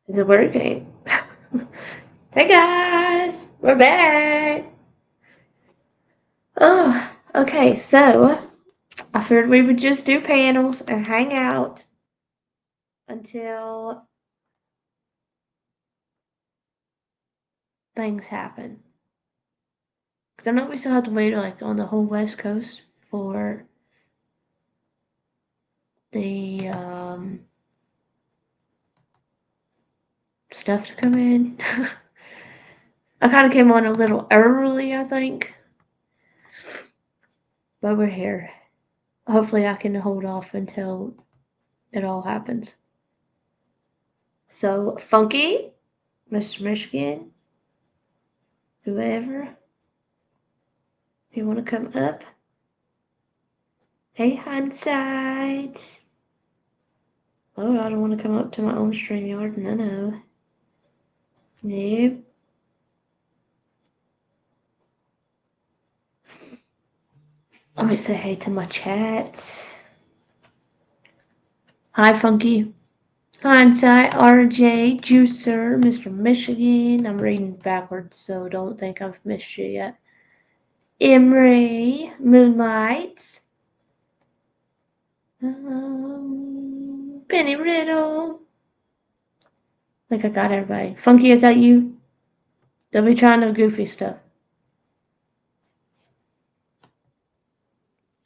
Is it working? Hey guys, we're back. Oh, okay. So I figured we would just do panels and hang out until things happen. Because I know we still have to wait like on the whole West Coast for the stuff to come in. I kind of came on a little early, I think, but we're here. Hopefully, I can hold off until it all happens. So, Funky, Mr. Michigan, whoever, if you want to come up. Hey, Hindsight. Oh, I don't want to come up to my own StreamYard. No. Nope. Let me say hey to my chat. Hi, Funky. Hindsight, RJ, Juicer, Mr. Michigan. I'm reading backwards, so don't think I've missed you yet. Emery, Moonlight, Penny Riddle. I think I got everybody. Funky, is that you? Don't be trying no goofy stuff.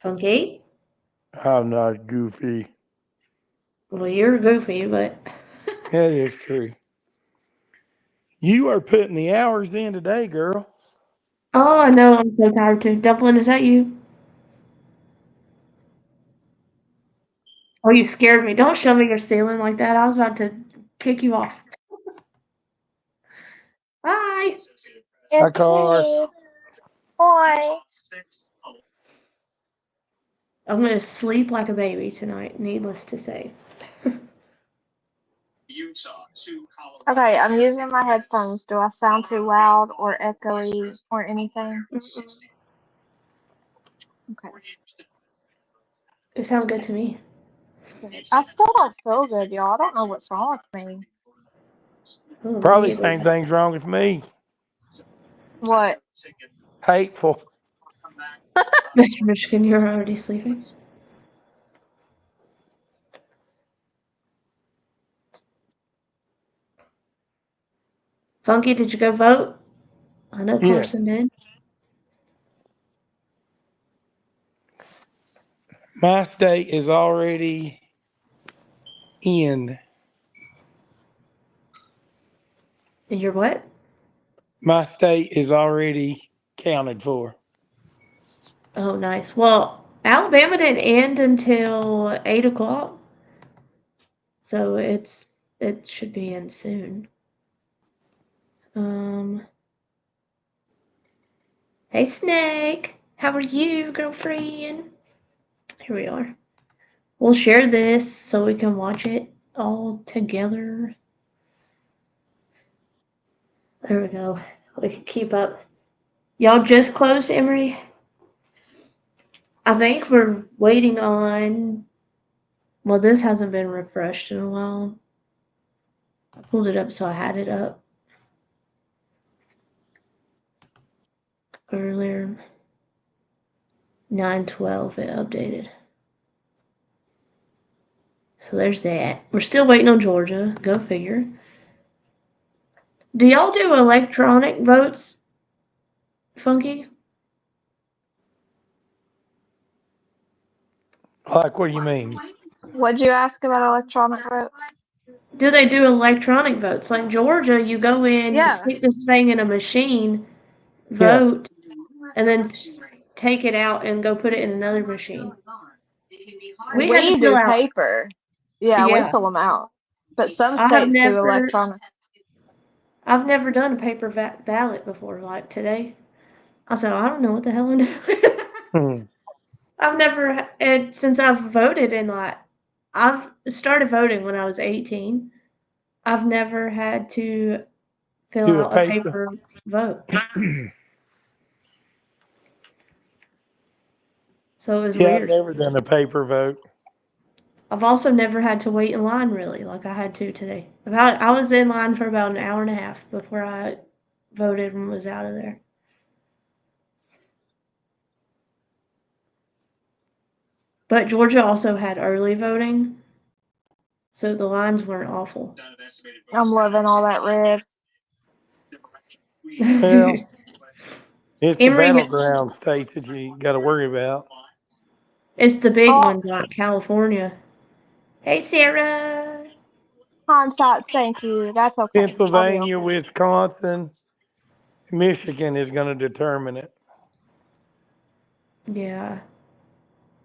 Funky? I'm not goofy. Well, you're goofy, but. That is true. You are putting the hours in today, girl. Oh, I know. I'm so tired too. Dublin, is that you? Oh, you scared me. Don't show me your ceiling like that. I was about to kick you off. Bye. Hi, It's car. me. Hi. I'm going to sleep like a baby tonight, needless to say. Okay, I'm using my headphones. Do I sound too loud or echoey or anything? Okay. It sounds good to me. Good. I still don't feel good, y'all. I don't know what's wrong with me. Oh, me Probably either. same thing's wrong with me. What? Hateful. Mr. Michigan, you're already sleeping? Funky, did you go vote? I know Yes. Carson did. My state is already in. And you're what? My state is already counted for. Oh, nice. Well, Alabama didn't end until 8 o'clock, so it should be in soon. Um, hey Snake, how are you, girlfriend? Here we are. We'll share this so we can watch it all together. There we go. We can keep up. Y'all just closed, Emery? I think we're waiting on. Well, this hasn't been refreshed in a while. I pulled it up so I had it up earlier. 9/12 it updated. So there's that. We're still waiting on Georgia. Go figure. Do y'all do electronic votes, Funky? Like, what do you mean? What'd you ask about electronic votes? Do they do electronic votes? Like Georgia, you go in, Yeah. stick this thing in a machine, Yeah. vote, and then take it out and go put it in another machine. We had to We fill do out. paper. Yeah, we Yeah, fill them out. But some I have states do never. electronic. I've never done a paper ballot before. Like today, I said I don't know what the hell I'm doing. Hmm. I've never since I've voted in like I've started voting when I was 18. I've never had to fill Do a out a paper. paper vote, so it was Yeah, I've weird. never done a paper vote. I've also never had to wait in line really, like I had to today. I was in line for about an hour and a half before I voted and was out of there. But Georgia also had early voting, so the lines weren't awful. I'm loving all that red. Well, it's the Emory, battleground states that you got to worry about. it's the big Oh, ones like California. Hey, Sarah. hindsight, thank you. That's okay. I'll be Pennsylvania, okay. Wisconsin, Michigan is going to determine it Yeah.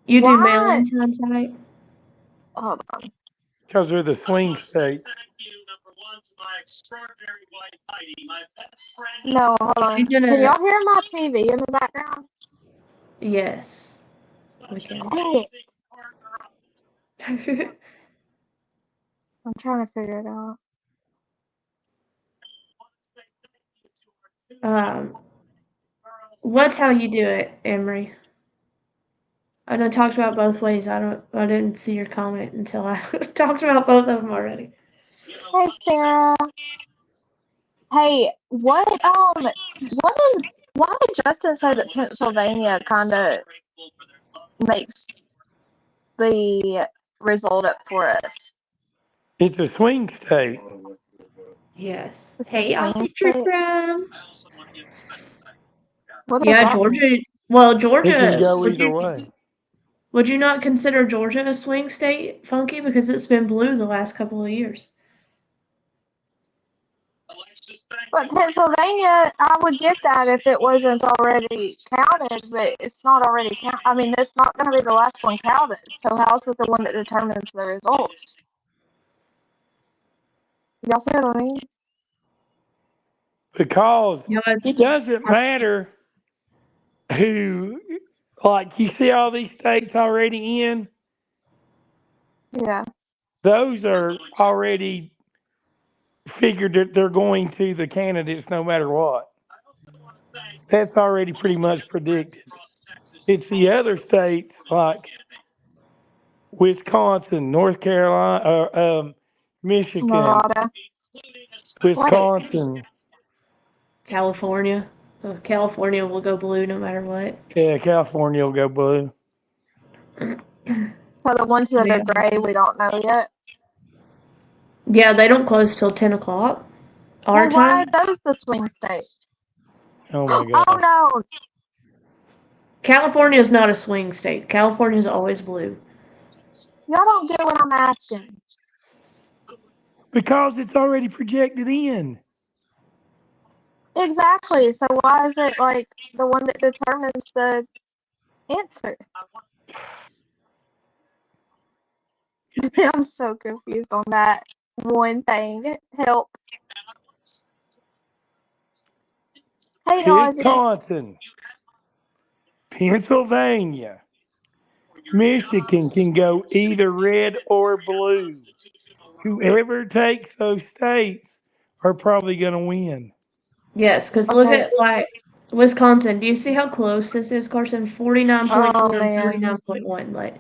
You do Why? mail-in hindsight? Hold on. because they're the swing states. No, hold You on. Can gonna? y'all hear my TV in the background? Yes, we can. Dang it. I'm trying to figure it out. What's how you do it, Emery? I done talked about both ways. I didn't see your comment until I talked about both of them already. Hey, Sarah. Hey, why did Justin say that Pennsylvania kind of makes the result up for us? It's a swing state. Yes. It's a Hey, swing Aussie Trick state. Ram. What does Yeah, that mean? Georgia. Well, It can Georgia. go either way. Would you not consider Georgia a swing state, Funky? Because it's been blue the last couple of years. But Pennsylvania, I would get that if it wasn't already counted, but it's not already counted. I mean, it's not going to be the last one counted. So how's it the one that determines the results? Y'all see what I mean? Because You know, it doesn't matter who, like, you see all these states already in, Yeah. those are already figured that they're going to the candidates no matter what. That's already pretty much predicted. It's the other states like Wisconsin, North Carolina, Michigan, Nevada. Wait. Wisconsin. California. California will go blue no matter what. Yeah, California will go blue. So the ones that are Yeah. gray, we don't know yet. Yeah, they don't close till 10 o'clock our Well, why time. are those the swing states? Oh my Oh gosh. no. California is not a swing state. California is always blue. Y'all don't get what I'm asking. Because it's already projected in. Exactly. So why is it like the one that determines the answer? I'm so confused on that one thing. Help. Hey, Ozzy. Wisconsin, Pennsylvania, Michigan can go either red or blue. Whoever takes those states are probably going to win. Yes, because look Okay. at like Wisconsin. Do you see how close this is, Carson? 49.4 Oh and man. 49.1. Like,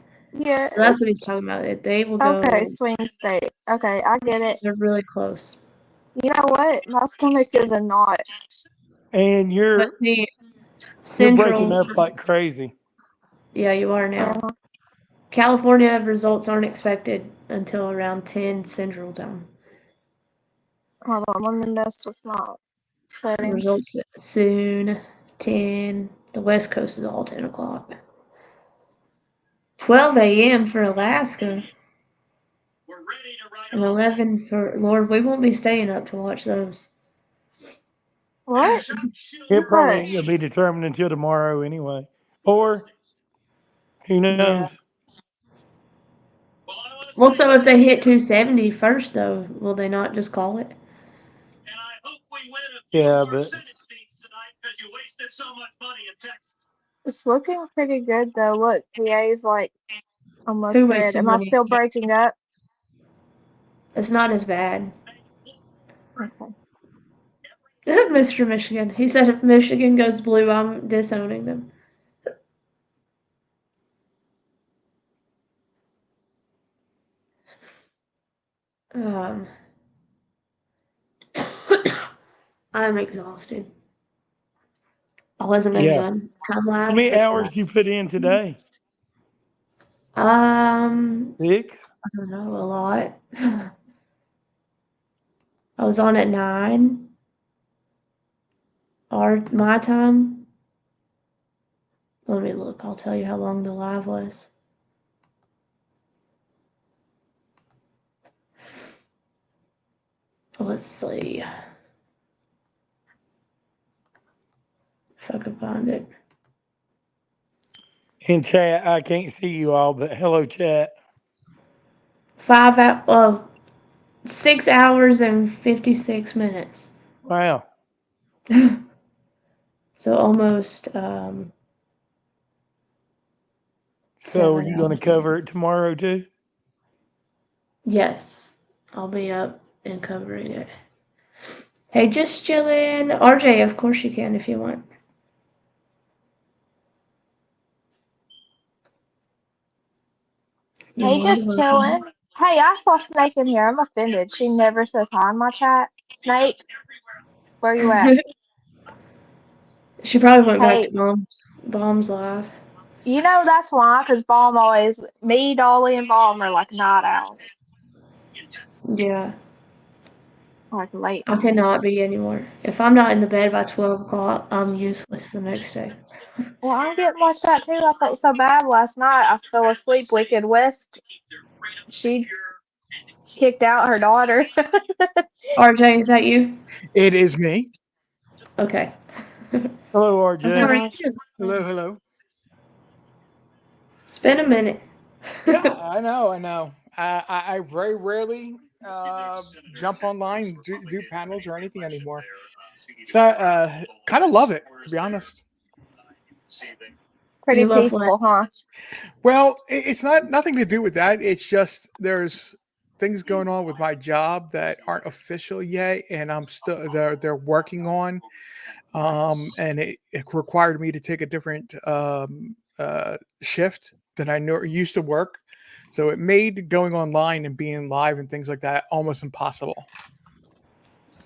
so that's what Yes. he's talking about. They will Okay, go. swing state. Okay, I get it. They're really close. You know what? My stomach is a knot. And But the you're breaking Central. up like crazy. Yeah, you are now. Yeah. California results aren't expected until around 10 Central time. Hold on, let me mess with my settings. Results soon. 10. The West Coast is all 10 o'clock. 12 a.m. for Alaska. And 11 for Lord. We won't be staying up to watch those. What? It probably What? ain't going to be determined until tomorrow anyway. Or who Yeah. knows? Well, so if they hit 270 first, though, will they not just call it? Yeah, but It's looking pretty good though. Look, PA's like almost Who red. wasted Am I money? still breaking up? It's not as bad. Okay. Mr. Michigan. He said if Michigan goes blue, I'm disowning them. Um, I'm exhausted. I wasn't even Yeah. done come How live, many but hours you put in today? um, 6? I don't know, a lot. I was on at 9, my time. Let me look. I'll tell you how long the live was. Let's see if I can find it. In chat, I can't see you all, but hello, chat. 6 hours and 56 minutes. Wow. So almost So are 7 you going to hours. cover it tomorrow too? Yes, I'll be up and covering it. Hey, just chillin'. RJ, of course you can if you want. You're Hey, more than just chilling. welcome. Hey, I saw Snake in here. I'm offended. She never says hi in my chat. Snake, where you at? She probably went back to Hey, Bomb's live. you know that's why, because Balm always, me, Dolly, and Balm are like night owls, Yeah, like late I night. cannot be anymore. If I'm not in the bed by 12 o'clock, I'm useless the next day. Well, I'm getting like that too. I felt so bad last night. I fell asleep. Wicked West, she kicked out her daughter. RJ, is that you? It is me. Okay. Hello, How RJ. are Oh, you? Hello, hello. It's been a minute. Yeah, I know, I know. I very rarely jump online, do panels or anything anymore. So kind of love it, to be honest. You pretty love what? peaceful, huh? Well, it's not nothing to do with that. It's just there's things going on with my job that aren't official yet, and I'm still they're working on. And it required me to take a different shift than I know used to work. So it made going online and being live and things like that almost impossible.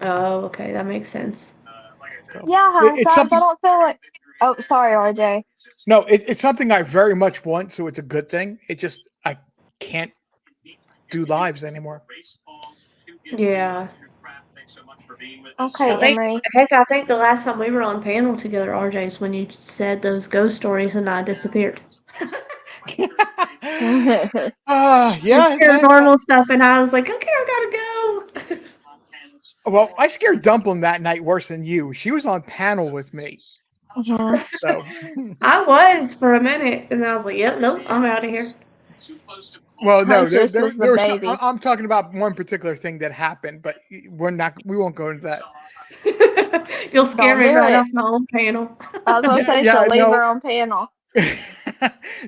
Oh, okay, that makes sense. So Yeah, huh, it's guys. I something. don't feel like. Oh, sorry, RJ. No, it's something I very much want. So it's a good thing. It just I can't do lives anymore. Yeah. Okay, Emery. I think the last time we were on panel together, RJ, is when you said those ghost stories and I disappeared. And Yeah. paranormal stuff, and I was like, okay, I gotta go. Well, I scared Dumpling that night worse than you. She was on panel with me. Mhm. So I was for a minute, and I was like, yep, nope, I'm out of here. well, no, Huntress is the there was some, baby. I'm talking about one particular thing that happened, but we won't go into that. You'll scare Don't me do right off it. my own panel. I was gonna Yeah, say, so yeah, leave her no, on panel.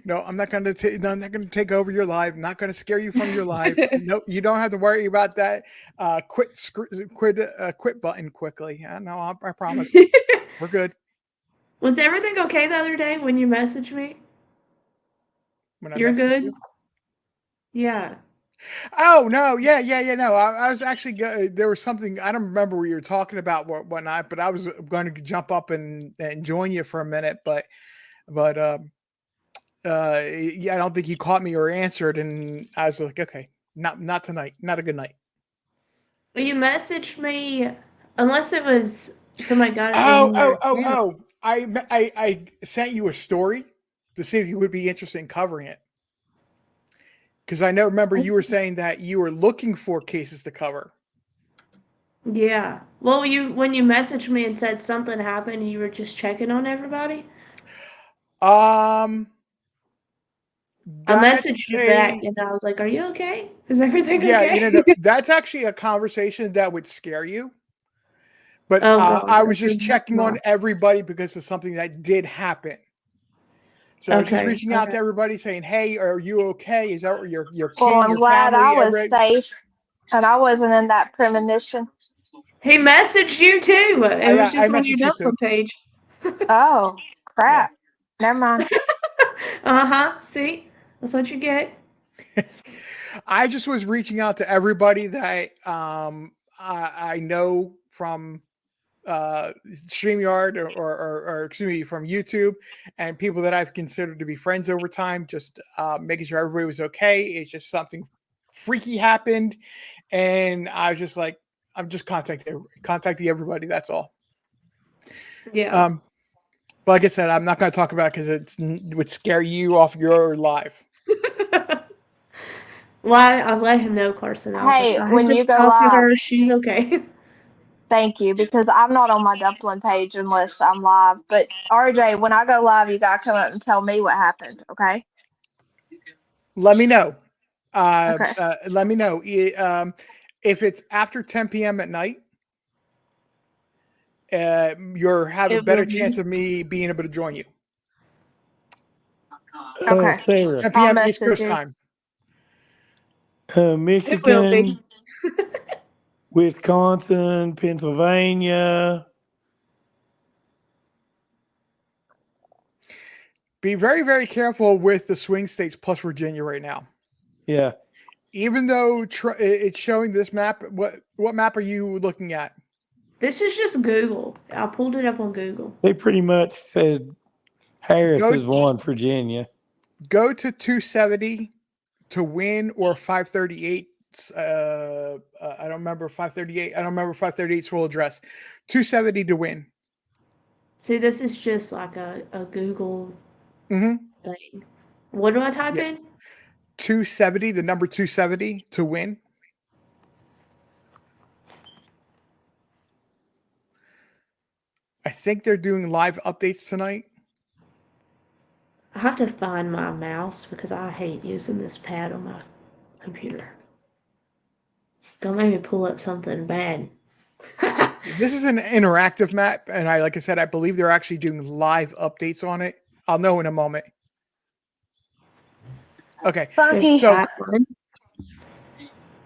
no, I'm not going to. No, I'm not going to take over your life. I'm not going to scare you from your life. No, you don't have to worry about that. Quit button quickly. No, I promise. We're good. Was everything okay the other day when you messaged me? When I You're message you. good? Yeah. Oh no, yeah. No, I was actually there was something I don't remember what you were talking about whatnot, but I was going to jump up and join you for a minute, but yeah, I don't think you caught me or answered, and I was like, okay, not tonight, not a good night. Well, you messaged me, unless it was somebody got it Oh, in oh, your oh, account. oh! I sent you a story to see if you would be interested in covering it because I know remember you were saying that you were looking for cases to cover. Yeah. Well, when you messaged me and said something happened, you were just checking on everybody. Um, I that's messaged you back, a and I was like, "Are you okay? Is everything yeah, okay?" that's actually a conversation that would scare you. But Oh God, I was okay, just that's checking on not everybody because of something that did happen. So I was just okay. reaching out Okay. to everybody saying, "Hey, are you okay? Is that your Well, kin, I'm your glad I family, was everybody?" safe and I wasn't in that premonition. He messaged you too. It was I just on your messaged you Dublin too. page. Oh, Yeah. crap. Never mind. Uh huh. See, that's what you get. I just was reaching out to everybody that I know from StreamYard or excuse me, from YouTube, and people that I've considered to be friends over time, just making sure everybody was okay. It's just something freaky happened, and I was just like, I'm just contacting everybody. That's all. Yeah. But like I said, I'm not going to talk about it because it would scare you off your live. Well, I let him know, Carson. I was like, Hey, I when just you go talked to live, her. She's okay. thank you, because I'm not on my Dumpling page unless I'm live. But RJ, when I go live, you gotta come up and tell me what happened, okay? Let me know. Okay. Let me know. If it's after 10 p.m. at night, you'll have a It will better be. chance of me being able to join you. Okay. Sarah, 10 I'll p.m. East message Coast you. time. It will be. Michigan, Wisconsin, Pennsylvania. Be very, very careful with the swing states plus Virginia right now. Yeah, Even though it's showing this map, what map are you looking at? This is just Google. I pulled it up on Google. they pretty much said Harris Go has won Virginia. go to 270 to win or 538. I don't remember 538. I don't remember 538's full address. 270 to win. See, this is just like a Google Mm-hmm. thing. What do I type Yeah. in? 270, the number 270 to win. I think they're doing live updates tonight. I have to find my mouse because I hate using this pad on my computer. Don't make me pull up something bad. This is an interactive map, and like I said, I believe they're actually doing live updates on it. I'll know in a moment. Okay, There's Funky. so chat one.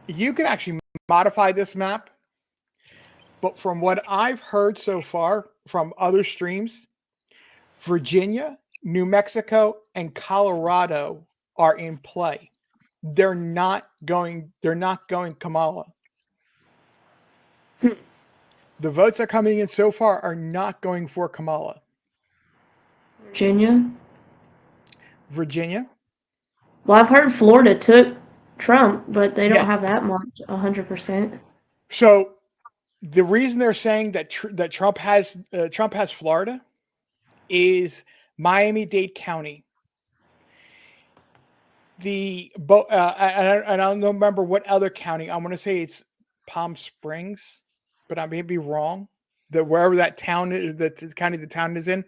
you can actually modify this map, but from what I've heard so far from other streams, Virginia, New Mexico, and Colorado are in play. They're not going Kamala. Hmm. The votes are coming in so far are not going for Kamala. Virginia. Virginia. Well, I've heard Florida took Trump, but they don't Yes. have that much, 100%. So the reason they're saying that that Trump has Florida is Miami-Dade County. I don't remember what other county. I want to say it's Palm Springs, but I may be wrong. Wherever that town is, that county the town is in,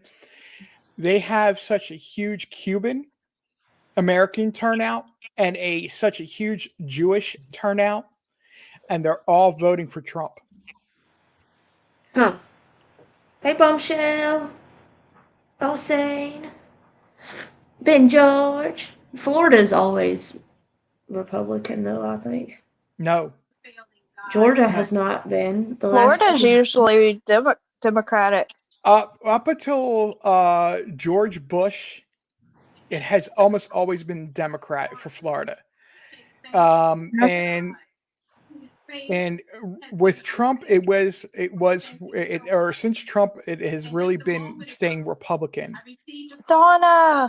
they have such a huge Cuban American turnout and such a huge Jewish turnout, and they're all voting for Trump. Huh. Hey, Bombshell. Osane. Ben George. Florida's always Republican, though, I think. No, Georgia no. has not been the last Florida's couple. usually Democratic. Up until George Bush, it has almost always been Democrat for Florida. And with Trump, or since Trump, it has really been staying Republican. Donna.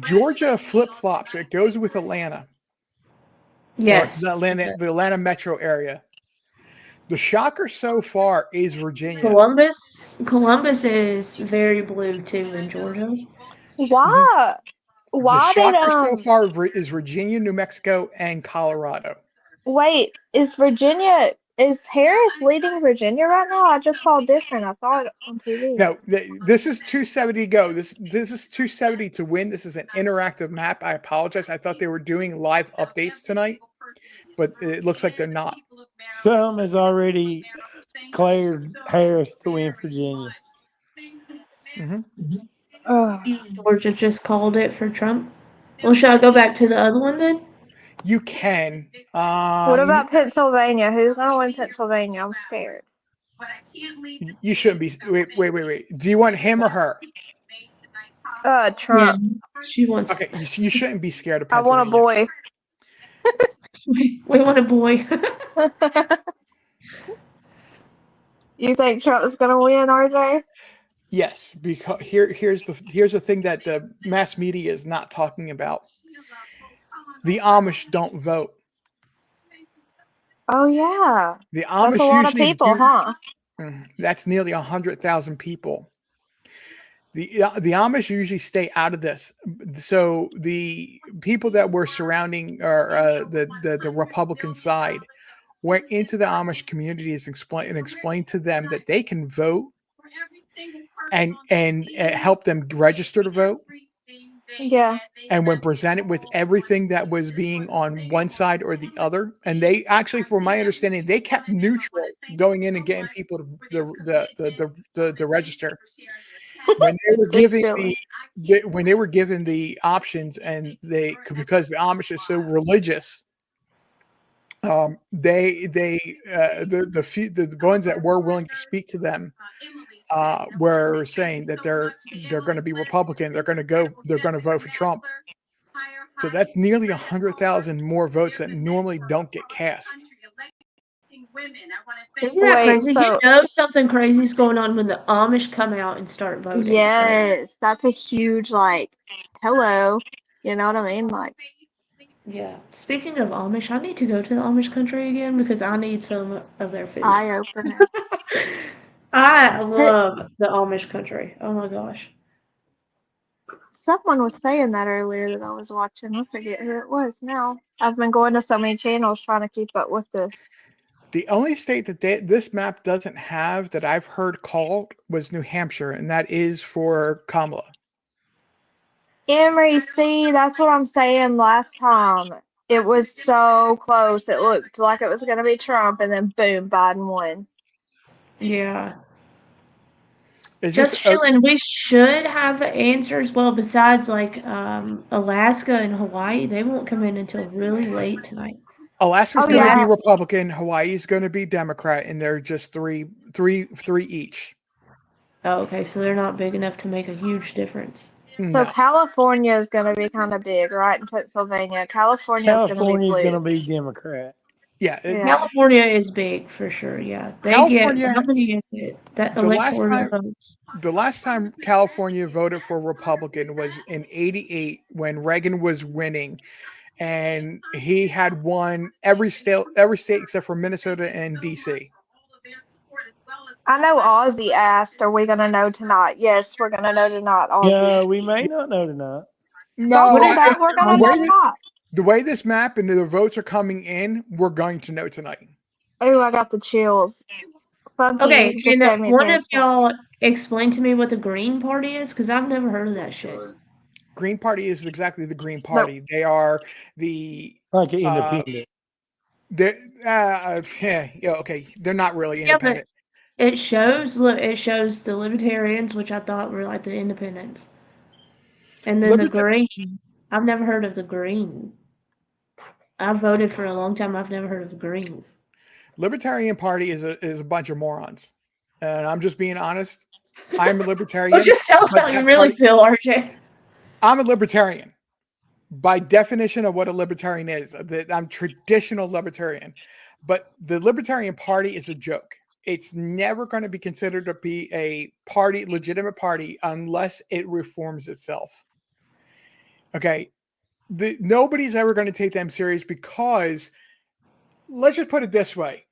Georgia flip flops. It goes with Atlanta. Yes. Or the Atlanta metro area. The shocker so far is Virginia. Columbus is very blue too in Georgia. Why? The Why did shocker so far is Virginia, New Mexico, and Colorado. wait, is Harris leading Virginia right now? I just saw different. I thought on TV. No, this is 270 to go. This is 270 to win. This is an interactive map. I apologize. I thought they were doing live updates tonight, but it looks like they're not. Some has already declared Harris to win Virginia. Georgia just called it for Trump. Well, should I go back to the other one then? You can. What about Pennsylvania? Who's gonna win Pennsylvania? I'm scared. You shouldn't be. Wait. Do you want him or her? Trump. Yeah, she wants. Okay, you shouldn't be scared of I want Pennsylvania. a boy. We want a boy. You think Trump's gonna win, RJ? Yes, because here's the thing that the mass media is not talking about. The Amish don't vote. Oh yeah, The that's a Amish lot of usually people, do. huh? That's nearly 100,000 people. The Amish usually stay out of this. So the people that were surrounding or the Republican side went into the Amish communities and explained to them that they can vote and help them register to vote. Yeah. And when presented with everything that was being on one side or the other, and they actually, from my understanding, they kept neutral going in and getting people to register. When they were Just giving chilling. when they were given the options, and they, because the Amish is so religious, the ones that were willing to speak to them were saying that they're going to be Republican. They're going to vote for Trump. So that's nearly 100,000 more votes that normally don't get cast. Isn't that Wait, crazy? You so know something crazy is going on when the Amish come out and start voting, right? yes, that's a huge like hello. You know what I mean? Like Yeah. Speaking of Amish, I need to go to the Amish country again because I need some of their food. eye opener. I love the Amish country. Oh my gosh. Someone was saying that earlier that I was watching. I forget who it was now. I've been going to so many channels trying to keep up with this. The only state that this map doesn't have that I've heard called was New Hampshire, and that is for Kamala. Emery, see, that's what I'm saying last time. It was so close. It looked like it was going to be Trump, and then boom, Biden won. Yeah. Is this Just chilling. We should have answers. Well, besides like Alaska and Hawaii, they won't come in until really late tonight. Alaska's Oh, going to be yeah. Republican, Hawaii's going to be Democrat, and they're just three each. Oh, okay, so they're not big enough to make a huge difference. So No. California is going to be kind of big, right? In Pennsylvania. California is going to be California's going to blue. be Democrat. Yeah. Yeah. California is big for sure. Yeah, they get California, how many is it? That the last electoral time votes. the last time California voted for Republican was in '88 when Reagan was winning, and he had won every state except for Minnesota and DC. I know Ozzy asked, "Are we going to know tonight?" Yes, we're going to know tonight, Ozzy. Yeah, we may not know tonight. Don't No, What say is that. We're going to know tonight. the way this map and the votes are coming in, we're going to know tonight. Oh, I got the chills. Funky, Okay, you just can gave me a one panic of attack. y'all explain to me what the Green Party is? Because I've never heard of that shit. Green Party is exactly the Green Nope. Party. They are the Like an independent. yeah, okay. They're not really Yeah, but independent. it shows the Libertarians, which I thought were like the Independents, and then the Green. I've never heard of the Green. I've voted for a long time. I've never heard of the Green. Libertarian Party is a bunch of morons, and I'm just being honest. I'm a Well, libertarian. just tell us but how you that really party, feel, RJ. I'm a libertarian. By definition of what a libertarian is, that I'm traditional libertarian, but the Libertarian Party is a joke. It's never going to be considered to be a party, legitimate party, unless it reforms itself. Okay, nobody's ever going to take them serious because, let's just put it this way: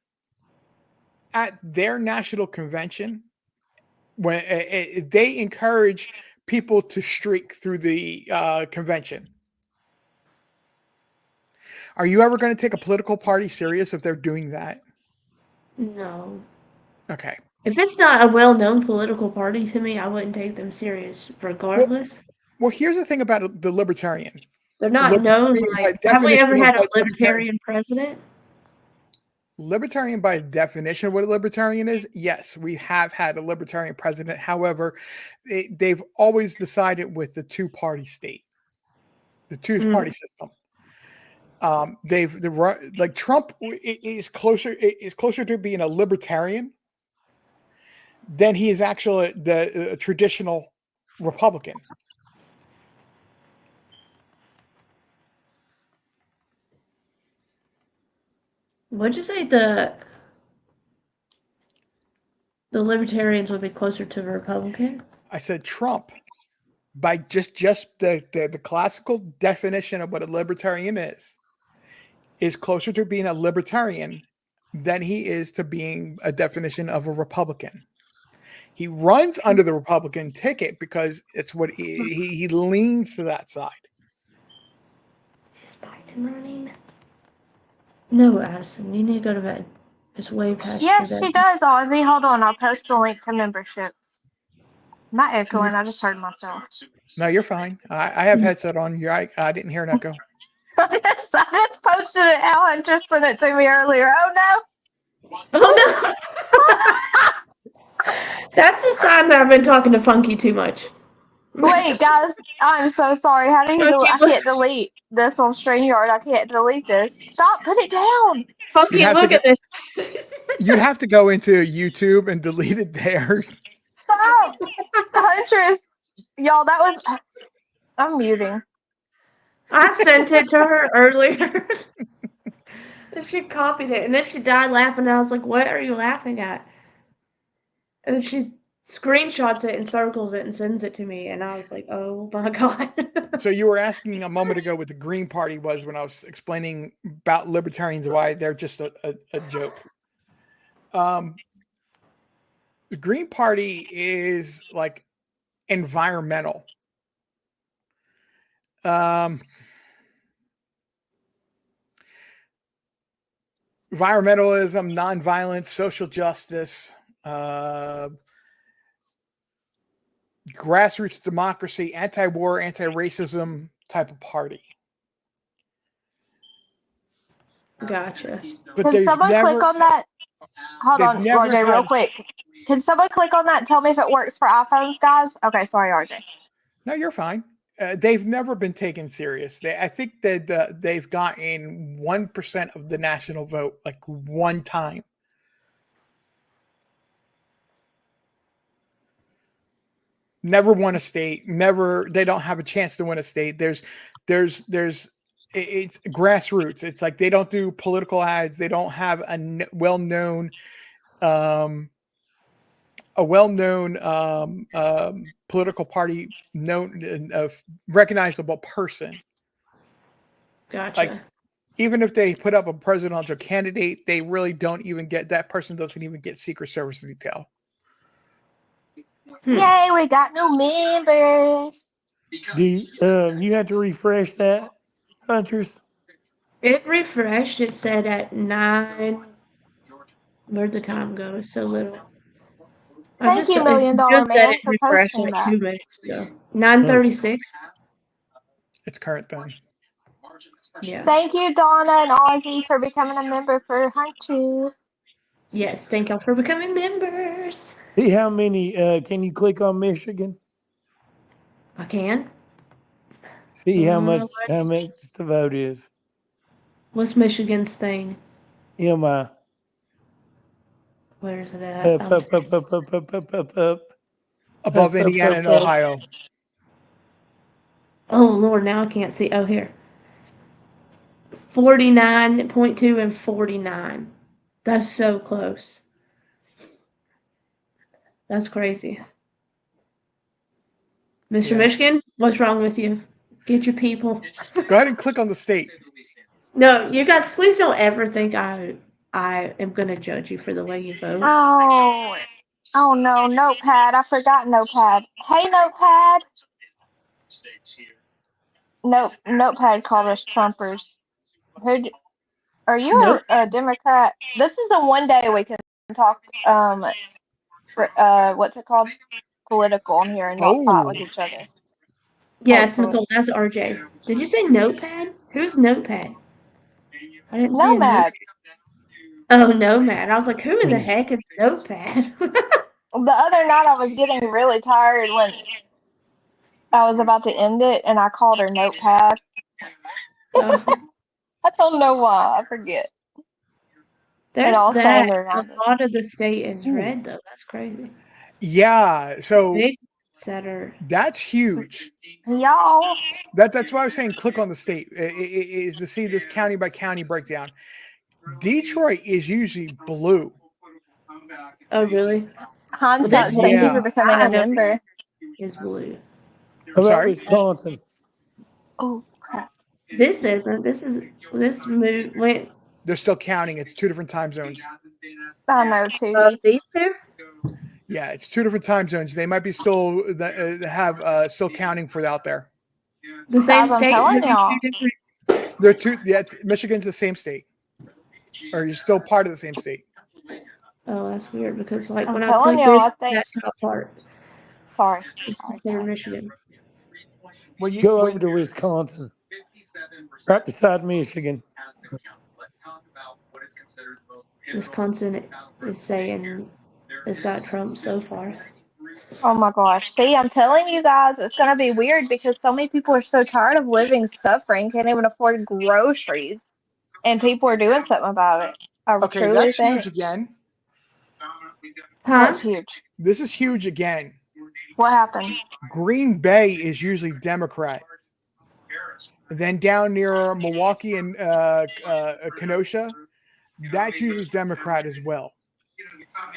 at their national convention, when they encourage people to streak through the convention. Are you ever going to take a political party serious if they're doing that? No. Okay. If it's not a well-known political party to me, I wouldn't take them serious regardless. Well, here's the thing about the libertarian. They're not known Libertarian by like have we definition ever of had a what libertarian president? Libertarian by definition of what a libertarian is, yes, we have had a libertarian president. However, they've always decided with the two-party state, the two-party system. Like Trump is closer to being a libertarian than he is actually the traditional Republican. What'd you say the Libertarians would be closer to the Republican? I said Trump. By just the classical definition of what a libertarian is closer to being a libertarian than he is to being a definition of a Republican. He runs under the Republican ticket because it's what he leans to that side. Is Biden running? No, Addison, you need to go to bed. It's way past Yes, your she bed. does, Ozzy. Hold on, I'll post the link to memberships. I'm not echoing, I just heard myself. No, you're fine. I have headset on. I didn't hear an echo. I just posted it. Alan just sent it to me earlier. Oh Oh no! That's the sign that I've been talking to Funky too much. no! Wait, guys, I'm so sorry. How do you Funky, I can't delete this on StreamYard. I can't delete this. Stop, put it down. Funky, look at this. You'd have to go into YouTube and delete it there. Stop. Huntress. Y'all, that was... I'm muting. I sent it to her earlier. And she copied it, and then she died laughing, and I was like, what are you laughing at? And then she screenshots it and circles it and sends it to me, and I was like, oh my God. So you were asking a moment ago what the Green Party was when I was explaining about libertarians, why they're just a joke. The Green Party is like environmental. Environmentalism, nonviolence, social justice, grassroots democracy, anti-war, anti-racism type of party. Gotcha. But Can someone click on that? Hold on, RJ, real quick. Can someone click on that and tell me if it works for iPhones, guys? Okay, sorry, RJ. No, you're fine. They've never been taken serious. I think that they've gotten 1% of the national vote, like one time. Never won a state. Never. They don't have a chance to win a state. It's grassroots. It's like they don't do political ads. They don't have a well-known political party known of recognizable person. Gotcha. Like, even if they put up a presidential candidate, they really don't even get, that person doesn't even get Secret Service detail. Yay, we got new members. You have to refresh that, Hunters? It refreshed. It said at 9. Where'd the time go? It's so little. Thank you, $1 million just said man, it for refreshed posting like that. 2 minutes ago. 9:36. It's current then. Yeah. Thank you, Donna and Ozzy, for becoming a member for Hunchu. Yes, thank y'all for becoming members. See how many, can you click on Michigan? I can. See how much the vote is. What's Michigan's thing? MI. Where's it at? Up. Above Indiana and Ohio. Oh, Lord, now I can't see. Oh, here. 49.2 and 49. That's so close. That's crazy. Mr. Michigan, what's wrong with you? Get your people. Go ahead and click on the state. No, you guys, please don't ever think I am going to judge you for the way you vote. Oh no, Notepad. I forgot Notepad. Hey, Notepad. Notepad called us Trumpers. Are you a Democrat? This is the one day we can talk, what's it called? Political on here and not fight with each other. Yes, Nicole, that's RJ. Did you say Notepad? Who's Notepad? I didn't see a Nomad. Oh, Nomad. I was like, who in the heck is Notepad? The other night I was getting really tired when I was about to end it, and I called her Notepad. I don't know why. I forget. There's that. A lot of the state is red, though. That's crazy. Yeah, so big setter. That's huge. Y'all. That's why I was saying click on the state is to see this county by county breakdown. Detroit is usually blue. Oh, really? Hindsight, This thank you Yeah. for becoming a I know member. is blue. How about Sorry? Wisconsin? Oh crap! This isn't. This move went. They're still counting. It's 2 different time zones. I know, 2D. These two. Yeah, it's 2 different time zones. They might be still still counting for it out there. The same Guys, I'm state telling having y'all. two different. They're two. Yeah, Michigan's the same state, or you're still part of the same state. Oh, that's weird because like I'm when I telling click y'all, this, I think. that top part Sorry. is Sorry, considered sorry. Michigan. Go over to Wisconsin, right beside Michigan. Wisconsin is saying it's got Trump so far. Oh my gosh. See, I'm telling you guys, it's going to be weird because so many people are so tired of living suffering, can't even afford groceries, and people are doing something about it. I Okay, truly that's think. huge again. Huh? What's huge? This is huge again. What happened? Green Bay is usually Democrat. Then down near Milwaukee and Kenosha, that's usually Democrat as well.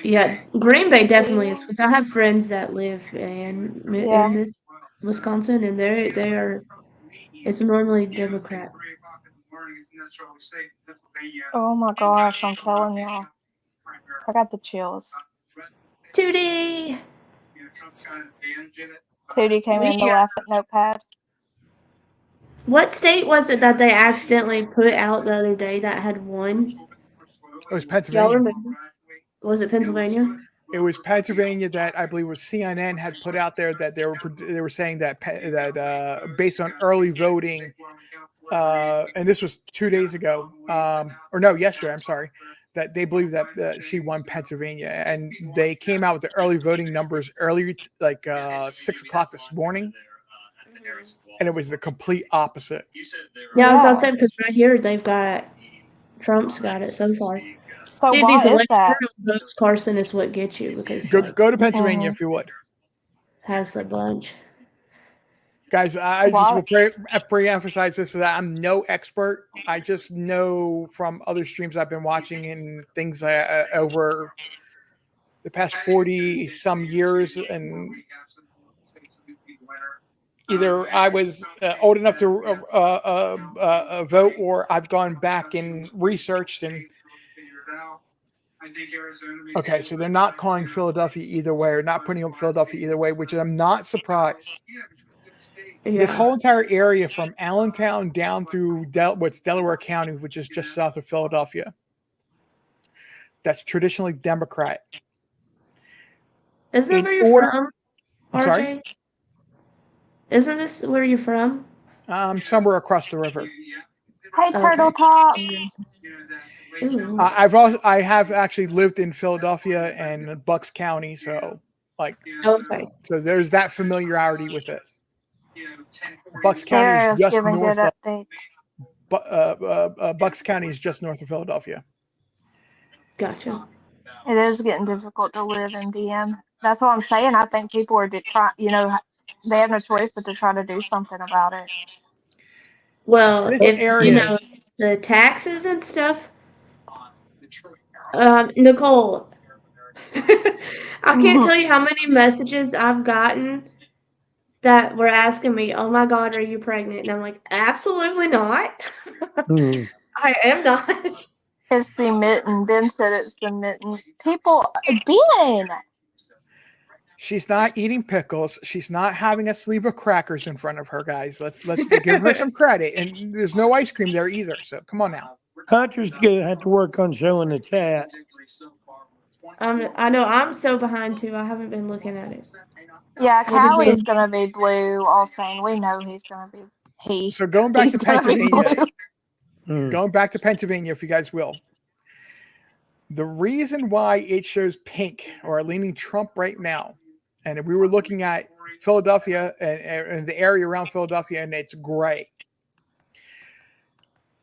Yeah, Green Bay definitely See? is because I have friends that live Yeah. in this Wisconsin, and they are. It's normally Democrat. Oh my gosh, I'm telling y'all. I got the chills. 2D. 2D came in to We. laugh at Notepad. What state was it that they accidentally put out the other day that had won? It was Y'all Pennsylvania. remember? Was it Pennsylvania? It was Pennsylvania that I believe was CNN had put out there that they were saying that based on early voting, and this was 2 days ago, or no, yesterday. I'm sorry, that they believe that she won Pennsylvania, and they came out with the early voting numbers early, like 6 o'clock this morning, and it was the complete opposite. Yeah, I was Yeah. saying because right here they've got Trump's got it so far. So See, these why is that? electoral votes, Carson, is what gets you because Go like go to Pennsylvania Mhm. if you would. has a bunch. Guys, I just Why? will pre-emphasize this that I'm no expert. I just know from other streams I've been watching and things over the past 40 some years, and either I was old enough to vote, or I've gone back and researched. And okay, so they're not calling Philadelphia either way, or not putting up Philadelphia either way, which I'm not surprised. This Yeah. whole entire area from Allentown down through what's Delaware County, which is just south of Philadelphia, that's traditionally Democrat. Isn't that In where you're order, from, I'm sorry, RJ? Isn't this where you're from? somewhere across the river. Hey, Turtle Okay. Top. Ooh. I have actually lived in Philadelphia and Bucks County, so like, Okay. so there's that familiarity with this. Bucks County is Sarah's just giving good north of updates. Bucks County is just north of Philadelphia. Gotcha. It is getting difficult to live in DM. That's what I'm saying. I think people are trying, they have no choice but to try to do something about it. Well, This if you area, know the taxes and stuff, Nicole, I can't tell you how many messages I've gotten that were asking me, "Oh my God, are you pregnant?" And I'm like, "Absolutely not. Hmm. I am not." It's the mitten. Ben said it's the mitten. People, Ben! she's not eating pickles. She's not having a sleeve of crackers in front of her, guys. Let's give her some credit. And there's no ice cream there either. So come on now. Hunter's gonna have to work on showing the chat. I know I'm so behind too. I haven't been looking at it. Yeah, What did Callie's Ben? gonna be blue. All saying we know he's gonna be So going back he's to gonna be Pennsylvania, blue. Hmm. going back to Pennsylvania, if you guys will. The reason why it shows pink or leaning Trump right now, and if we were looking at Philadelphia and the area around Philadelphia, and it's gray.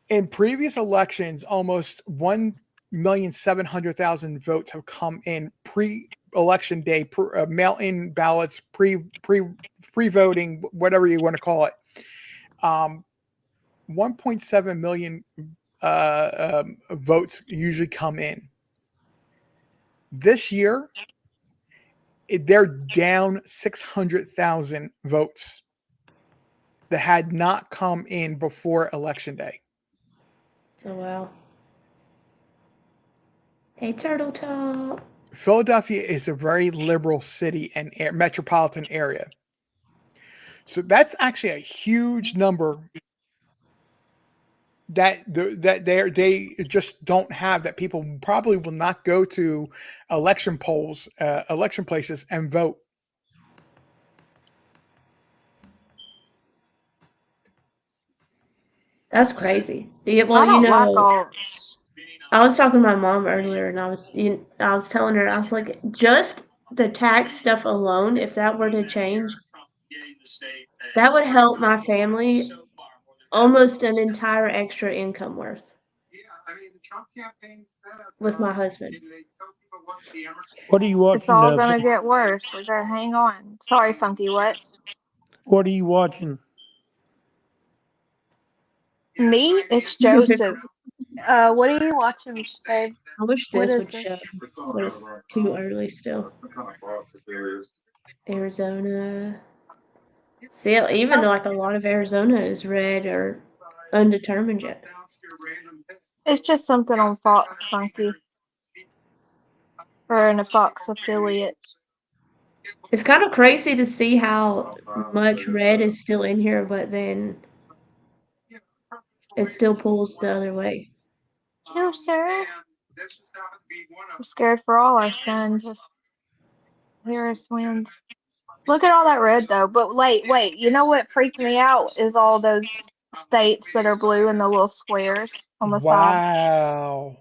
In previous elections, almost 1,700,000 votes have come in pre-election day, mail-in ballots, pre-voting, whatever you want to call it. 1.7 million votes usually come in. This year, they're down 600,000 votes that had not come in before Election Day. Oh, wow. Hey, Turtle Top. Philadelphia is a very liberal city and metropolitan area. So that's actually a huge number that they just don't have, that people probably will not go to election polls, election places and vote. That's crazy. Yeah, I well, don't like all. I was talking to my mom earlier, and I was telling her, I was like, just the tax stuff alone, if that were to change, that would help my family almost an entire extra income worth with my husband. What are you It's watching, all Dustin? gonna get worse. We gotta hang on. Sorry, Funky. What? What are you watching? Me? It's Joseph. What are you watching, babe? I wish What this is would this? show, but it's too early still. Arizona. See, even like a lot of Arizona is red or undetermined yet. It's just something on Fox, Funky, or in a Fox affiliate. It's kind of crazy to see how much red is still in here, but then it still pulls the other way. No, sir. I'm scared for all our sons if Harris wins. Look at all that red though. But wait. You know what freaked me out is all those states that are blue and the little squares on the side. Wow.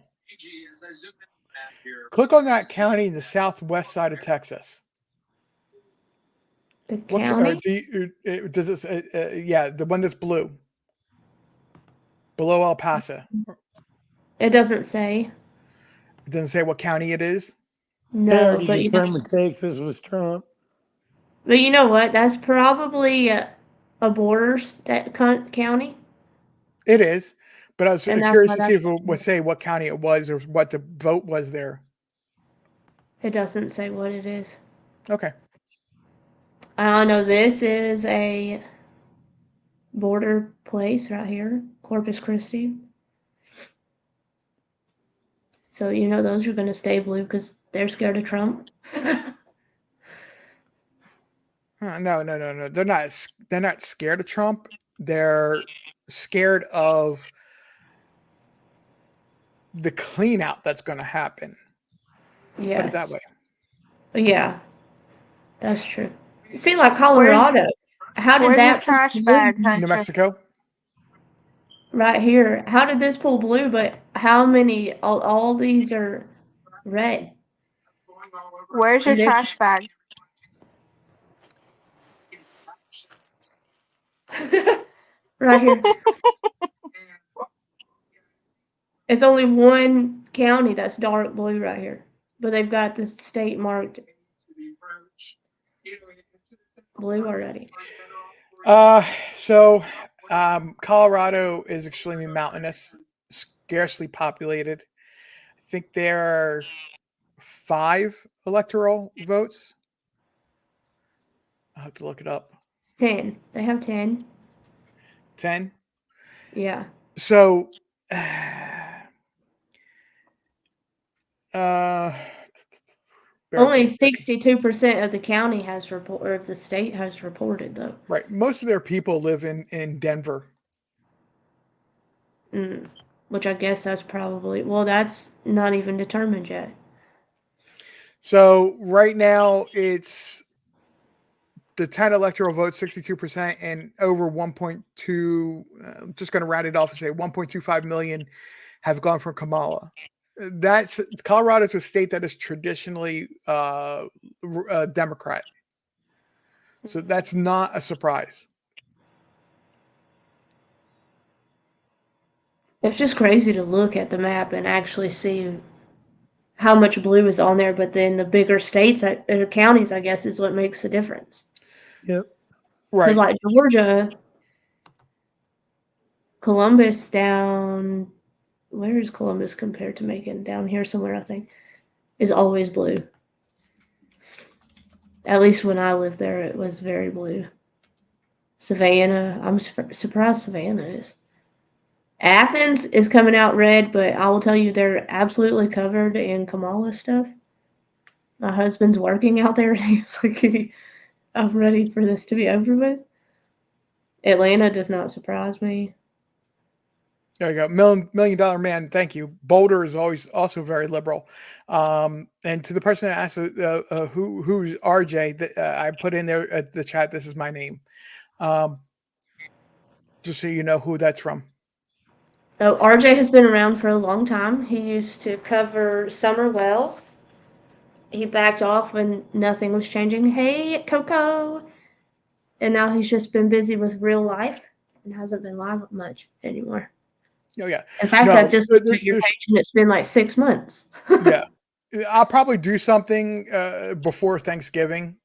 Click on that county in the southwest side of Texas. The What county? does it? Yeah, the one that's blue, below El Paso. It doesn't say. It doesn't say what county it is. They No, already determined Texas was Trump. but you know what? That's probably a border county, It is, but I was and that's curious why to see that's. if it would say what county it was or what the vote was there. It doesn't say what it is. Okay. I know this is a border place right here, Corpus Christi. So you know those are going to stay blue because they're scared of Trump. No. They're not. They're not scared of Trump. They're scared of the clean out that's going to happen. Yes. Put it that way. Yeah, that's true. See, like Where's Colorado, how did where's your that pull trash blue bag, New Huntress? Mexico. right here? How did this pull blue? But how many? All these are red. Where's your And this trash bag? right here. It's only one county that's dark blue right here, but they've got the state marked blue already. So Colorado is extremely mountainous, scarcely populated. I think there are 5 electoral votes. I'll have to look it up. 10. They have 10. 10. Yeah. So, Only 62% of the county has or of the state has reported though. Right. Most of their people live in Denver. Which I guess that's probably, well, that's not even determined yet. So right now it's the 10 electoral votes, 62%, and over 1.2, just going to round it off and say 1.25 million have gone for Kamala. That's Colorado's a state that is traditionally Democrat. So that's not a surprise. It's just crazy to look at the map and actually see how much blue is on there, but then the bigger states or counties, I guess, is what makes the difference. Yep. Right. Because like Georgia, Columbus down where is Columbus compared to Macon? Down here somewhere, I think, is always blue. At least when I lived there, it was very blue. Savannah, I'm surprised Savannah is. Athens is coming out red, but I will tell you they're absolutely covered in Kamala stuff. My husband's working out there, and he's like, I'm ready for this to be over with. Atlanta does not surprise me. There you go. Million dollar man. Thank you. Boulder is always also very liberal. And to the person that asked who's RJ, I put in there at the chat, this is my name. Just so you know who that's from. Oh, RJ has been around for a long time. He used to cover Summer Wells. He backed off when nothing was changing. Hey, Coco! And now he's just been busy with real life and hasn't been live much anymore. Oh yeah. In fact, I just looked at your page and it's been like 6 months. Yeah. I'll probably do something before Thanksgiving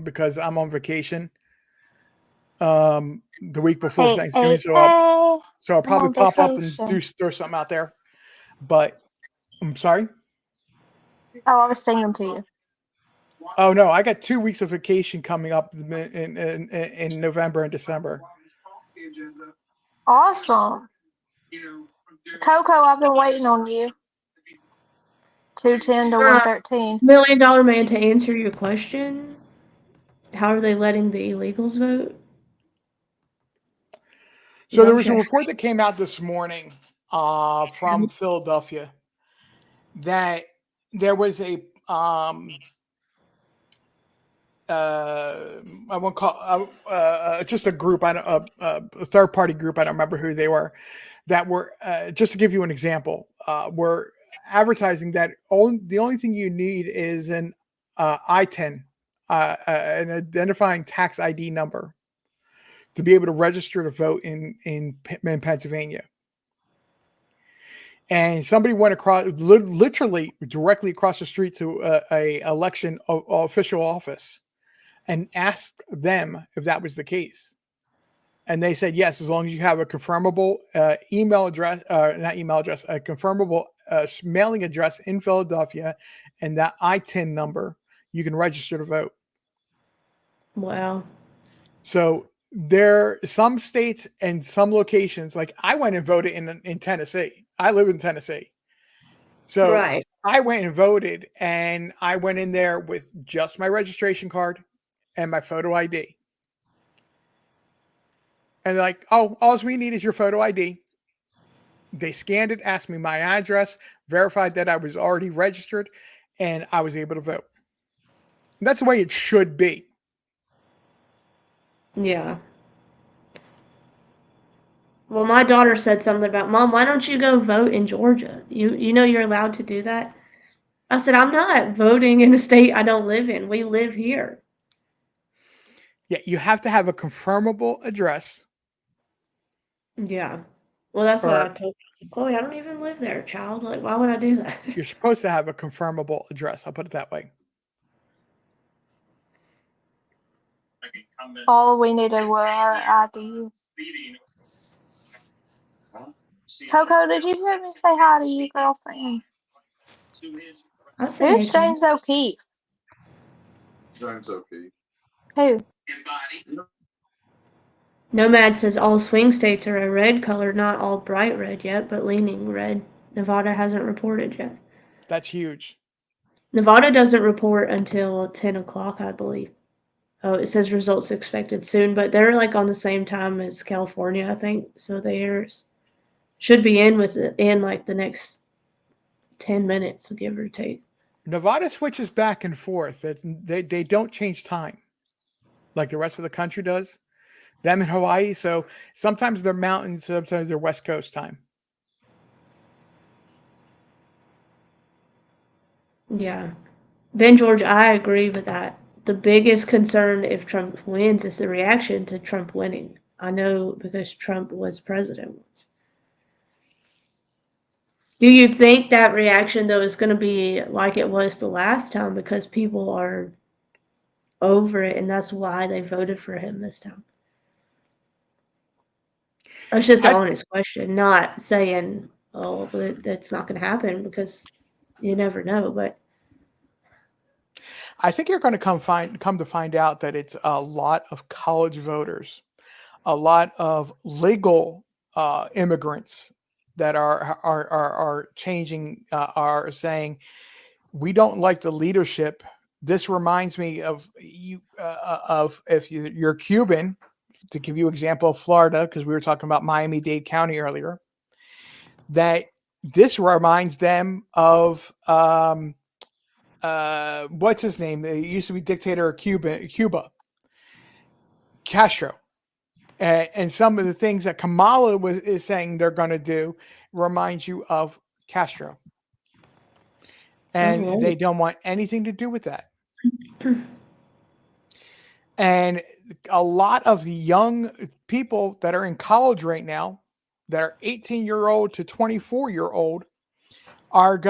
because I'm on vacation the week before Thanksgiving. So I'll probably pop up and throw something out there. But I'm sorry. Oh, I was singing to you. Oh no, I got 2 weeks of vacation coming up in November and December. Awesome. Coco, I've been waiting on you. 210 to 113. $1 Million Man, to answer your question, how are they letting the illegals vote? So there was a report that came out this morning from Philadelphia that there was a I won't call just a group, a third party group. I don't remember who they were. That were just to give you an example, were advertising that the only thing you need is an ITIN, an identifying tax ID number, to be able to register to vote in Pennsylvania. And somebody went across, literally directly across the street to a election official office, and asked them if that was the case. And they said, yes, as long as you have a confirmable email address, not email address, a confirmable mailing address in Philadelphia and that ITIN number, you can register to vote. Wow. So there are some states and some locations, like I went and voted in Tennessee. I live in Tennessee. So right. I went and voted, and I went in there with just my registration card and my photo ID. And they're like, oh, all we need is your photo ID. They scanned it, asked me my address, verified that I was already registered, and I was able to vote. And that's the way it should be. Yeah. Well, my daughter said something about, Mom, why don't you go vote in Georgia? You know you're allowed to do that? I said, I'm not voting in a state I don't live in. We live here. Yeah, you have to have a confirmable address. Yeah. Well, that's what I told her. I said, Chloe, I don't even live there, child. Like, why would I do that? You're supposed to have a confirmable address. I'll put it that way. All we needed were our IDs. Coco, did you hear me say hi to you, girlfriend? Who's James O'Keefe? James O'Keefe. Who? Nomad says all swing states are a red color, not all bright red yet, but leaning red. Nevada hasn't reported yet. That's huge. Nevada doesn't report until 10 o'clock, I believe. Oh, it says results expected soon, but they're like on the same time as California, I think. So theirs should be in like the next 10 minutes, give or take. Nevada switches back and forth. They don't change time like the rest of the country does. Them in Hawaii. So sometimes they're mountain, sometimes they're West Coast time. Yeah. Ben George, I agree with that. The biggest concern if Trump wins is the reaction to Trump winning. I know because Trump was president once. Do you think that reaction, though, is going to be like it was the last time because people are over it and that's why they voted for him this time? That's just an honest question, not saying oh, but that's not going to happen because you never know. But I think you're going to come to find out that it's a lot of college voters, a lot of legal immigrants that are changing, are saying we don't like the leadership. This reminds me of you of if you're Cuban. To give you an example of Florida, because we were talking about Miami-Dade County earlier, that this reminds them of what's his name? It used to be dictator of Cuba, Castro. And some of the things that Kamala is saying they're going to do reminds you of Castro. And oh, they don't want anything to do with that. And a lot of the young people that are in college right now, that are 18-year-old to 24-year-old, are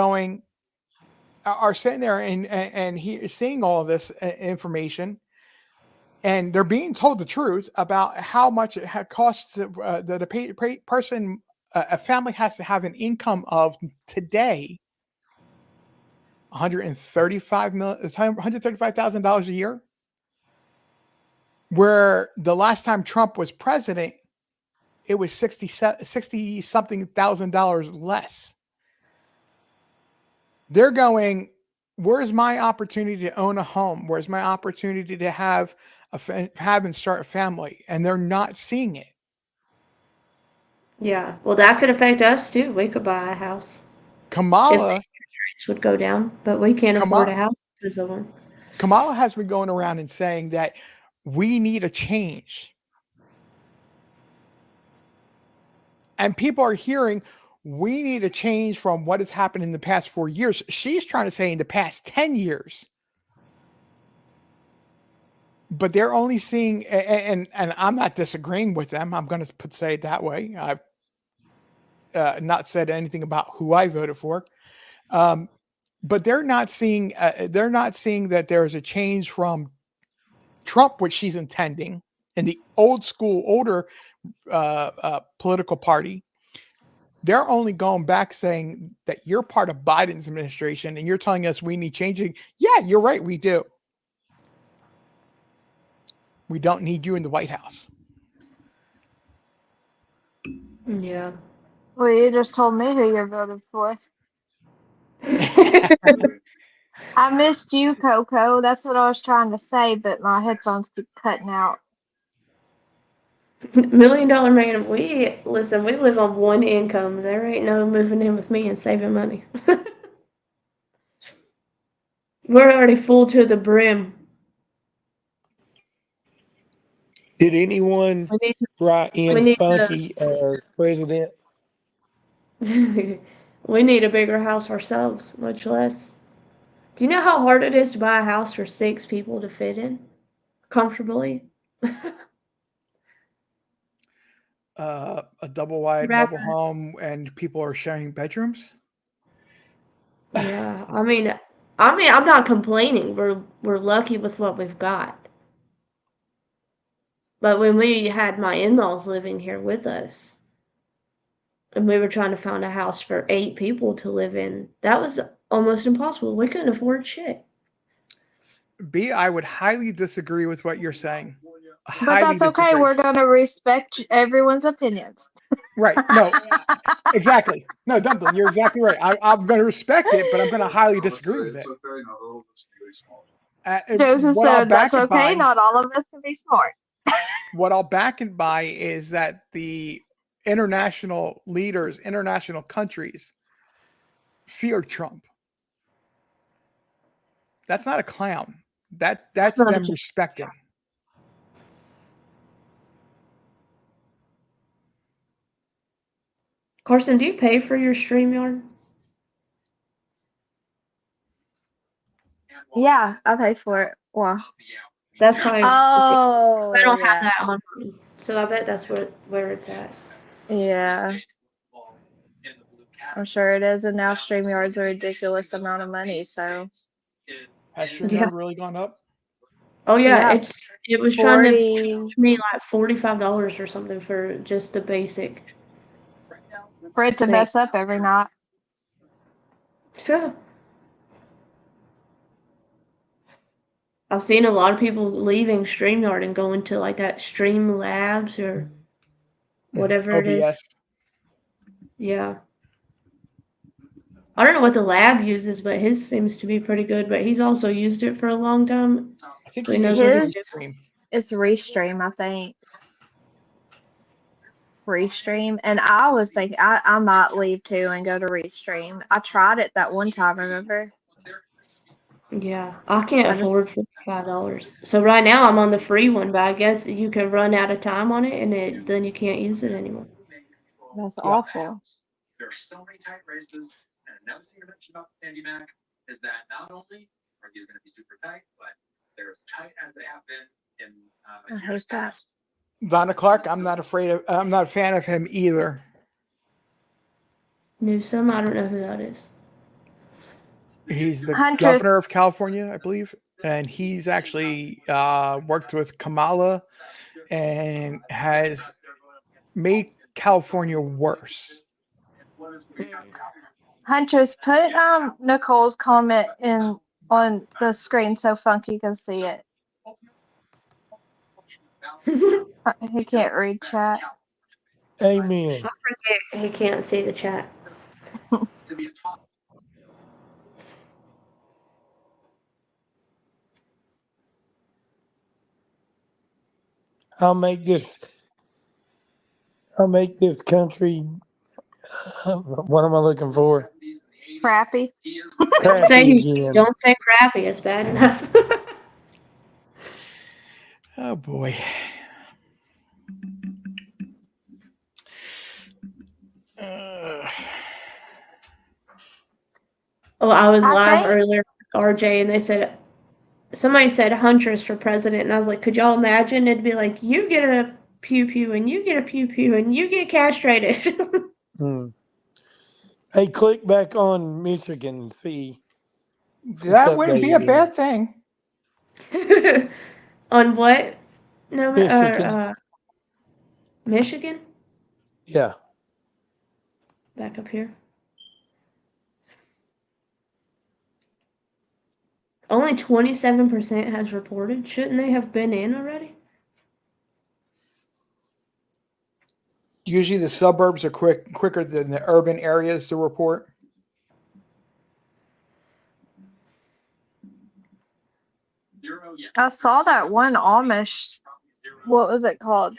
sitting there and seeing all of this information, and they're being told the truth about how much it costs that a person, a family has to have an income of today $135,000 a year, where the last time Trump was president, it was 60 something $1,000 less. They're going, where's my opportunity to own a home? Where's my opportunity to have and start a family? And they're not seeing it. yeah. Well, that could affect us too. We could buy a house if the Kamala interest rates would go down, but we can't afford a Kamala house because of them. Kamala has been going around and saying that we need a change. And people are hearing we need a change from what has happened in the past 4 years. She's trying to say in the past 10 years. But they're only seeing, and I'm not disagreeing with them. I'm going to say it that way. I've not said anything about who I voted for. But they're not seeing that there's a change from Trump, which she's intending, in the older political party. They're only going back saying that you're part of Biden's administration and you're telling us we need changing. Yeah, you're right. We do. We don't need you in the White House. Yeah. Well, you just told me who you voted for. I missed you, Coco. That's what I was trying to say, but my headphones keep cutting out. $1 million man, we listen, we live on one income. There ain't no moving in with me and saving money. We're already full to the brim. Did anyone We need write to, we in need funky president? to we need a bigger house ourselves, much less. Do you know how hard it is to buy a house for 6 people to fit in comfortably? A double wide Rather, mobile home and people are sharing bedrooms. yeah. I mean, I'm not complaining. We're lucky with what we've got. But when we had my in-laws living here with us, and we were trying to find a house for 8 people to live in, that was almost impossible. We couldn't afford shit. B, I would highly disagree with what you're saying. But Highly that's okay. disagree. We're going to respect everyone's opinions. Right. No, exactly. No, Dumpling, you're exactly right. I'm going to respect it, but I'm going to highly disagree with it. Joseph What I'll said, that's back it okay. by, Not all of us can be smart. what I'll back it by is that the international leaders, international countries fear Trump. That's not a clown. That's That's not a them joke. respecting. Carson, do you pay for your StreamYard? Yeah, I pay for it. Wow. That's probably Oh, I don't have yeah. that on mine. So I bet that's where it's at. Yeah, I'm sure it is. And now StreamYard's a ridiculous amount of money. So, Has Yeah. StreamYard really gone up? Oh yeah, yeah, it was trying to 40. charge me like $45 or something for just the basic. For it to They- mess up every night. Sure. I've seen a lot of people leaving StreamYard and going to like that Stream Labs or whatever it is. OBS. Yeah. I don't know what the lab uses, but his seems to be pretty good. But he's also used it for a long time, I think so he he knows uses what he's His doing. Restream. it's Restream, I think. Restream. And I was thinking I might leave too and go to Restream. I tried it that one time, remember? Yeah, I can't I afford just $55. So right now I'm on the free one, but I guess you can run out of time on it, and then you can't use it anymore. that's Yeah. awful. I hate that. Donna Clark, I'm not a fan of him either. Newsom, I don't know who that is. He's the Huntress, governor of California, I believe, and he's actually worked with Kamala and has made California worse. Huntress, put Nicole's comment in on the screen so Funky can see it. He can't read chat. Amen. He can't see the chat. I'll make this country. What am I looking for? Crappy. Crappy again. Don't say crappy. It's bad enough. Oh boy. Oh, I was I live think earlier with RJ, and they said somebody said Huntress for president, and I was like, could y'all imagine? It'd be like you get a pew pew, and you get a pew pew, and you get castrated. Hmm. Hey, click back on Michigan and see. It's That wouldn't be a updated again. bad thing. On what? No, Michigan. Michigan. Yeah. Back up here. Only 27% has reported. Shouldn't they have been in already? Usually the suburbs are quicker than the urban areas to report. I saw that one Amish. What was it called?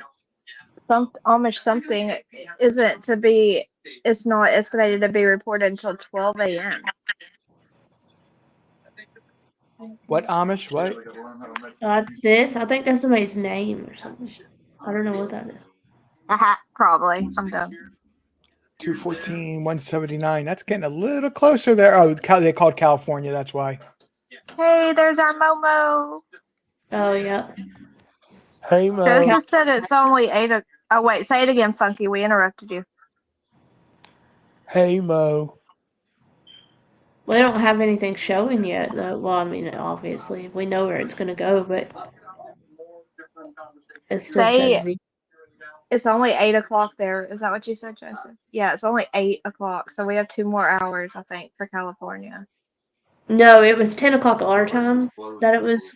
Some Amish something isn't to be. It's not estimated to be reported until 12 a.m. What Amish? What? I think that's somebody's name or something. I don't know what that is. Probably. I'm done. 214, 179. That's getting a little closer there. Oh, they called California. That's why. Hey, there's our Momo. Oh, yeah. Hey, Mo. Joseph said it's only 8 o'clock. Oh, wait. Say it again, Funky. We interrupted you. Hey, Mo. We don't have anything showing yet, though. Well, I mean, obviously, we know where it's going to go, but it still says Z. It's only 8 o'clock there. Is that what you said, Joseph? Yeah, it's only 8 o'clock. So we have 2 more hours, I think, for California. No, it was 10 o'clock our time that it was.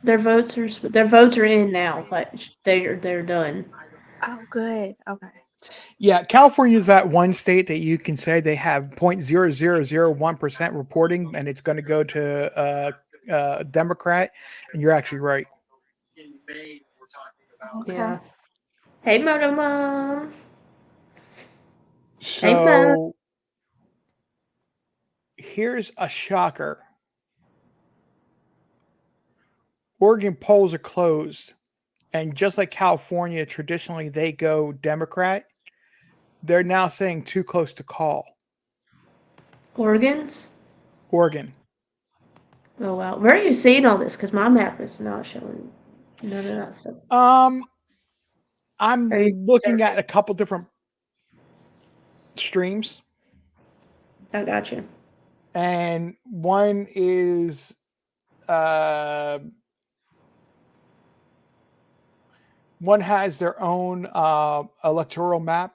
Their votes are in now, but they're done. Oh, good. Okay. Yeah, California is that one state that you can say they have 0.0001% reporting, and it's going to go to Democrat, and you're actually right. Okay. Yeah. Hey, Moto Mom. Hey, Mo. So here's a shocker. Oregon polls are closed, and just like California, traditionally they go Democrat. They're now saying too close to call. Organs? Oregon. Oh, wow. Where are you seeing all this? Because my map is not showing none of that stuff. I'm Are you looking surfing? at a couple different streams, I got you. and one is one has their own electoral map,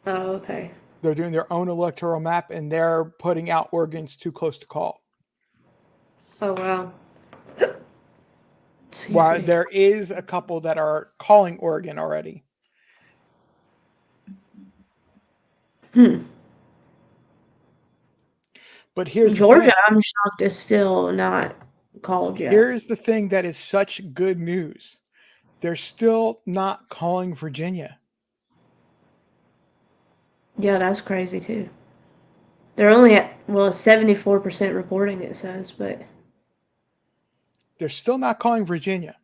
Oh, okay. They're doing their own electoral map, and they're putting out Oregon's too close to call. Oh, wow. Excuse While me. there is a couple that are calling Oregon already. Hmm. But here's the Georgia, thing. I'm shocked, is still not called yet. Here's the thing that is such good news. They're still not calling Virginia. Yeah, that's crazy too. They're only at, well, 74% reporting, it says, but They're still not calling Virginia.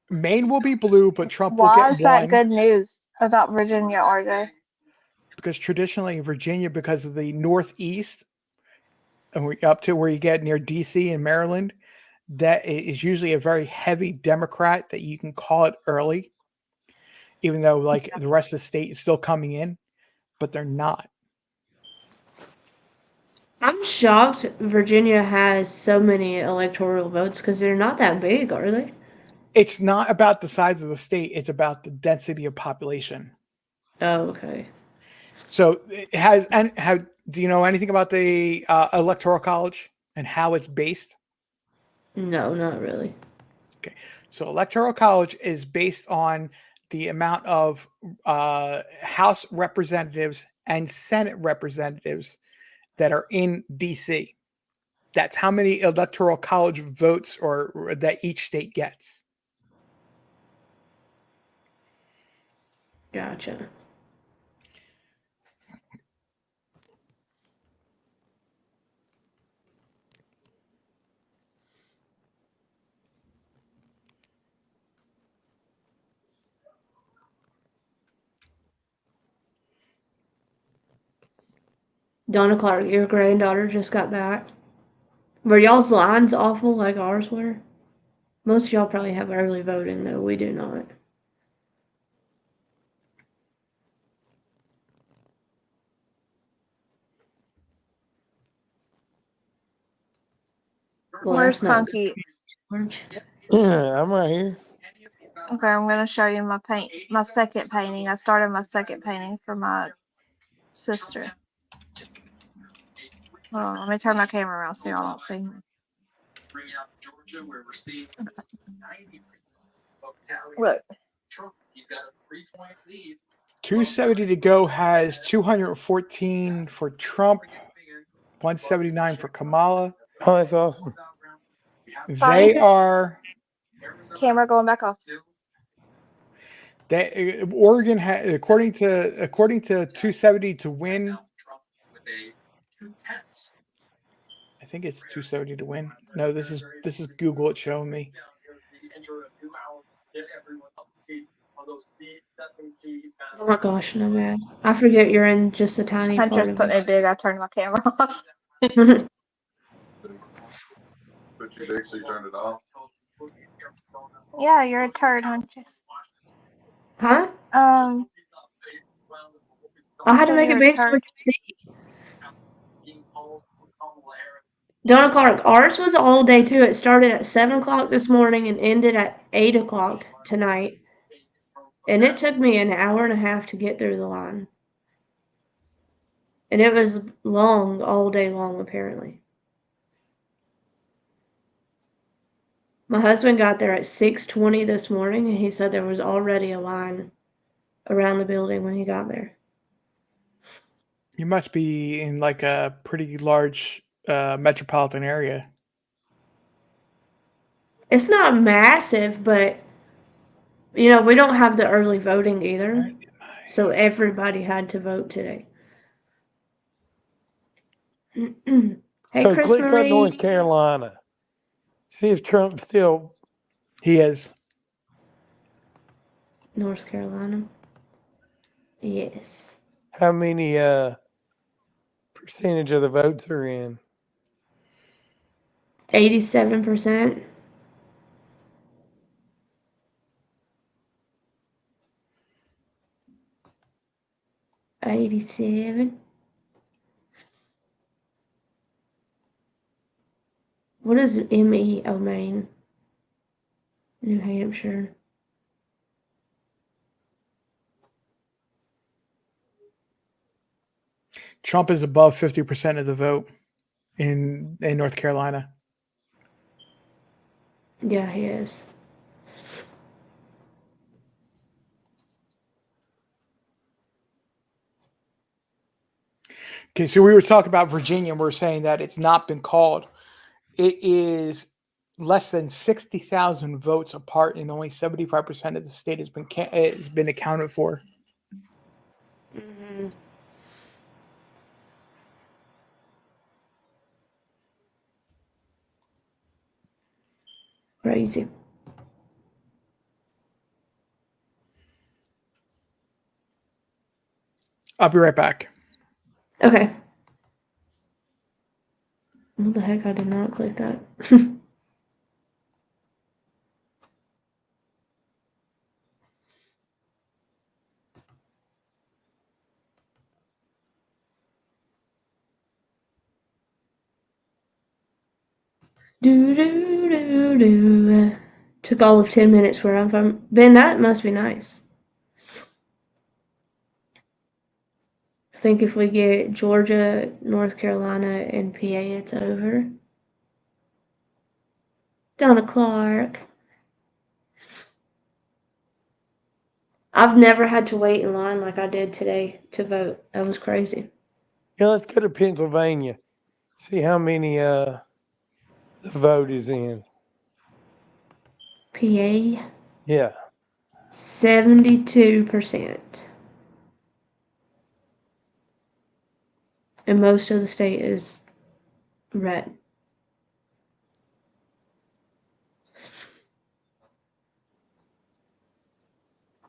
Maine will be blue, but Trump will Why get is that one good news about Virginia, RJ? because traditionally Virginia, because of the Northeast and we up to where you get near DC and Maryland, that is usually a very heavy Democrat that you can call it early, even though like the rest of the state is still coming in, but they're not. I'm shocked Virginia has so many electoral votes because they're not that big, are they? It's not about the size of the state, it's about the density of population. Oh, okay. So it has, and how do you know anything about the electoral college and how it's based? No, not really. Okay, so electoral college is based on the amount of House representatives and Senate representatives that are in DC. That's how many electoral college votes or that each state gets. Gotcha. Donna Clark, your granddaughter just got back. Were y'all's lines awful like ours were? Most of y'all probably have early voting, though. We do not. Well, Where's that's not good, Punky? George. Yeah, I'm right here. Okay, I'm gonna show you my second painting. I started my second painting for my sister. Hold on, let me turn my camera around so y'all don't see me. Look, 270 to go has 214 for Trump, 179 for Kamala. Oh, that's awesome. They are camera going back off. Oregon according to 270 to win. I think it's 270 to win. No, this is Google. It's showing me. Oh my gosh, no man. I forget you're in just a tiny part Hunter's of put it. me big. I turned my camera off. Put you big so you turned it off. Yeah, you're a turd, Huntress. Huh? Um, I I had to said make you're it a big so we turd. could see. Donna Clark, ours was all day too. It started at 7 o'clock this morning and ended at 8 o'clock tonight. And it took me an hour and a half to get through the line. And it was long, all day long, apparently. My husband got there at 6:20 this morning, and he said there was already a line around the building when he got there. You must be in like a pretty large metropolitan area. It's not massive, but you know, we don't have the early voting either. So everybody had to vote today. Hey, So Chris click on Marie. North Carolina. See if Trump's still. He is. North Carolina. Yes. How many percentage of the votes are in? 87%. $87. What is ME? Oh, Maine. New Hampshire. Trump is above 50% of the vote in North Carolina. Yeah, he is. Okay, so we were talking about Virginia, and we're saying that it's not been called. It is less than 60,000 votes apart, and only 75% of the state has been accounted for. Mm-hmm. Crazy. I'll be right back. Okay. What the heck? I did not click that. Do do do do. Took all of 10 minutes where I'm from. Ben, that must be nice. I think if we get Georgia, North Carolina, and PA, it's over. Donna Clark. I've never had to wait in line like I did today to vote. That was crazy. Yeah, let's go to Pennsylvania. See how many the vote is in. PA, Yeah. 72%. And most of the state is red.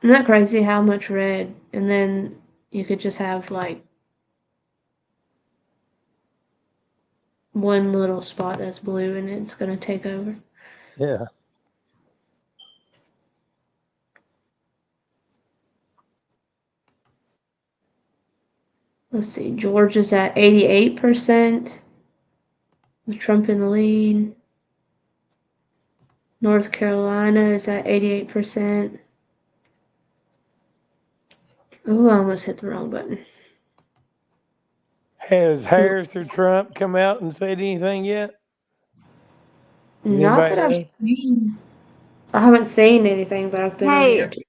Isn't that crazy how much red? And then you could just have like one little spot that's blue and it's going to take over. Yeah. Let's see, Georgia's at 88% with Trump in the lead. North Carolina is at 88%. Oh, I almost hit the wrong button. Has Harris or Trump come out and said anything yet? Does Not anybody that I've know? seen. I haven't seen anything, but I've been on Hey, here too.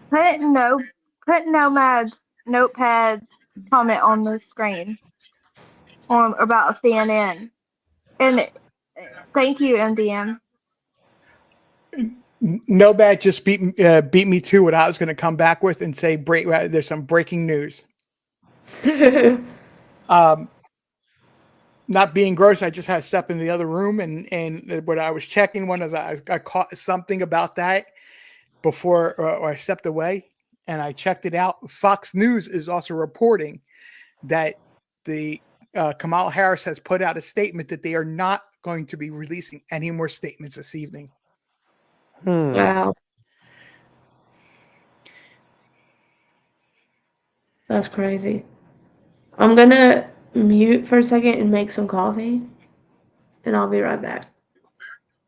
put Nomad's notepads comment on the screen on about CNN. And thank you, MDM. No bad just beat me to what I was going to come back with and say there's some breaking news. Not being gross, I just had to step in the other room and when I was checking one, as I caught something about that before or I stepped away and I checked it out. Fox News is also reporting that the Kamala Harris has put out a statement that they are not going to be releasing any more statements this evening. Wow. That's crazy. I'm gonna mute for a second and make some coffee, and I'll be right back.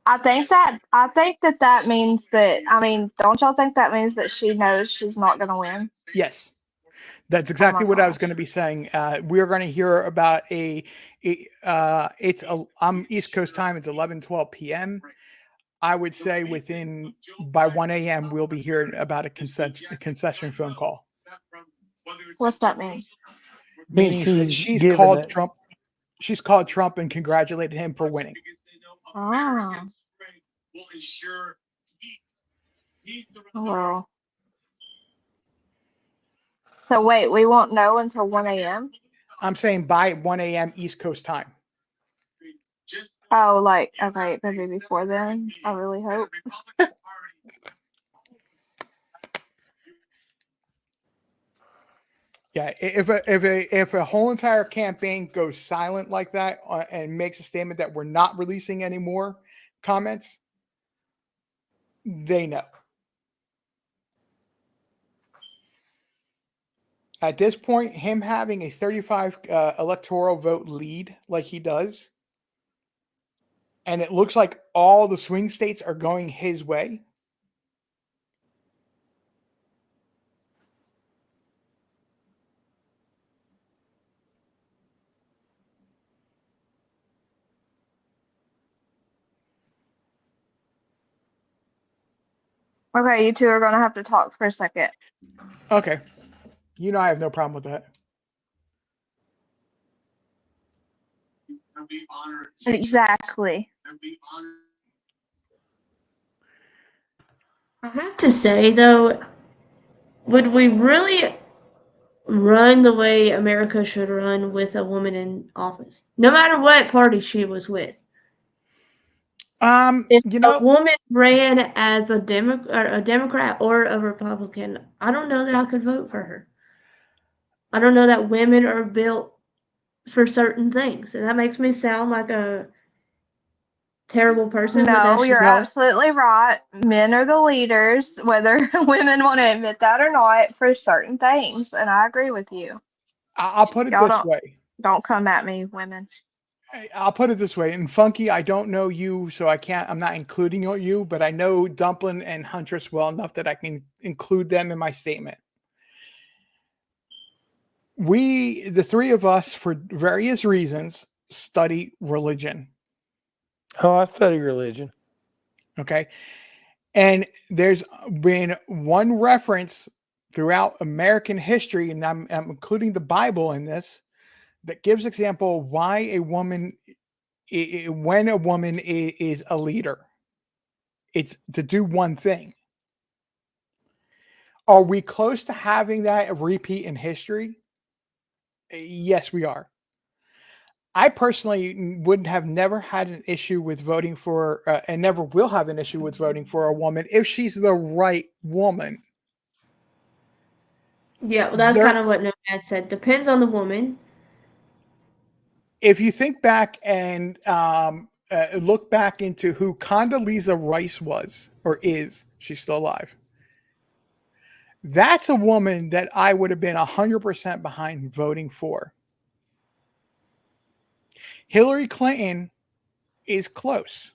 I think that means that, I mean, don't y'all think that means that she knows she's not going to win? Yes. That's Oh exactly my what I was gosh. going to be saying. We are going to hear about I'm East Coast time. It's 11:12 p.m. I would say by 1 a.m. we'll be hearing about a concession phone call. What's that mean? Means Meaning that she's giving it. She's called Trump and congratulated him for winning. Ah. Well. So wait, we won't know until 1 a.m.? I'm saying by 1 a.m. East Coast time. Oh, like, okay, maybe before then. I really hope. Yeah, if a whole entire campaign goes silent like that and makes a statement that we're not releasing any more comments, they know. At this point, him having a 35 electoral vote lead like he does, and it looks like all the swing states are going his way. Okay, you two are gonna have to talk for a second. Okay. You know I have no problem with that. Exactly. I have to say, though, would we really run the way America should run with a woman in office, no matter what party she was with? If You a know, woman ran as a Democrat or a Republican, I don't know that I could vote for her. I don't know that women are built for certain things, and that makes me sound like a terrible person, but No, that's you're just no, absolutely right. Men are the leaders, whether women want to admit that or not, for certain things, and I agree with you. I'll put it Y'all this way. don't come at me, women. I'll put it this way. And Funky, I don't know you, so I'm not including you, but I know Dumplin and Huntress well enough that I can include them in my statement. The three of us, for various reasons, study religion. Oh, I study religion. Okay. And there's been one reference throughout American history, and I'm including the Bible in this, that gives example why a woman, when a woman is a leader, it's to do one thing. Are we close to having that repeat in history? Yes, we are. I personally would have never had an issue with voting for, and never will have an issue with voting for a woman if she's the right woman. yeah. Well, that's There, kind of what Nomad said. Depends on the woman. if you think back and look back into who Condoleezza Rice was or is, she's still alive. That's a woman that I would have been 100% behind voting for. Hillary Clinton is close.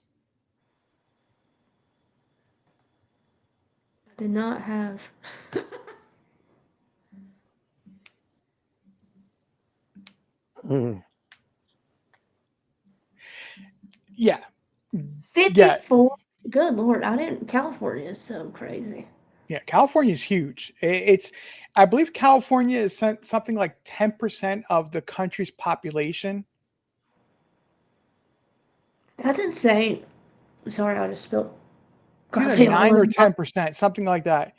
I did not have Mm. Yeah. Yeah. 54. Good Lord, I didn't. California is so crazy. Yeah. California is huge. I believe California is something like 10% of the country's population. That's insane. Sorry, I just spilled It's either coffee all 9 or over my. 10%, something like that.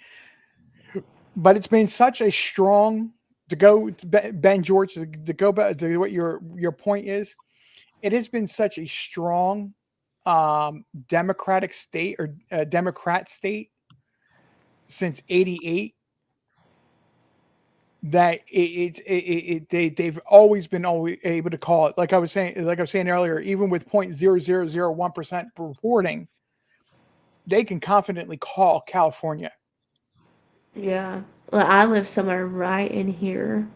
But it's been such a strong, to go to Ben George, to go back to what your point is, it has been such a strong democratic state, or Democrat state, since '88, that they've always been able to call it, like I was saying earlier, even with 0.0001% reporting, they can confidently call California. Yeah. Well, I live somewhere right in here,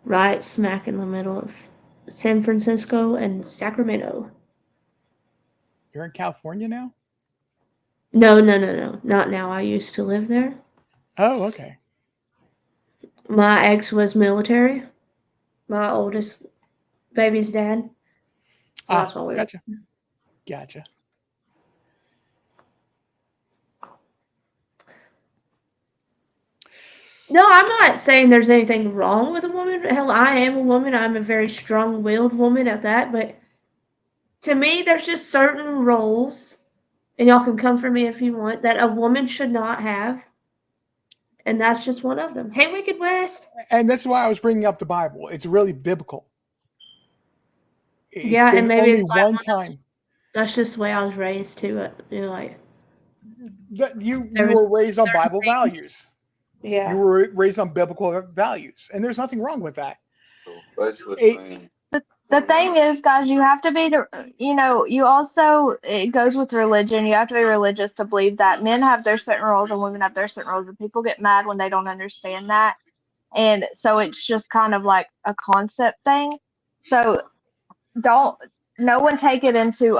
right smack in the middle of San Francisco and Sacramento. You're in California now? No, no, no, no. Not now. I used to live there. Oh, okay. My ex was military, my oldest baby's dad. So that's why we were. Gotcha. No, I'm not saying there's anything wrong with a woman. Hell, I am a woman. I'm a very strong willed woman at that. But to me, there's just certain roles, and y'all can come for me if you want, that a woman should not have. And that's just one of them. Hey, Wicked West. And that's why I was bringing up the Bible. It's really biblical. It's Yeah, and been maybe only it's like one time that's just the way I was raised too. Like that you there was were raised on certain Bible things. values. You Yeah. were raised on biblical values, and there's nothing wrong with that. So basically It, saying, The thing is, guys, you have to be, you also, it goes with religion. You have to be religious to believe that men have their certain roles and women have their certain roles, and people get mad when they don't understand that. And so it's just kind of like a concept thing. So don't, no one take it into,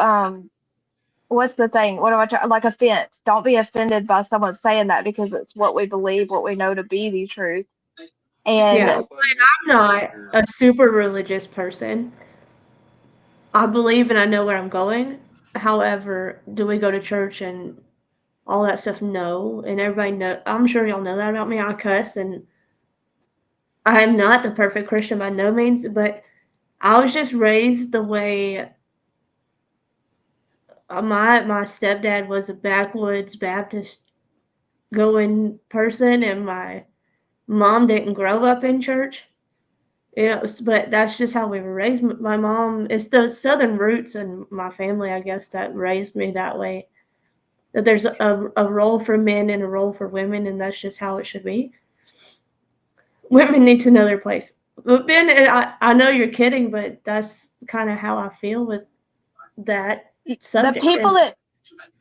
what's the thing? What am I trying, like offense. Don't be offended by someone saying that because it's what we believe, what we know to be the truth. And Yeah. all thing is I'm not you're a super religious person. I believe and I know where I'm going. However, do we go to church and all that stuff, no. And everybody know. I'm sure y'all know that about me. I cuss, and I am not the perfect Christian by no means, but I was just raised the way my stepdad was a backwoods Baptist going person, and my mom didn't grow up in church. But that's just how we were raised. My mom, it's the Southern roots in my family, I guess, that raised me that way. That there's a role for men and a role for women, and that's just how it should be. Women need to know their place. But Ben, I know you're kidding, but that's kind of how I feel with that The subject. people And that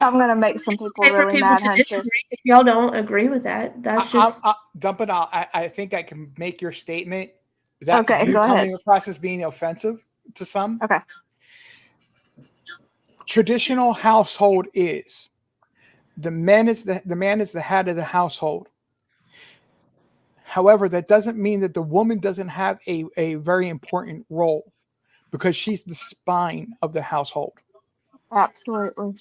I'm gonna make some people okay for really people mad, to disagree Huntress. if y'all don't agree with that. That's just Dumping. I think I can make your statement that Okay, you go ahead. coming across as being offensive to some. Okay. Traditional household is the man is the head of the household. However, that doesn't mean that the woman doesn't have a very important role because she's the spine of the household. Absolutely.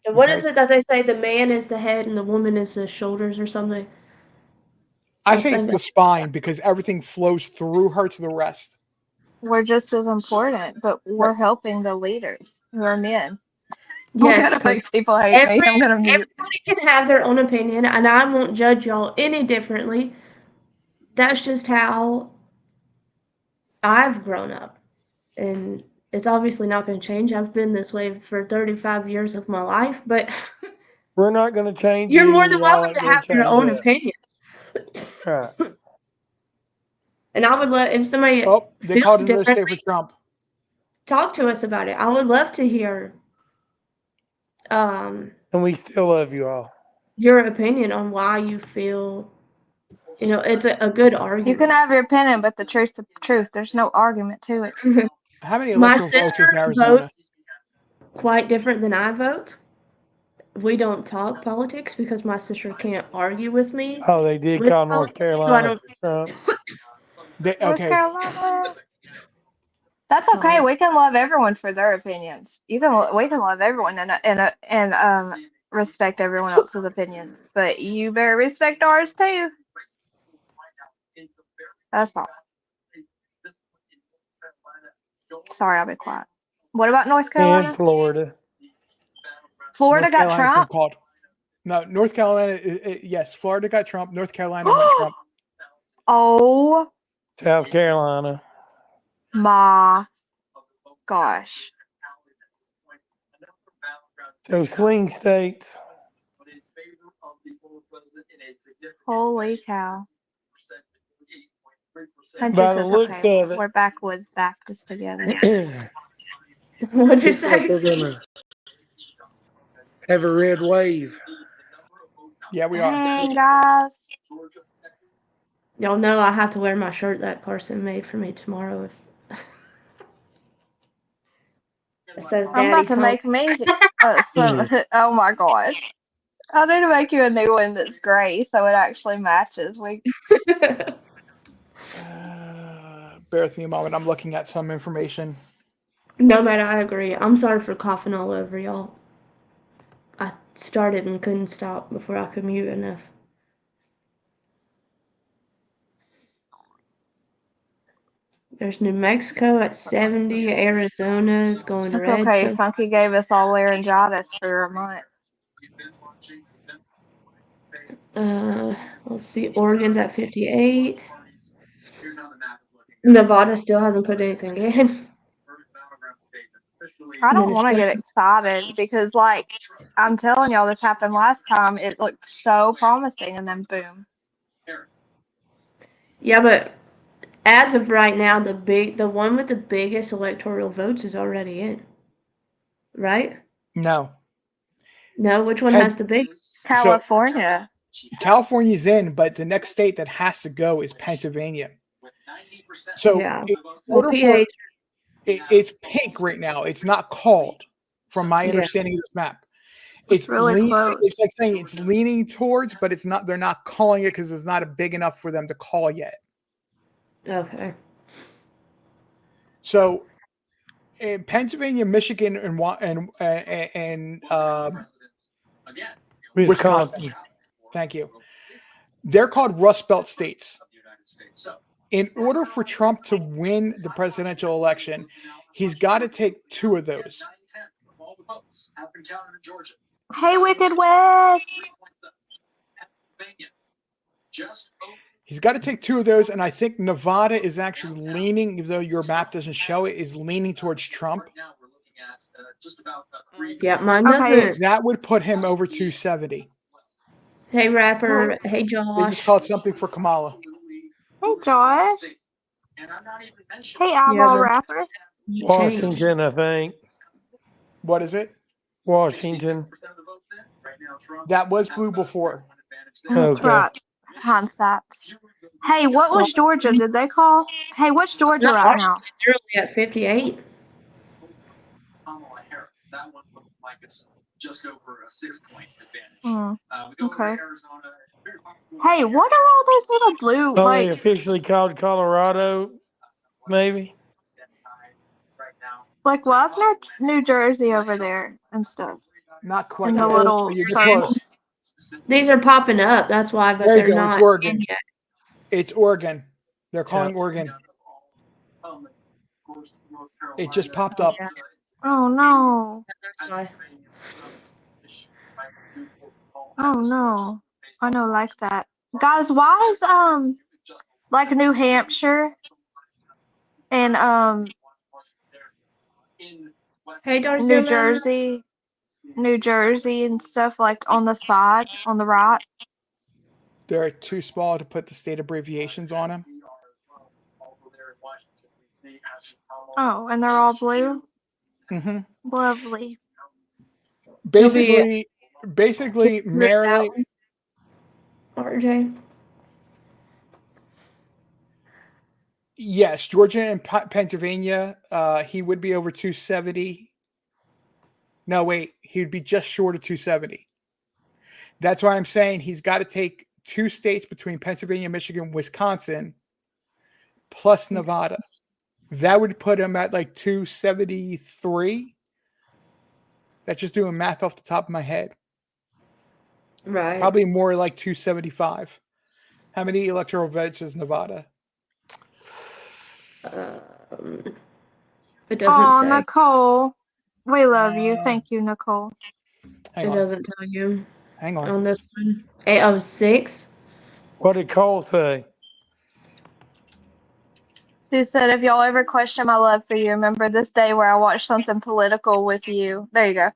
and what is Okay. it that they say? The man is the head and the woman is the shoulders or something. I I say it's think the spine because everything flows through her to the rest. We're just as important, but Right. we're helping the leaders who are men. I'm yes, gonna because make people hate me. I'm gonna mute. everybody can have their own opinion, and I won't judge y'all any differently. That's just how I've grown up, and it's obviously not going to change. I've been this way for 35 years of my life, but We're not going to change you're you, more and than y'all welcome ain't to going have to your change own us. opinion. Right. And I would love if somebody Oh, they called feels another state differently, for Trump. talk to us about it. I would love to hear um, And we still love you all. your opinion on why you feel it's a good You can argument. have your opinion, but the truth's the truth. There's no argument to it. How many My electoral votes sister is Arizona? votes quite different than I vote. We don't talk politics because my sister can't argue with me Oh, they did with call North politics, so I Carolina don't. for Trump. North Okay. Carolina. That's okay. Sorry. We can love everyone for their opinions. We can love everyone and respect everyone else's opinions. But you better respect ours too. That's all. Sorry, I'll be quiet. What about North And Carolina? Florida. Florida North got Carolina's been Trump. called. No, North Carolina. Yes, Florida got Trump. North Carolina went Trump. Oh South Carolina. my gosh. So swing states. Holy cow. And by Huntress the is looks okay. of We're backwoods Baptist together. it, What'd you looks like say? we're going to have a red wave. Yeah, we are. Dang, guys. Y'all know I have to wear my shirt that Carson made for me tomorrow. If it says I'm about "Daddy's to home." make me some. Oh my gosh. I need to make you a new one that's gray so it actually matches. Bear with me a moment. I'm looking at some information. No matter, I agree. I'm sorry for coughing all over y'all. I started and couldn't stop before I could mute enough. There's New Mexico at 70. Arizona's going It's red. okay. So Funky gave us all laryngitis for a month. let's see. Oregon's at 58. Nevada still hasn't put anything in. I don't want to Minnesota. get excited because, like, I'm telling y'all, this happened last time. It looked so promising, and then boom. Yeah, but as of right now, the one with the biggest electoral votes is already in. Right? No. No, which one Penn, has the biggest? so California. California's in, but the next state that has to go is Pennsylvania. So Yeah. in Well, order for PA. it's pink right now. It's not called, from my Yeah. understanding of this map. It's really close. It's like saying it's leaning towards, but it's not. They're not calling it because it's not big enough for them to call yet. Okay. So, in Pennsylvania, Michigan, and Wisconsin. Thank you. They're called Rust Belt states. In order for Trump to win the presidential election, he's got to take 2 of those. Hey, Wicked West. He's got to take 2 of those, and I think Nevada is actually leaning, even though your map doesn't show it, is leaning towards Trump. Yeah, mine Okay. doesn't. That would put him over 270. Hey, Rapper. Oh. Hey, They just Josh. called something for Kamala. Hey, Josh. Hey, Yeah, Eyeball but Rapper. you change. Washington, I think. What is it? Washington. That was blue before. That's Okay. right. Hindsight. Hey, what was Georgia? Did they call? Hey, what's Georgia No, right now? Washington, you're only at 58. Okay. Hey, what are all those little blue, Oh, like, they officially called Colorado, maybe? why isn't New Jersey over there and stuff? Not quite And the yet. little But you're circles. close. These are popping up. That's why, but There you they're go. It's not Oregon. in yet. It's Oregon. They're calling Oregon. It just popped up. Yeah, Oh no. that's why. Oh no. I know, like that. Guys, why is like New Hampshire and Hey, New Darzilla. New Jersey and stuff like on the side, on the right? They're too small to put the state abbreviations on them. Oh, and they're all blue? Mm-hmm. Lovely. Basically, Can you rip that Maryland. one, RJ? Yes, Georgia and Pennsylvania. He would be over 270. No, wait, he'd be just short of 270. That's why I'm saying he's got to take 2 states between Pennsylvania, Michigan, Wisconsin, plus Nevada. That would put him at like 273. That's just doing math off the top of my head. Right. Probably more like 275. How many electoral votes is Nevada? It doesn't Oh, say. Nicole. We love you. Thank you, Nicole. Hang It on. doesn't tell you Hang on. on this one. 806. What did Cole say? She said, if y'all ever question my love for you, remember this day where I watched something political with you. There you go.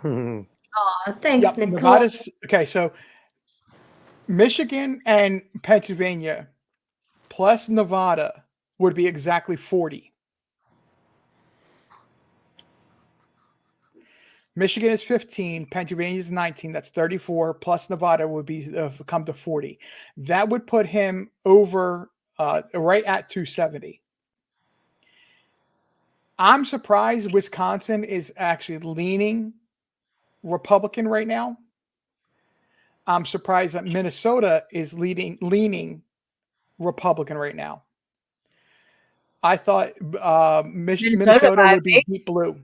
Aw, thanks, Yep, Nicole. Nevada's okay. So Michigan and Pennsylvania plus Nevada would be exactly 40. Michigan is 15, Pennsylvania is 19. That's 34. Plus Nevada would be come to 40. That would put him over right at 270. I'm surprised Wisconsin is actually leaning Republican right now. I'm surprised that Minnesota is leaning Republican right now. I thought Minnesota by would be deep blue.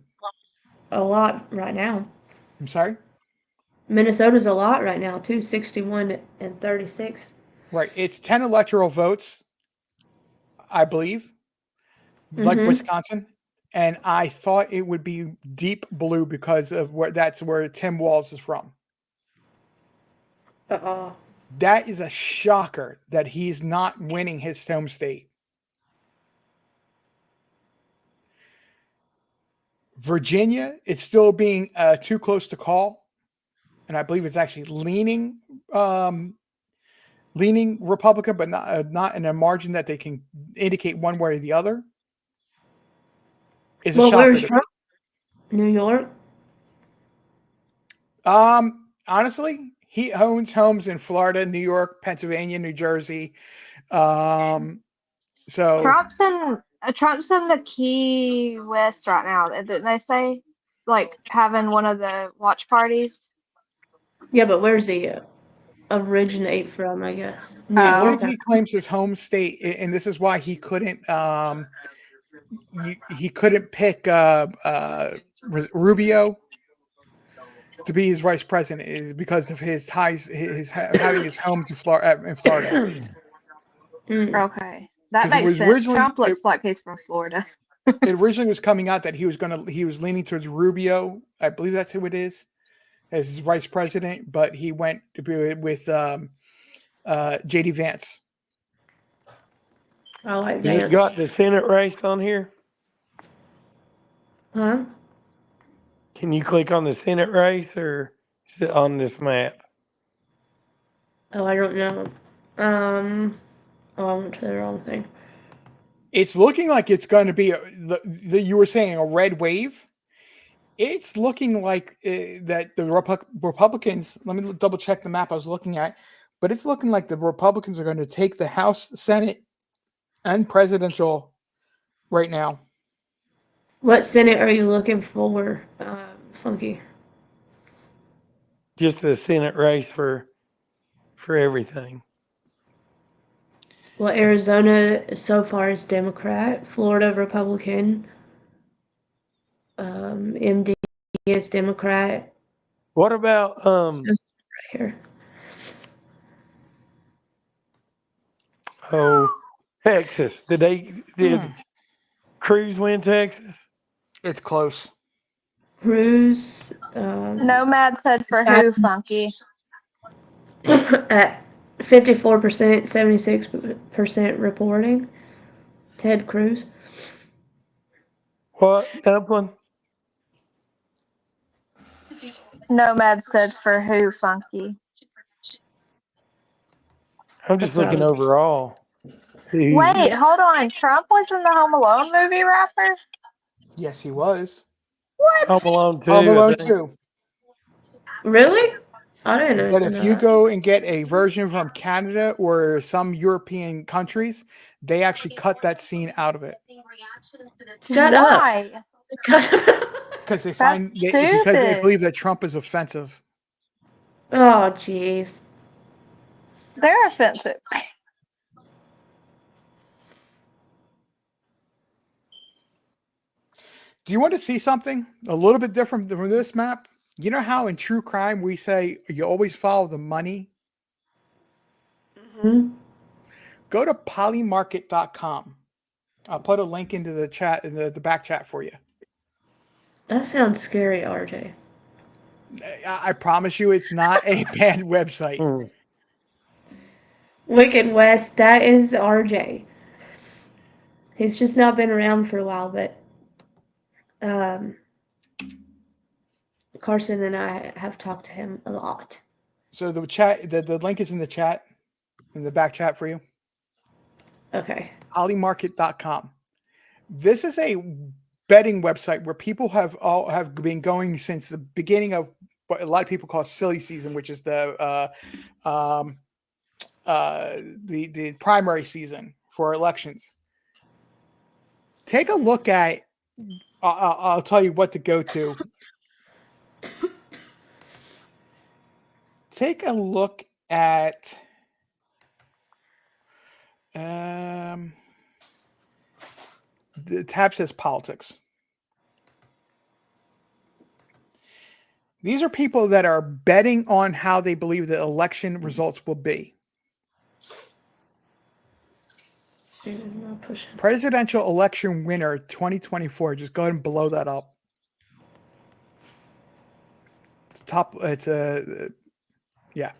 a lot right now. I'm sorry? Minnesota's a lot right now, too. 61 and 36. Right. It's 10 electoral votes, I believe, like Wisconsin. And I thought it would be deep blue because of that's where Tim Walz is from. That is a shocker that he's not winning his home state. Virginia is still being too close to call, and I believe it's actually leaning Republican, but not in a margin that they can indicate one way or the other. Is a shocker. Where's Trump? New York? Honestly, he owns homes in Florida, New York, Pennsylvania, New Jersey. So Trump's in the Key West right now. Didn't they say, like, having one of the watch parties? Yeah, but where's he originate from, I guess? New I York? believe he claims his home state, and this is why he couldn't pick Rubio. to be his vice president is because of his ties, his having his home in Florida. Okay, that 'Cause it makes was sense. originally Trump looks like he's from Florida. it originally was coming out that he was leaning towards Rubio. I believe that's who it is as his vice president, but he went to be with JD Vance. I like Has it Vance. got the Senate race on here? Huh? Can you click on the Senate race or is it on this map? Oh, I don't know. Oh, I went to the wrong thing. It's looking like it's going to be you were saying a red wave. It's looking like that the Republicans. Let me double check the map I was looking at, but it's looking like the Republicans are going to take the House, Senate, and presidential right now. What Senate are you looking for, Funky? Just the Senate race for everything. Well, Arizona so far is Democrat, Florida Republican, MD is Democrat. What about Right here. Texas? Did Cruz win Texas? It's close. Cruz Nomad said for who, Funky? at 54%, 76% reporting. Ted Cruz. What, Dumpling? Nomad said for who, Funky? I'm just That's what I looking was- overall. See who's Wait, hold on. Trump was in the Home Alone movie, rapper? Yes, he was. What? Home Alone 2. Home I Alone think. 2. Really? I didn't But know if you that. go and get a version from Canada or some European countries, they actually cut that scene out of it Shut up. Why? because because they stupid. believe that Trump is offensive. Oh, jeez. They're offensive. Do you want to see something a little bit different from this map? You know how in true crime we say you always follow the money? Mm-hmm. Go to polymarket.com. I'll put a link into the chat in the back chat for you. That sounds scary, RJ. I promise you it's not a bad website. Wicked West, that is RJ. He's just not been around for a while, but Carson and I have talked to him a lot. So the chat, the link is in the chat, in the back chat for you. Okay. Polymarket.com. This is a betting website where people have been going since the beginning of what a lot of people call silly season, which is the primary season for elections. Take a look at. I'll tell you what to go to. Take a look at. The tab says politics. These are people that are betting on how they believe the election results will be. Presidential election winner 2024. Just go ahead and blow that up. It's top. It's yeah.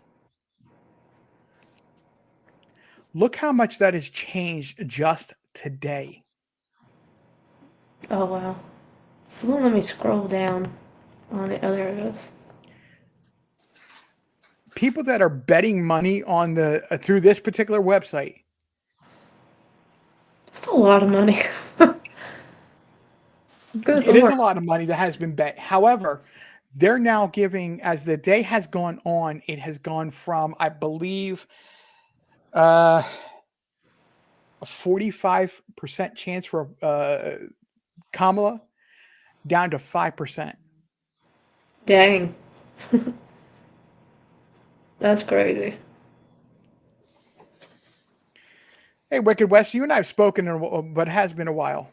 Look how much that has changed just today. Oh, wow. Well, let me scroll down on it. Oh, there it goes. People that are betting money on the through this particular website. That's a lot of money. It is a lot of money that has been bet. However, they're now giving, as the day has gone on, it has gone from, I believe, a 45% chance for Kamala down to 5%. Dang. That's crazy. Hey, Wicked West, you and I have spoken, but it has been a while.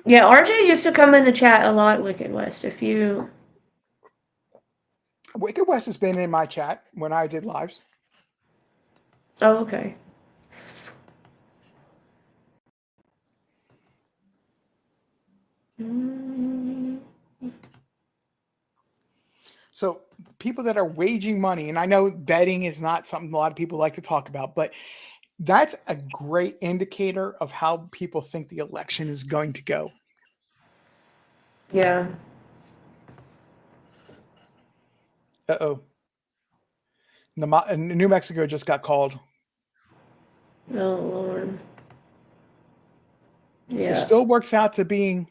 Yeah, RJ used to come in the chat a lot, Wicked West. If you. Wicked West has been in my chat when I did lives. Oh, okay. So people that are waging money, and I know betting is not something a lot of people like to talk about, but that's a great indicator of how people think the election is going to go. Yeah. Uh-oh. New Mexico just got called. Oh, Lord. It Yeah. still works out to being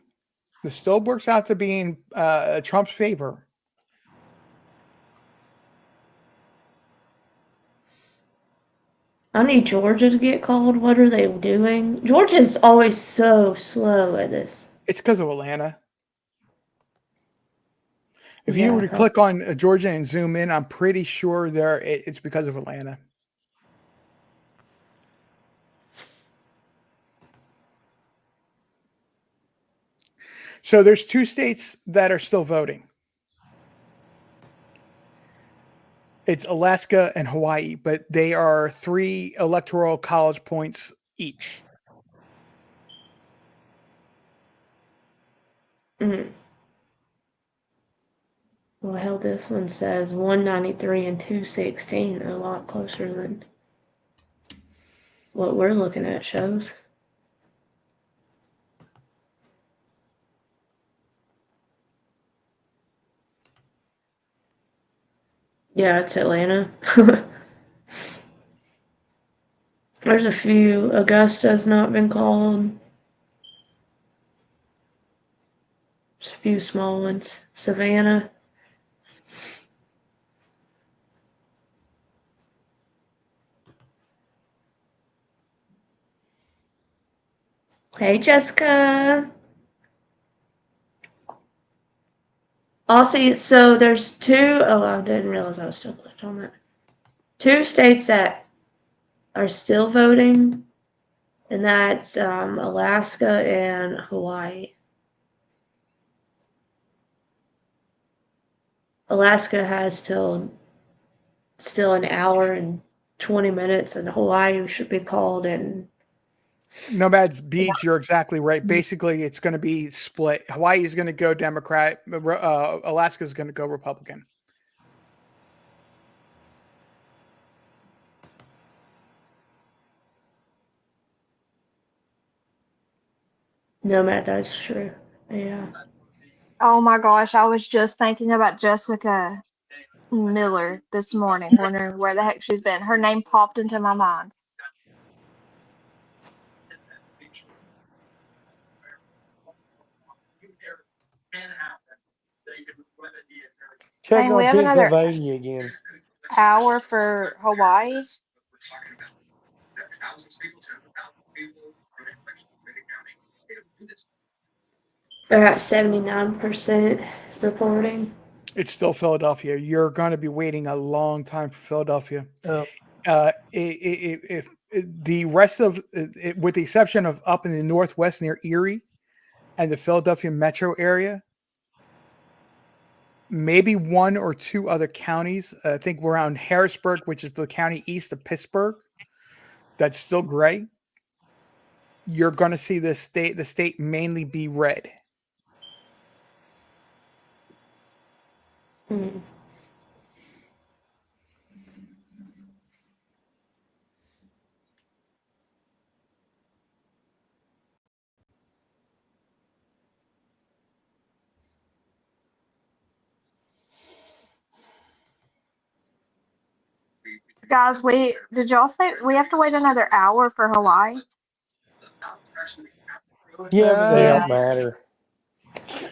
Trump's favor. I need Georgia to get called. What are they doing? Georgia's always so slow at this. It's because of Atlanta. If you Yeah, were to click on Georgia and zoom in, I'm pretty sure it's because of Atlanta. So there's 2 states that are still voting. It's Alaska and Hawaii, but they are 3 electoral college points each. Well, hell, this one says 193 and 216, a lot closer than what we're looking at shows. Yeah, it's Atlanta. There's a few. Augusta's not been called. There's a few small ones. Savannah. Hey, Jessica. Also, so there's 2. Oh, I didn't realize I was still clicked on that. 2 states that are still voting, and that's Alaska and Hawaii. Alaska has still an hour and 20 minutes, and Hawaii should be called in. Nomads Beach, you're exactly right. Basically, it's going to be split. Hawaii is going to go Democrat. Alaska is going to go Republican. Nomad, that's true. Yeah. Oh my gosh, I was just thinking about Jessica Miller this morning, wondering where the heck she's been. Her name popped into my mind. Check Dang, we on have another Pennsylvania again. hour for Hawaii. They're at 79% reporting. It's still Philadelphia. You're going to be waiting a long time for Philadelphia. Oh. If the rest of it, with the exception of up in the northwest near Erie and the Philadelphia metro area, maybe 1 or 2 other counties. I think we're around Harrisburg, which is the county east of Pittsburgh. That's still gray. You're going to see the state mainly be red. Hmm. Guys, did y'all say we have to wait another hour for Hawaii? Yeah, but they Yeah. don't matter.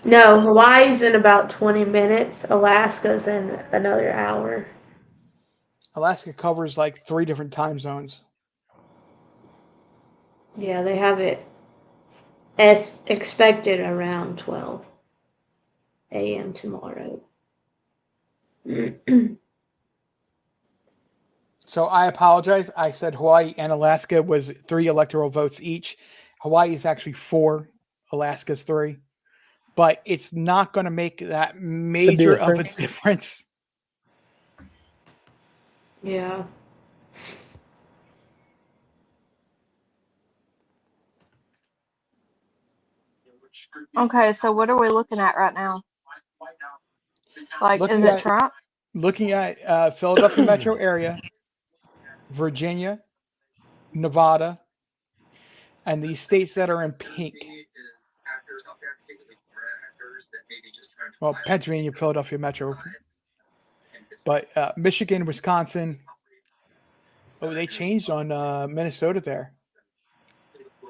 No, Hawaii's in about 20 minutes. Alaska's in another hour. Alaska covers like 3 different time zones. Yeah, they have it as expected around 12 a.m. tomorrow. So I apologize. I said Hawaii and Alaska was 3 electoral votes each. Hawaii is actually 4 Alaska's 3, but it's not going to make that major of a difference. Yeah. Okay, so what are we looking at right now? Like, Looking is it at Trump? looking at Philadelphia metro area, Virginia, Nevada, and these states that are in pink. Well, Pennsylvania, Philadelphia metro, but Michigan, Wisconsin. Oh, they changed on Minnesota there.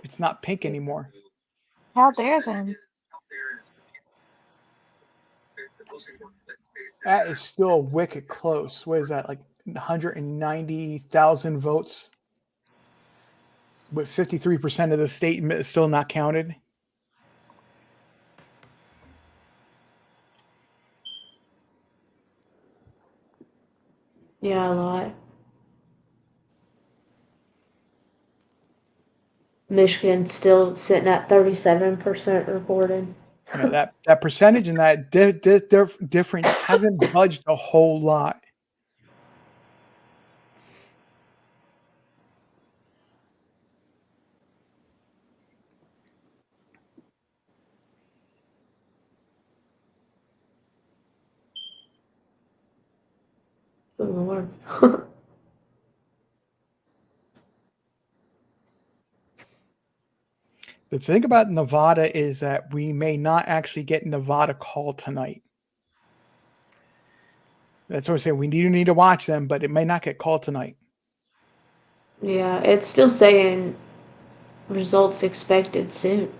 It's not pink anymore. How dare them? That is still wicked close. What is that, like 190,000 votes? With 53% of the state still not counted. Yeah, a lot. Michigan still sitting at 37% reported. You know, that percentage and that difference hasn't budged a whole lot. Good Lord. The thing about Nevada is that we may not actually get Nevada called tonight. That's what I'm saying. We need to watch them, but it may not get called tonight. Yeah, it's still saying results expected soon.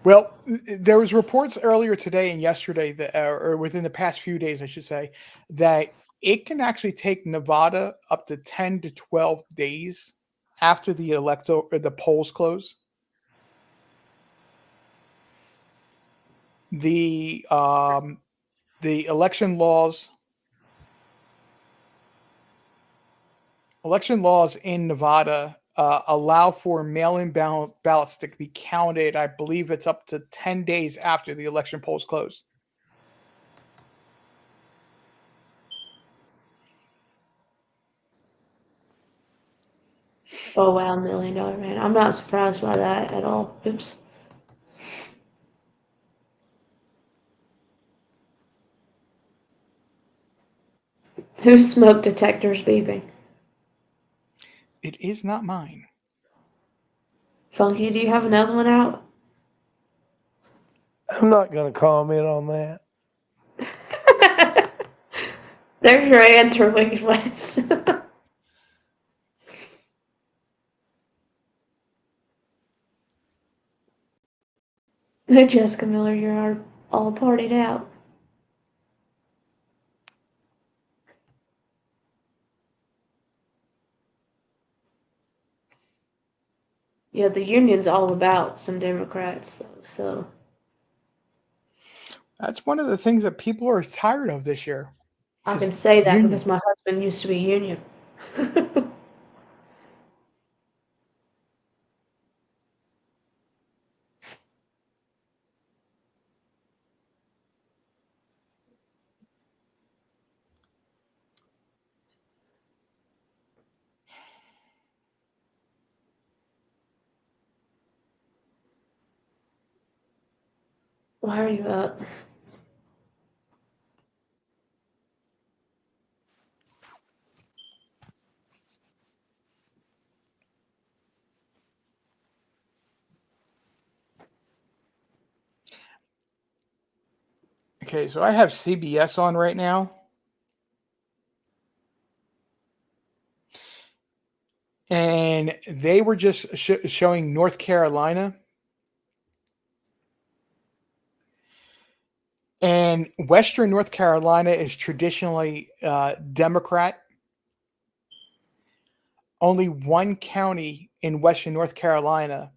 Well, there was reports earlier today and yesterday that, or within the past few days, I should say, that it can actually take Nevada up to 10 to 12 days after the the polls close. The election laws in Nevada allow for mail-in ballots to be counted. I believe it's up to 10 days after the election polls close. Oh wow, $1 million man. I'm not surprised by that at all. Oops. Whose smoke detector's beeping? It is not mine. Funky, do you have another one out? I'm not going to comment on that. There's your answer, Wicked West. Jessica Miller, you're all partied out. Yeah, the union's all about some Democrats, though, so. That's one of the things that people are tired of this year. I is can say that union. because my husband used to be union. Why are you up? Okay, so I have CBS on right now. And they were just showing North Carolina. And Western North Carolina is traditionally Democrat. Only one county in Western North Carolina,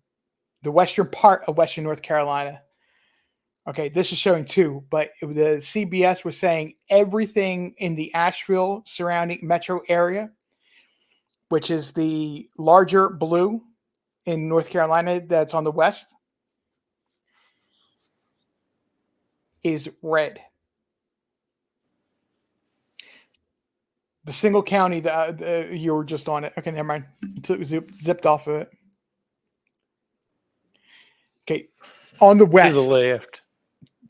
the western part of Western North Carolina. Okay, this is showing two, but the CBS was saying everything in the Asheville surrounding metro area, which is the larger blue in North Carolina that's on the west. is red. The single county that you were just on it. Okay, never mind. Zipped off of it. Okay, on the west. To the left.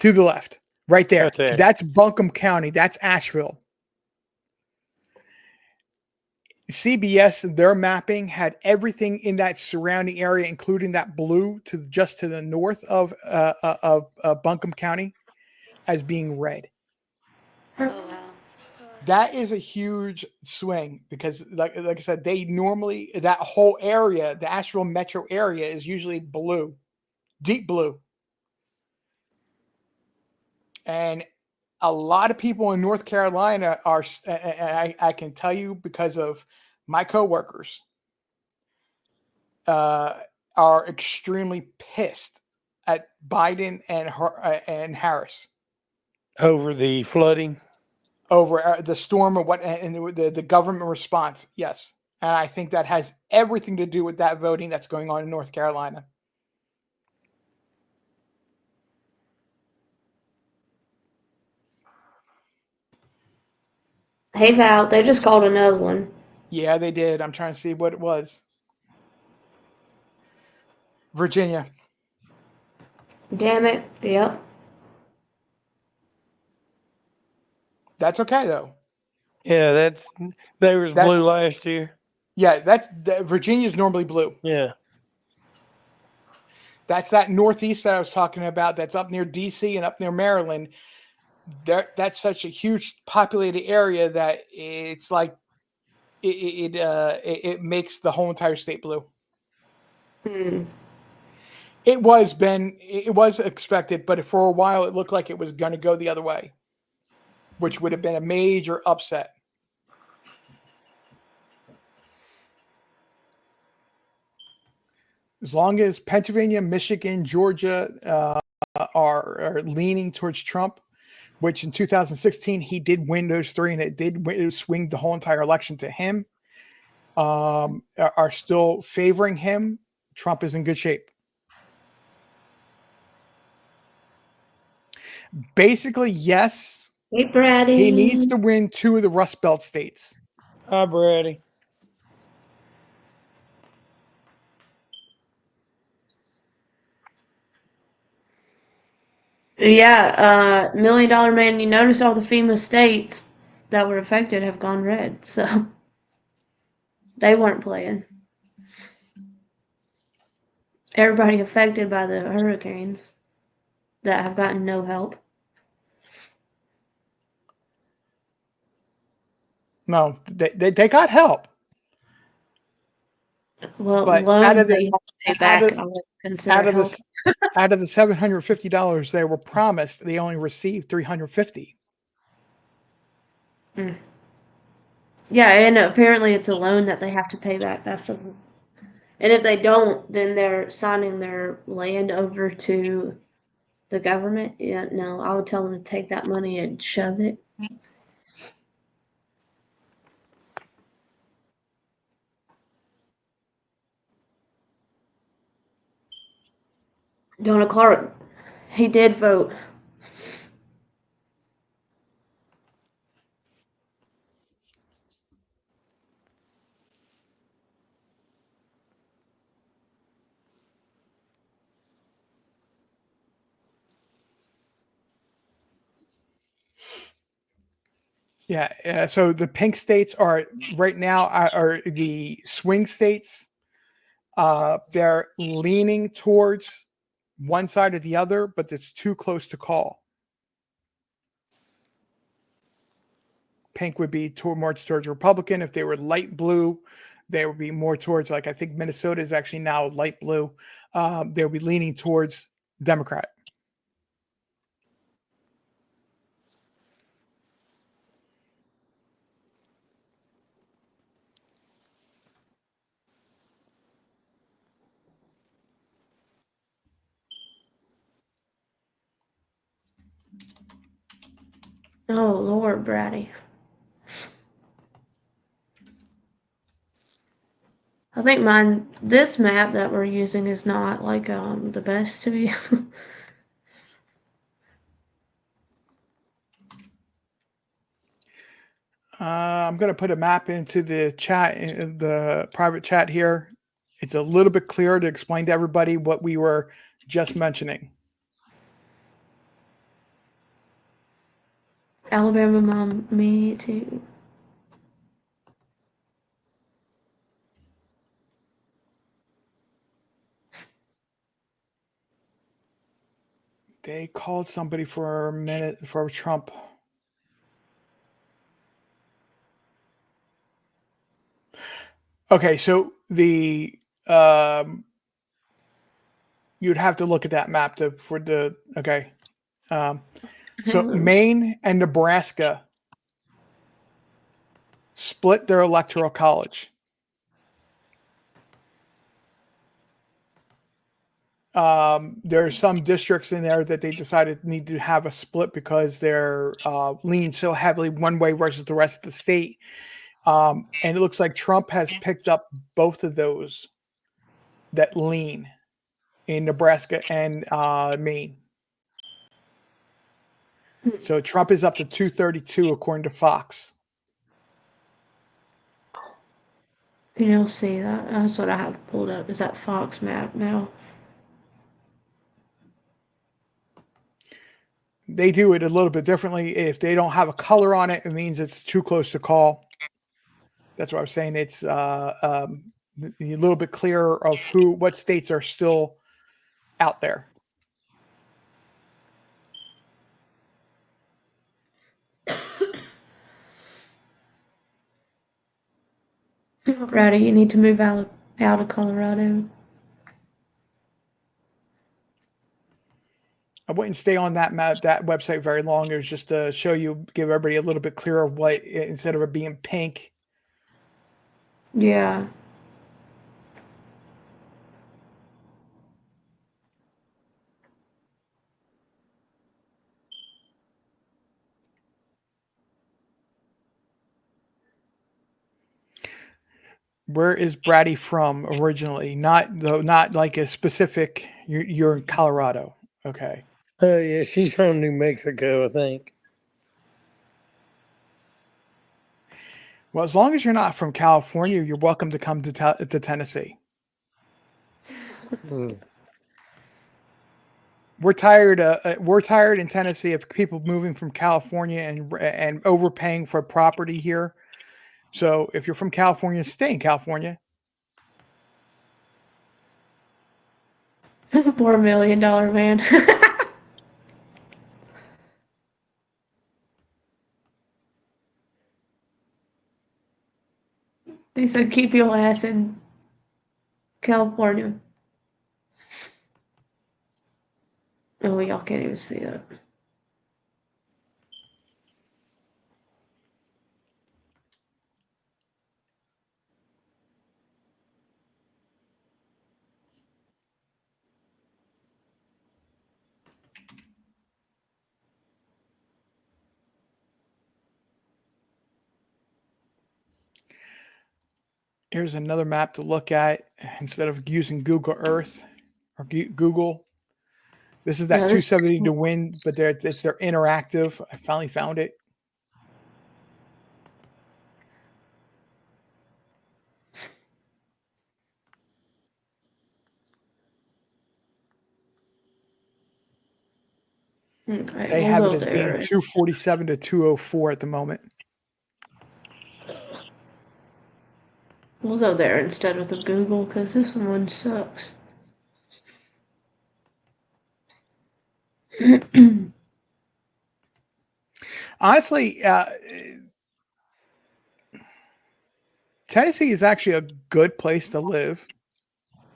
To the left. Right there. Right there. That's Buncombe County. That's Asheville. CBS, their mapping had everything in that surrounding area, including that blue to just to the north of Buncombe County, as being red. Oh, wow. That is a huge swing because, like I said, they normally that whole area, the Asheville metro area, is usually blue, deep blue, and a lot of people in North Carolina are. And I can tell you because of my coworkers. Are extremely pissed at Biden and Harris Over the flooding. over the storm or what and the government response. Yes, and I think that has everything to do with that voting that's going on in North Carolina. Hey, Val, they just called another one. Yeah, they did. I'm trying to see what it was. Virginia. Damn it. Yep. That's okay though. Yeah, they was blue last year. Yeah, Virginia's normally blue. Yeah. That's that northeast that I was talking about. That's up near DC and up near Maryland. That's such a huge populated area that it's like it makes the whole entire state blue. Hmm. It was expected, but for a while it looked like it was going to go the other way, which would have been a major upset. As long as Pennsylvania, Michigan, Georgia are leaning towards Trump, which in 2016 he did win those three, and it did swing the whole entire election to him, are still favoring him, Trump is in good shape. Basically, yes. Hey, Brady. He needs to win 2 of the Rust Belt states. Hi, Brady. Yeah, $1 Million Man, you notice all the FEMA states that were affected have gone red, so they weren't playing. Everybody affected by the hurricanes that have gotten no help. No, they got help. Well, But loans that you have to pay back, I would consider help. Out of the $750 they were promised, they only received $350. Mm. Yeah, and apparently it's a loan that they have to pay back. And if they don't, then they're signing their land over to the government. Yeah, no, I would tell them to take that money and shove it. Donna Clark, he did vote. Yeah, so the pink states are right now are the swing states. They're leaning towards one side or the other, but it's too close to call. Pink would be more towards Republican. If they were light blue, they would be more towards, like, I think Minnesota is actually now light blue. They'll be leaning towards Democrat. Oh, Lord, Brady. I think this map that we're using is not, like, the best to be. I'm going to put a map into the chat, in the private chat here. It's a little bit clearer to explain to everybody what we were just mentioning. Alabama mom, me too. They called somebody for a minute for Trump. Okay, so the you'd have to look at that map to for the okay. So Maine and Nebraska split their electoral college. There are some districts in there that they decided need to have a split because they're lean so heavily one way versus the rest of the state. And it looks like Trump has picked up both of those that lean in Nebraska and Maine. So Trump is up to 232 according to Fox. See that? That's what I have pulled up. Is that Fox map now? They do it a little bit differently. If they don't have a color on it, it means it's too close to call. That's what I was saying. It's a little bit clearer of what states are still out there. Rowdy, you need to move out of Colorado. I wouldn't stay on that website very long. It was just to show you, give everybody a little bit clearer what instead of it being pink. Yeah. Where is Brady from originally? Not like a specific. You're in Colorado. Okay. Yeah, she's from New Mexico, I think. Well, as long as you're not from California, you're welcome to come to Tennessee. We're tired. We're tired in Tennessee of people moving from California and overpaying for property here. So if you're from California, stay in California. $4 million man. He said, keep your ass in California. Oh, y'all can't even see that. Here's another map to look at instead of using Google Earth or Google. This is that 270 to win, but it's their interactive. I finally found it. Okay, They have it as being 247 to 204 at the moment. We'll go there instead of the Google because this one sucks. Honestly, Tennessee is actually a good place to live.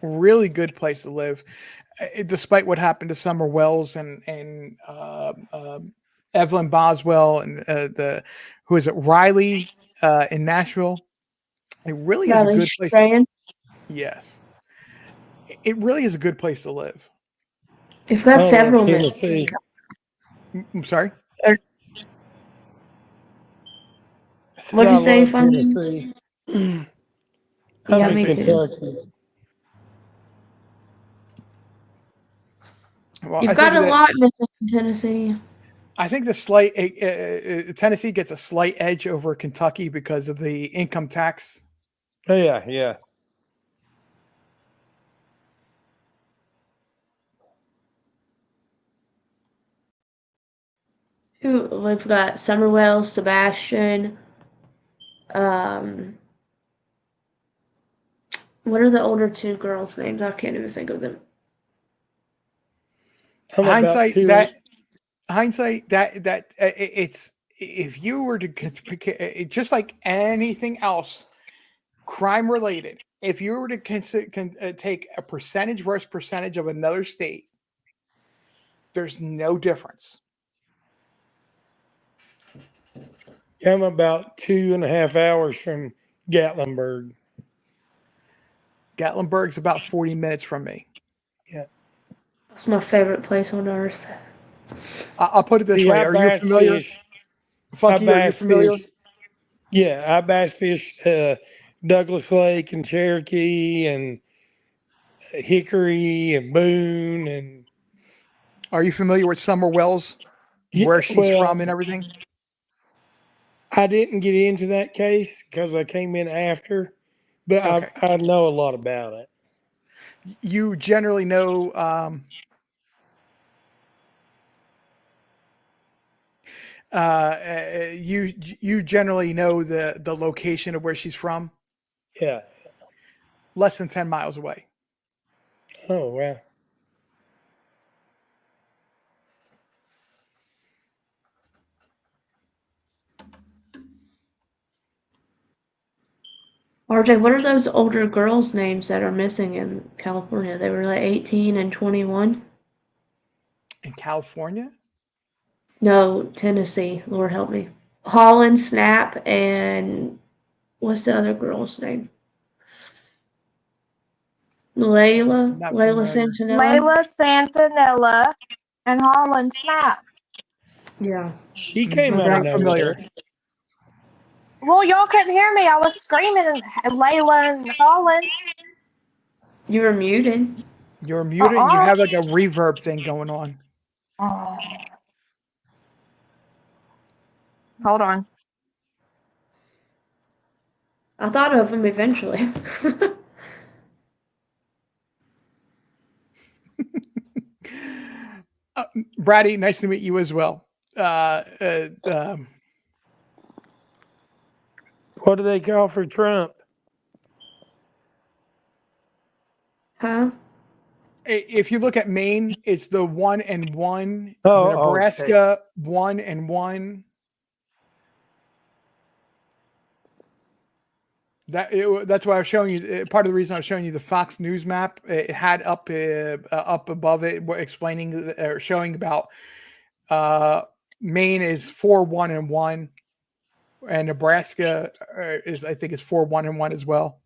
Really good place to live, despite what happened to Summer Wells and Evelyn Boswell and who is it, Riley in Nashville. It really is a good place. Yes, it really is a good place to live. We've got several Tennessee. I'm sorry. What'd you say, Funny? Tennessee. Yeah, me too. Well, You've got a lot missing in Tennessee. I think the slight Tennessee gets a slight edge over Kentucky because of the income tax. Oh, yeah. We've got Summerwell, Sebastian. What are the older two girls' names? I can't even think of them. I'm about two. It's if you were to just like anything else crime related, if you were to take a percentage versus percentage of another state, there's no difference. Yeah, I'm about 2.5 hours from Gatlinburg. Gatlinburg's about 40 minutes from me. Yeah. That's my favorite place on earth. I'll put it this See, way. I Are you bass familiar? fish. Funky, are you familiar? Yeah, I bass fished Douglas Lake and Cherokee and Hickory and Boone and. Are you familiar with Summer Wells, Yeah, where she's well, from and everything? I didn't get into that case because I came in after, but Okay. I know a lot about it. You generally know you generally know the location of where she's from. Yeah. Less than 10 miles away. Oh, wow. RJ, what are those older girls' names that are missing in California? They were like 18 and 21. In California? No, Tennessee. Lord help me. Holland, Snap, and what's the other girl's name? Layla Not familiar. Santanella. Layla Santanella and Holland Snap. Yeah, She came out of Not familiar. nowhere. Well, y'all couldn't hear me. I was screaming Layla and Holland. you were muted. You're muted and you Uh-uh. have like a reverb thing going on. Oh. Hold on. I thought of him eventually. Brady, nice to meet you as well. What do they call for Trump? Huh? If you look at Maine, it's the 1-1. The Oh, okay. Nebraska 1-1. That's why I was showing you. Part of the reason I was showing you the Fox News map. It had up above it explaining or showing about Maine is 4-1-1, and Nebraska is, I think, is 4-1-1 as well.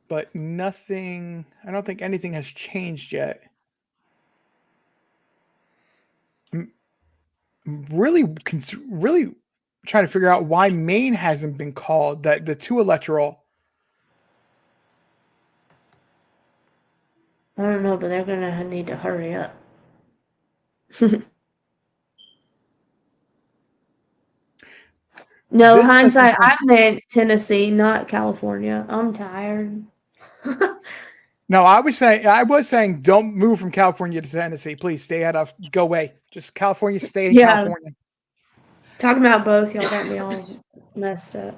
But nothing. I don't think anything has changed yet. I'm really trying to figure out why Maine hasn't been called. That the 2 electoral. I don't know, but they're gonna need to hurry up. No, This hindsight, I meant Tennessee, not California. I'm tired. No, I was saying, don't move from California to Tennessee. Please stay out of. Go away. Just California. Stay in Yeah. California. Talking about both, y'all got me all messed up.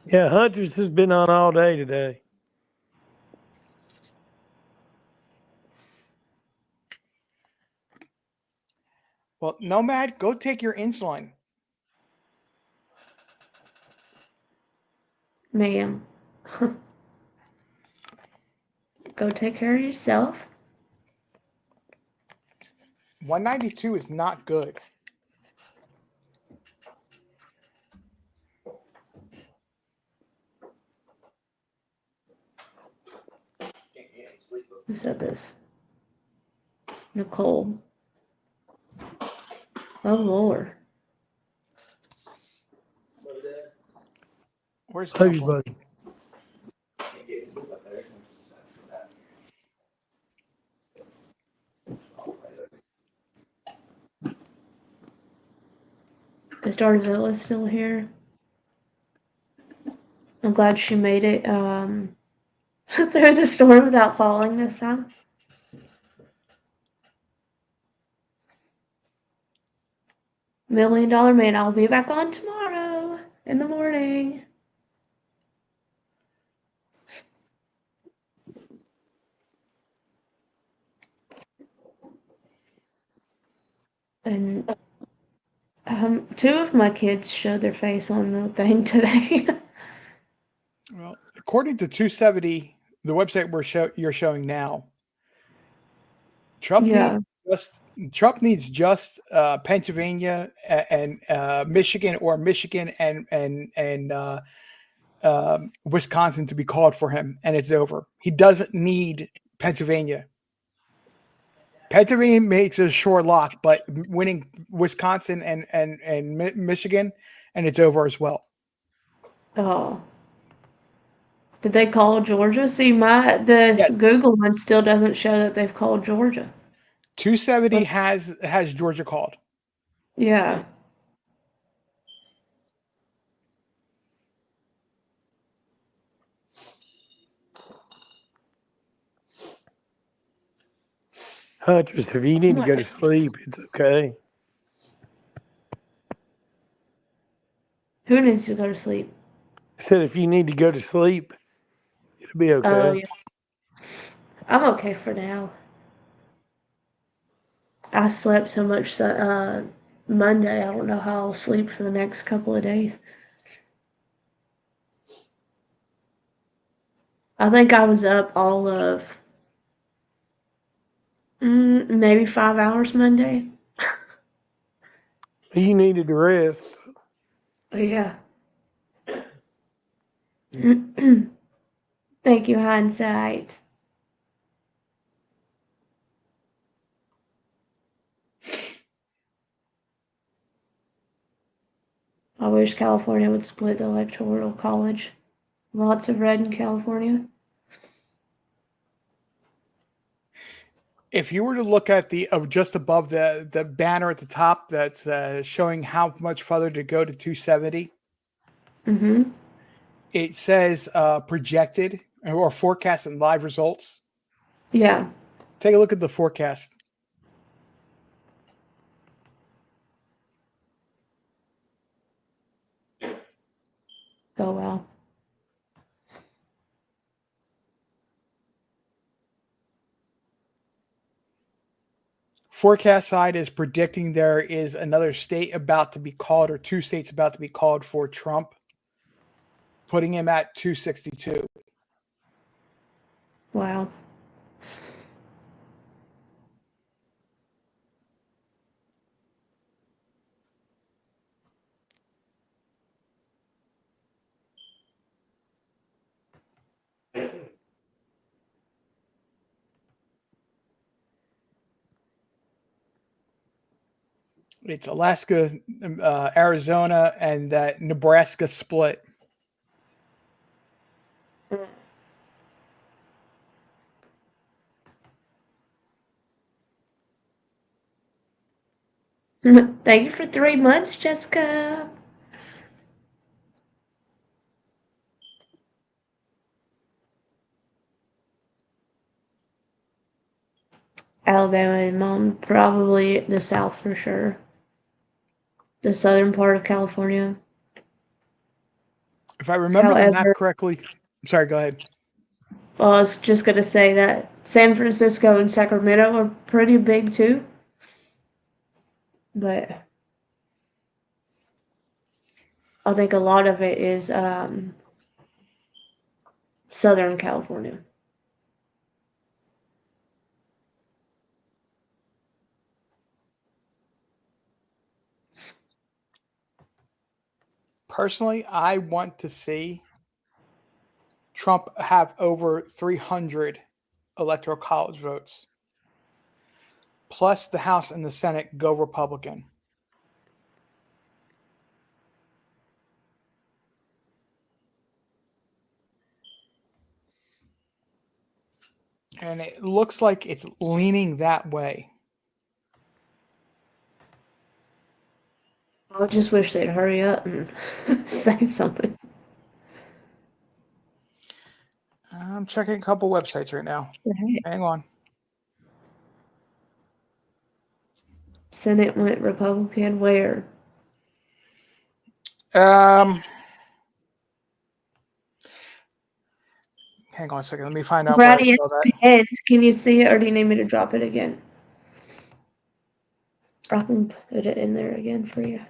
Yeah, Hunter's has been on all day today. Well, Nomad, go take your insulin. Ma'am. Go take care of yourself. 192 is not good. Who said this? Nicole. Oh, Lord. Where's Hey, Temple? buddy. Is Darzilla's still here? I'm glad she made it through the storm without falling this time. $1 Million Man, I'll be back on tomorrow in the morning. And 2 of my kids showed their face on the thing today. Well, according to 270, the website you're showing now, Trump Yeah. needs just Pennsylvania and Michigan, or Michigan and Wisconsin to be called for him, and it's over. He doesn't need Pennsylvania. Pennsylvania makes a sure lock, but winning Wisconsin and Michigan, and it's over as well. Oh. Did they call Georgia? See, this Google one still doesn't show that they've called Georgia. 270 has Georgia called. Yeah. Huntress, if you need to go to sleep, it's okay. Who needs to go to sleep? I said if you need to go to sleep, it'll be okay. Oh, yeah. I'm okay for now. I slept so much Monday. I don't know how I'll sleep for the next couple of days. I think I was up all of maybe 5 hours Monday. You needed to rest. Yeah. Thank you, hindsight. I wish California would split the electoral college. Lots of red in California. If you were to look at the just above the banner at the top that's showing how much further to go to 270, it says projected or forecast and live results. Yeah. Take a look at the forecast. Oh, wow. Forecast side is predicting there is another state about to be called, or 2 states about to be called for Trump, putting him at 262. Wow. It's Alaska, Arizona, and that Nebraska split. Thank you for 3 months, Jessica. Alabama and Mom, probably the South for sure. The southern part of California. If I remember the map However, correctly, sorry, go ahead. well, I was just going to say that San Francisco and Sacramento are pretty big too. But I think a lot of it is Southern California. Personally, I want to see Trump have over 300 electoral college votes, plus the House and the Senate go Republican. And it looks like it's leaning that way. I just wish they'd hurry up and say something. I'm checking a couple websites right now. Hang on. Senate went Republican. Where? Hang on a second. Let me find out where I Brady, saw it's that. pinned. Can you see it, or do you need me to drop it again? I can put it in there again for you.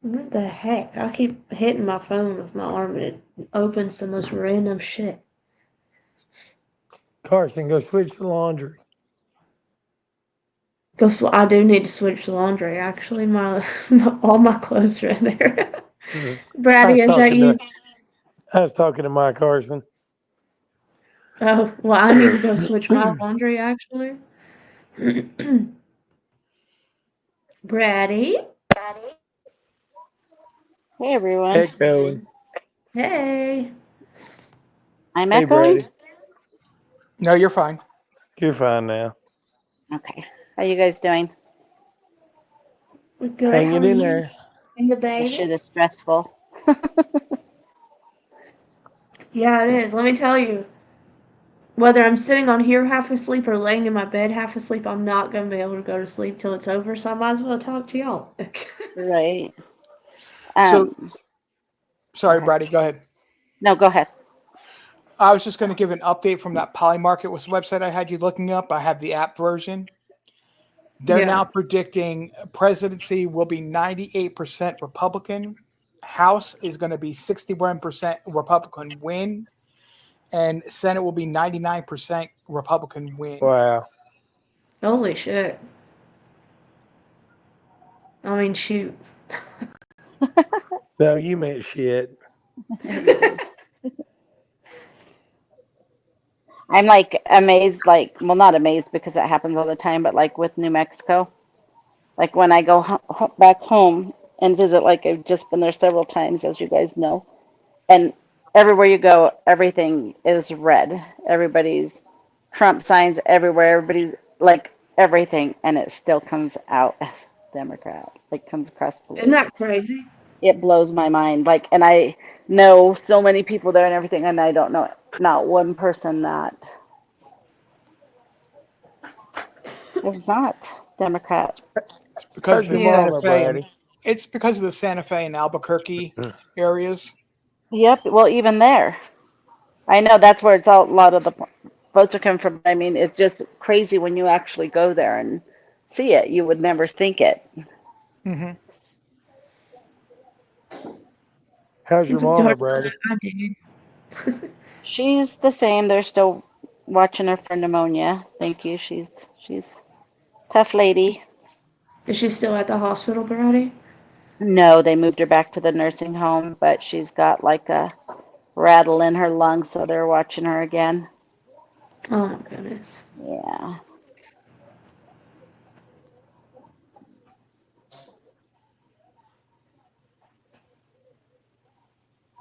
What the heck? I keep hitting my phone with my arm and it opens the most random shit. Carson, go switch the laundry. I do need to switch the laundry. Actually, all my clothes are in there. Brady, is that you? I was talking to Mike Carson. Oh, well, I need to go switch my laundry. Actually, Brady. Hey everyone. Echoing. Hey. I'm Hey, echoing? Brady. No, you're fine. You're fine now. Okay. How you guys doing? We're good. How Hanging are in you? there. And the This shit baby? is stressful. Yeah, it is. Let me tell you. Whether I'm sitting on here half asleep or laying in my bed half asleep, I'm not going to be able to go to sleep till it's over, so I might as well talk to y'all. Right. So, Go sorry, ahead. Brady, go ahead. No, go ahead. I was just going to give an update from that Polymarket website I had you looking up. I have the app version. They're now predicting presidency will be 98% Republican. House is going to be 61% Republican win. And Senate will be 99% Republican win. Wow. Holy shit. I mean, shoot. No, you meant shit. I'm like amazed, like, well, not amazed because it happens all the time, but like with New Mexico, like when I go back home and visit, like I've just been there several times, as you guys know, and everywhere you go, everything is red. Everybody's Trump signs everywhere. Everybody's like everything, and it still comes out as Democrat. Like comes across Isn't blue. that crazy? It blows my mind. Like, and I know so many people there and everything, and I don't know not one person that is not Democrat. It's because How's of the your Yeah. Santa mama, Fe and Brady? it's because of the Santa Fe and Albuquerque areas. Yep. Well, even there, I know that's where it's all, a lot of the votes are coming from. I mean, it's just crazy when you actually go there and see it. You would never think it. Mm-hmm. How's your mama, Brady? I did. She's the same. They're still watching her for pneumonia. Thank you. She's tough lady. Is she still at the hospital, Brady? No, they moved her back to the nursing home, but she's got like a rattle in her lungs, so they're watching her again. Oh my goodness. Yeah.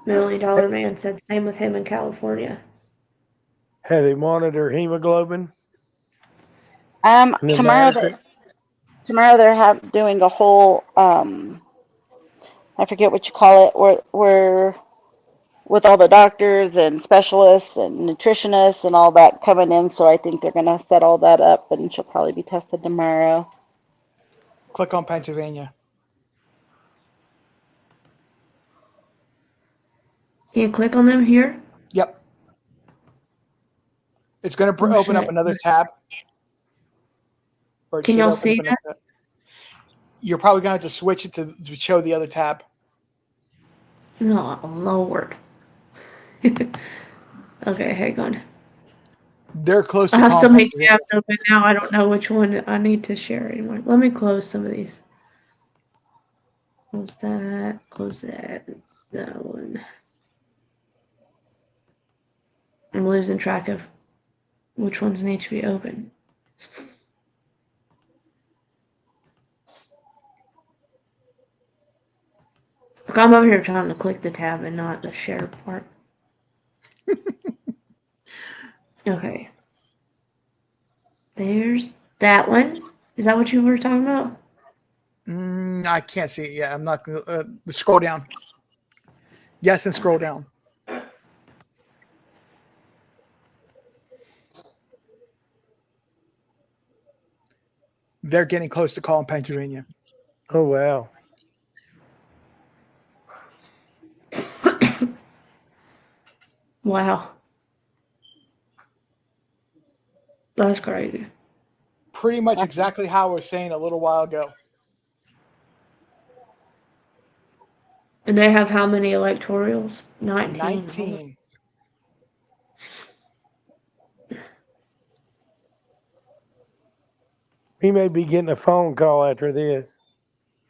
$1 million man said same with him in California. Have they monitor hemoglobin and Tomorrow hematocrit? tomorrow they're doing a whole I forget what you call it, where with all the doctors and specialists and nutritionists and all that coming in, so I think they're gonna set all that up and she'll probably be tested tomorrow. Click on Pennsylvania. Can you click on them here? Yep. It's going to Oh open up shit. another tab, or it Can should y'all open up see another that? tab. You're probably going to have to switch it to show the other tab. Oh Lord. Okay, hang on. They're close I to have calling so many Pennsylvania. tabs open now, I don't know which one I need to share anymore. Let me close some of these. Close that, that one. I'm losing track of which ones need to be open. Look, I'm over here trying to click the tab and not the share part. Okay. There's that one. Is that what you were talking about? I can't see it yet. I'm not going to scroll down. Yes, and scroll down. They're getting close to calling Pennsylvania. Oh, wow. Wow. That's crazy. Pretty much exactly how I was saying a little while ago. And they have how many electorals? 19. 19. He may be getting a phone call after this.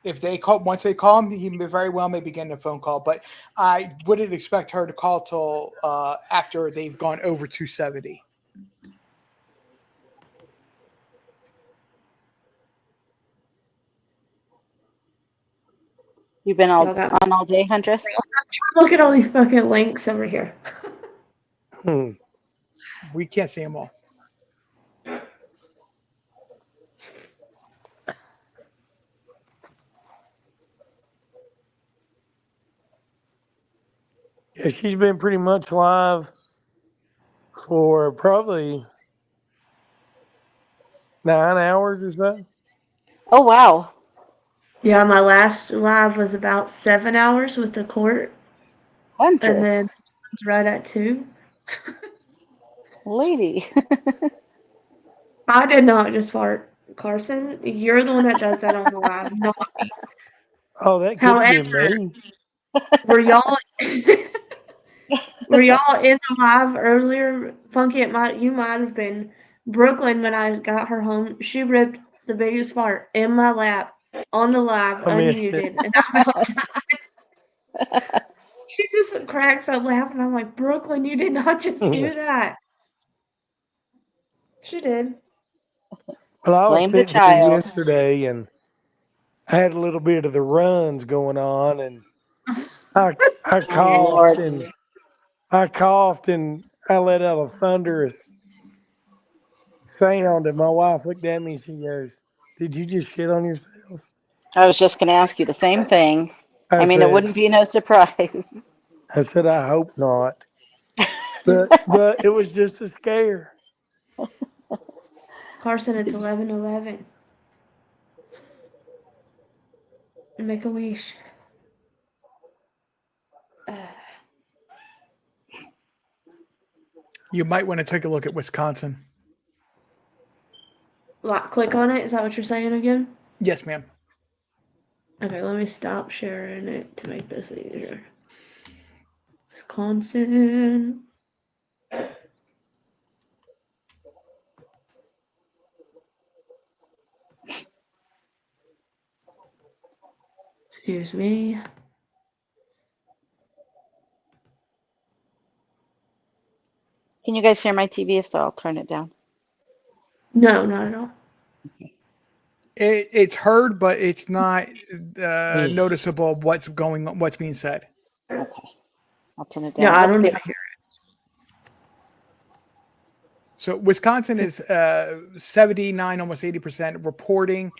If they call, once they call him, he very well may begin a phone call. But I wouldn't expect her to call till after they've gone over 270. You've been Y'all got on all day, Huntress? Look at all these fucking links over here. We can't see them all. Yeah, she's been pretty much live for probably 9 hours or so. Oh, wow. Yeah, my last live was about 7 hours with the court. Huntress. And then right at 2. Lady. I did not just fart, Carson. You're the one that does that on the live, not me. Oh, that could have been However, me. were y'all were y'all in the live earlier? Funky, you might have been. Brooklyn, when I got her home, she ripped the biggest fart in my lap on the live, I missed it. unmuted, and I about died. She just cracks up laughing. I'm like, Brooklyn, you did not just do that. She did. Well, I was Blame the sitting here child. yesterday and I had a little bit of the runs going on, and I Oh, Lord. I coughed and I let out a thunderous sound, and my wife looked at me and she goes, "Did you just shit on yourself?" I was just going to ask you the same thing. I I mean, it said, wouldn't be no surprise. I hope not, but it was just a scare. Carson, it's 11:11. Make a wish. You might want to take a look at Wisconsin. Click on it. Is that what you're saying again? Yes, ma'am. Okay, let me stop sharing it to make this easier. Wisconsin. Excuse me. Can you guys hear my TV? If so, I'll turn it down. No, not at all. It's heard, but it's not noticeable what's being said. Okay. I'll turn it Yeah, down. I Look don't big. even hear it. So Wisconsin is 79, almost 80% reporting.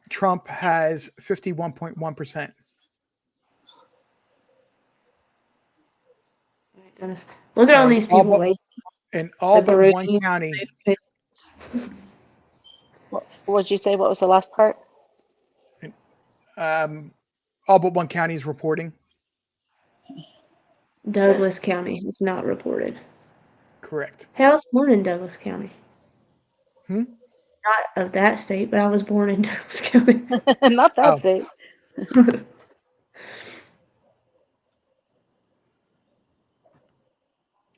Trump has 51.1%. Goodness. Look at all And these people waiting. all The but one Peruvians, county. What did you say? What was the last part? All but one county is reporting. Douglas County is not reported. Correct. Hey, I was born in Douglas County. Hmm? Not of that state, but I was born in Douglas County. Not that Oh. state.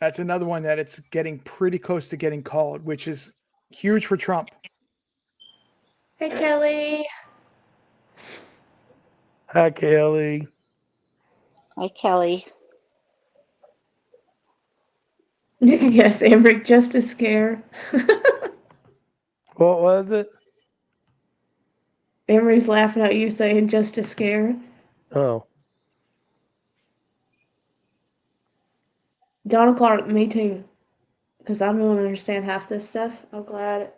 That's another one that it's getting pretty close to getting called, which is huge for Trump. Hey, Kelly. Hi, Kelly. Hi, Kelly. Yes, Emrick, just a scare. What was it? Emery's laughing at you saying just a scare. Oh, Donald Clark, me too. because I don't understand half this stuff. I'm glad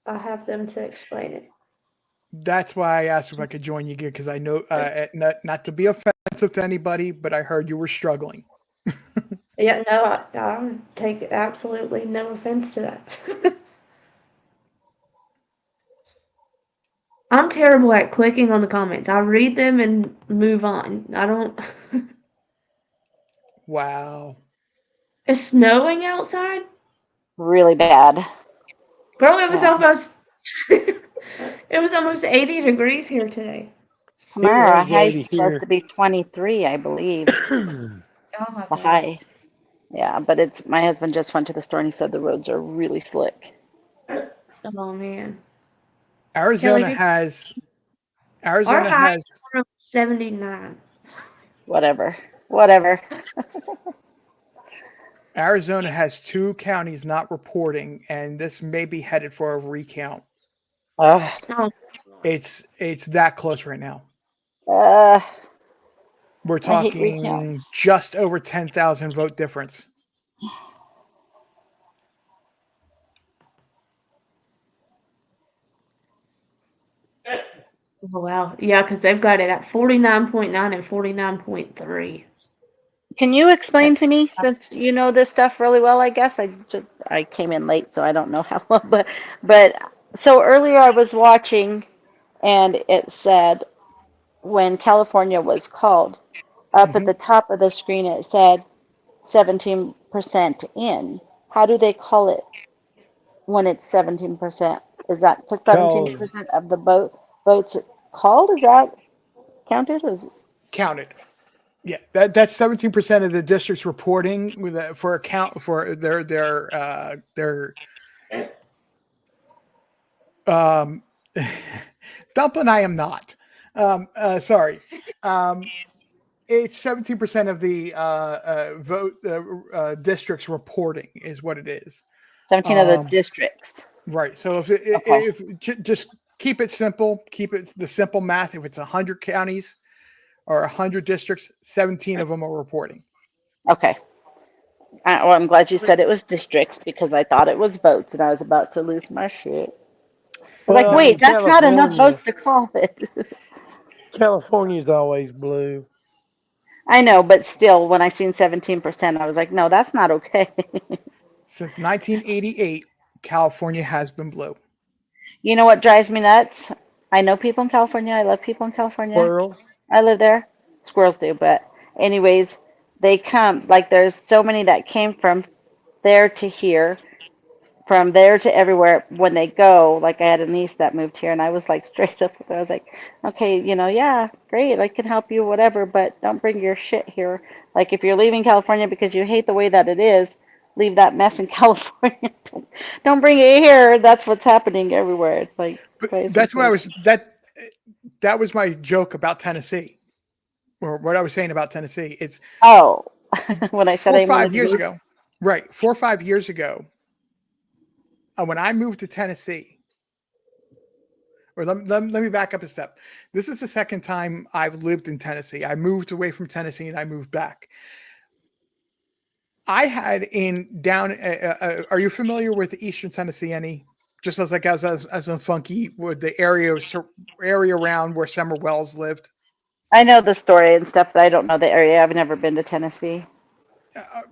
I have them to explain it. That's why I asked if I could join you again because I know not to be offensive to anybody, but I heard you were struggling. Yeah, no, I take absolutely no offense to that. I'm terrible at clicking on the comments. I read them and move on. I don't. Wow. It's snowing outside? Really bad. Girl, it was Yeah. almost. It was almost 80 degrees here today. It Tomorrow, our was high 80 is supposed here. to be 23, I believe. Oh my The god. high. Yeah, but it's my husband just went to the store and he said the roads are really slick. Oh man. Kelly, Arizona has our Arizona high has is 79. Whatever. Whatever. Arizona has 2 counties not reporting, and this may be headed for a recount. Ugh. Oh, It's that close right now. Uh, We're I hate talking recounts. just over 10,000 vote difference. wow. Yeah, because they've got it at 49.9 and 49.3. Can you explain to me, since you know this stuff really well, I guess I came in late, so I don't know how well, but so earlier I was watching and it said when California was called, up at Hmm. the top of the screen it said 17% in. How do they call it when it's 17%? Is that because Cause 17% of the votes called? Is that counted? Counted. Yeah, that's 17% of the districts reporting for account for their um Dumpling. I am not. Sorry. Um, it's 17% of the vote districts reporting is what it is. 17 of the Um, districts. right. So Okay. just keep it simple, keep it the simple math. If it's 100 counties or 100 districts, 17 of them are reporting. Okay. Well, I'm glad you said it was districts because I thought it was votes and I was about to lose my shit. I was like, well, No, wait, in that's not enough votes to call it. California's always blue. I know, but still, when I seen 17%, I was like, no, that's not okay. since 1988, California has been blue. You know what drives me nuts? I know people in California. I love people in California. Squirrels. I live there. Squirrels do, but anyways, they come like there's so many that came from there to here, from there to everywhere when they go. Like I had a niece that moved here, and I was like straight up with her. I was like, okay, yeah, great, I can help you, whatever, but don't bring your shit here. Like if you're leaving California because you hate the way that it is, leave that mess in California. Don't bring it here. That's what's happening everywhere. It's like But drives me that's why I crazy. was that was my joke about Tennessee, or what I was saying about Tennessee. It's Oh, when I said four or I five wanted to years move, ago, right? 4 or 5 years ago, when I moved to Tennessee, or let me back up a step. This is the second time I've lived in Tennessee. I moved away from Tennessee and I moved back. I had in down. Are you familiar with Eastern Tennessee? Any just as like as a funky with the area around where Summer Wells lived. I know the story and stuff, but I don't know the area. I've never been to Tennessee.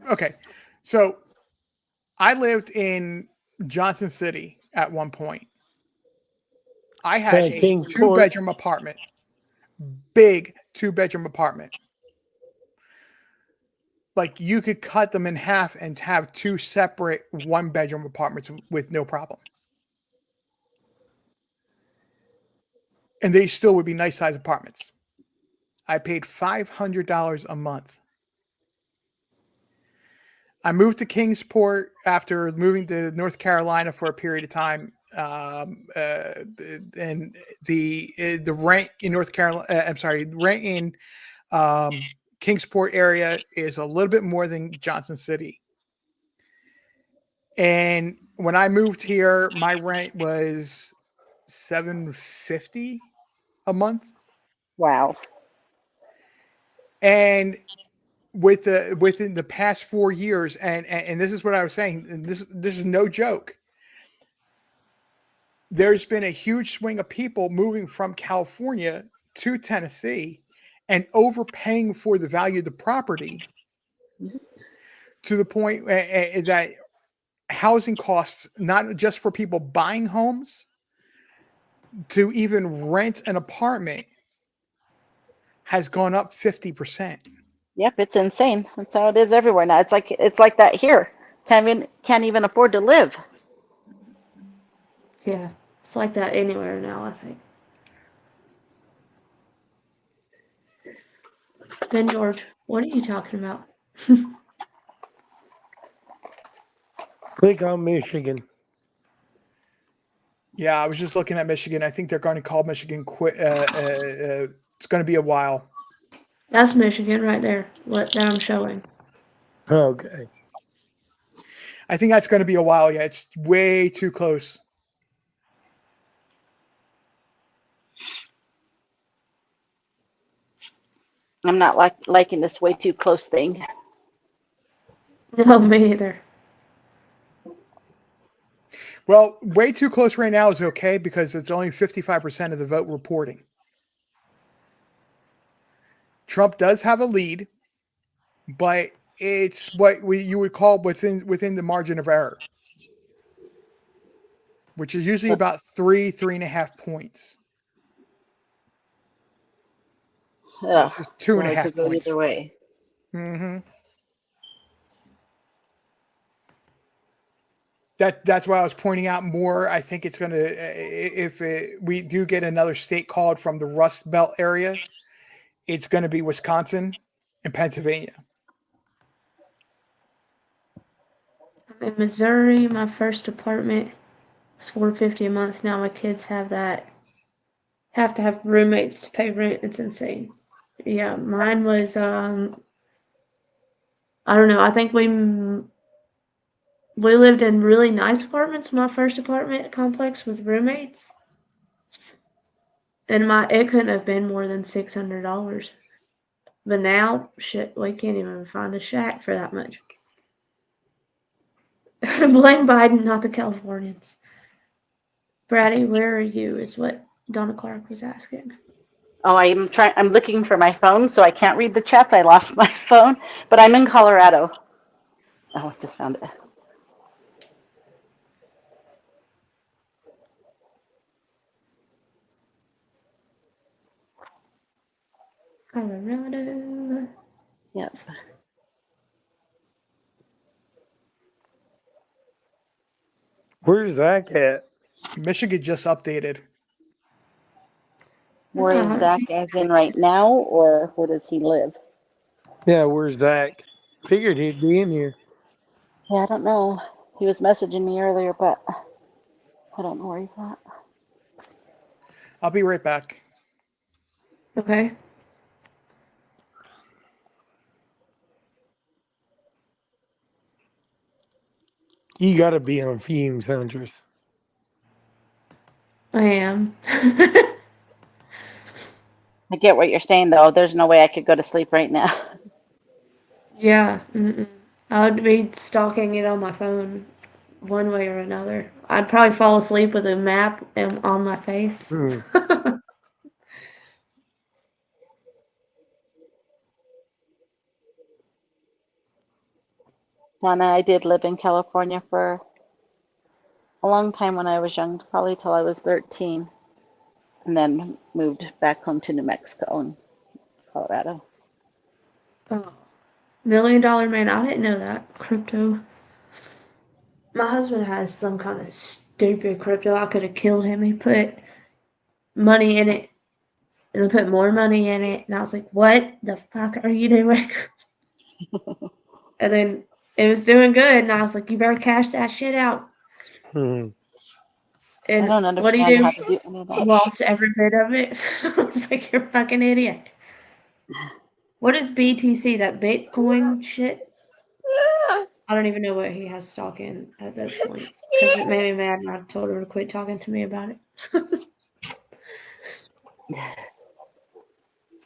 Okay, so I lived in Johnson City at one point. I had a two Kingsport. bedroom apartment, big 2 bedroom apartment. Like you could cut them in half and have 2 separate 1 bedroom apartments with no problem. And they still would be nice size apartments. I paid $500 a month. I moved to Kingsport after moving to North Carolina for a period of time. And the rent in North Carolina, I'm sorry, rent in Kingsport area is a little bit more than Johnson City. And when I moved here, my rent was $750 a month. Wow. And within the past 4 years, and this is what I was saying, and this is no joke. There's been a huge swing of people moving from California to Tennessee and overpaying for the value of the property to the point that housing costs, not just for people buying homes, to even rent an apartment, has gone up 50%. Yep, it's insane. That's how it is everywhere now. It's like that here. Can't even afford to live. Yeah, it's like that anywhere now, I think. Ben George, what are you talking about? Click on Michigan. Yeah, I was just looking at Michigan. I think they're going to call Michigan quit. It's going to be a while. That's Michigan right there, that I'm showing. Okay. I think that's going to be a while. Yeah, it's way too close. I'm not liking this way too close thing. No, me either. Well, way too close right now is okay because it's only 55% of the vote reporting. Trump does have a lead, but it's what you would call within the margin of error, which is usually about 3.5 points. Ugh, This is so it 2.5 could go points. either way. Mm-hmm. That's why I was pointing out more. I think it's going to, if we do get another state called from the Rust Belt area, it's going to be Wisconsin and Pennsylvania. I'm in Missouri. My first apartment was $450 a month. Now my kids have to have roommates to pay rent. It's insane. Yeah, mine was I don't know. I think we lived in really nice apartments. My first apartment complex with roommates, and it couldn't have been more than $600. But now, shit, we can't even find a shack for that much. Blame Biden, not the Californians. Braddy, where are you? Is what Donna Clark was asking. Oh, I'm looking for my phone, so I can't read the chats. I lost my phone, but I'm in Colorado. Oh, I just found it. Colorado. Yep. Where's Zach at? Michigan just updated. Where is Zach as in right now, or where does he live? Yeah, where's Zach? Figured he'd be in here. Yeah, I don't know. He was messaging me earlier, but I don't know where he's at. I'll be right back. Okay. You gotta be on fumes, Huntress. I am. I get what you're saying, though. There's no way I could go to sleep right now. Yeah. I would be stalking it on my phone one way or another. I'd probably fall asleep with a map on my face. Donna, I did live in California for a long time when I was young, probably till I was 13, and then moved back home to New Mexico and Colorado. Oh. $1 Million Man, I didn't know that. Crypto. My husband has some kind of stupid crypto. I could have killed him. He put money in it and then put more money in it. And I was like, what the fuck are you doing? And then it was doing good. And I was like, you better cash that shit out. Hmm. I And don't what do you understand do? how to do any of that. Lost every bit of it. I was like, you're a fucking idiot. What is BTC? That Bitcoin shit? I don't even know what he has stock in at this point. Because it made me mad and I told her to quit talking to me about it.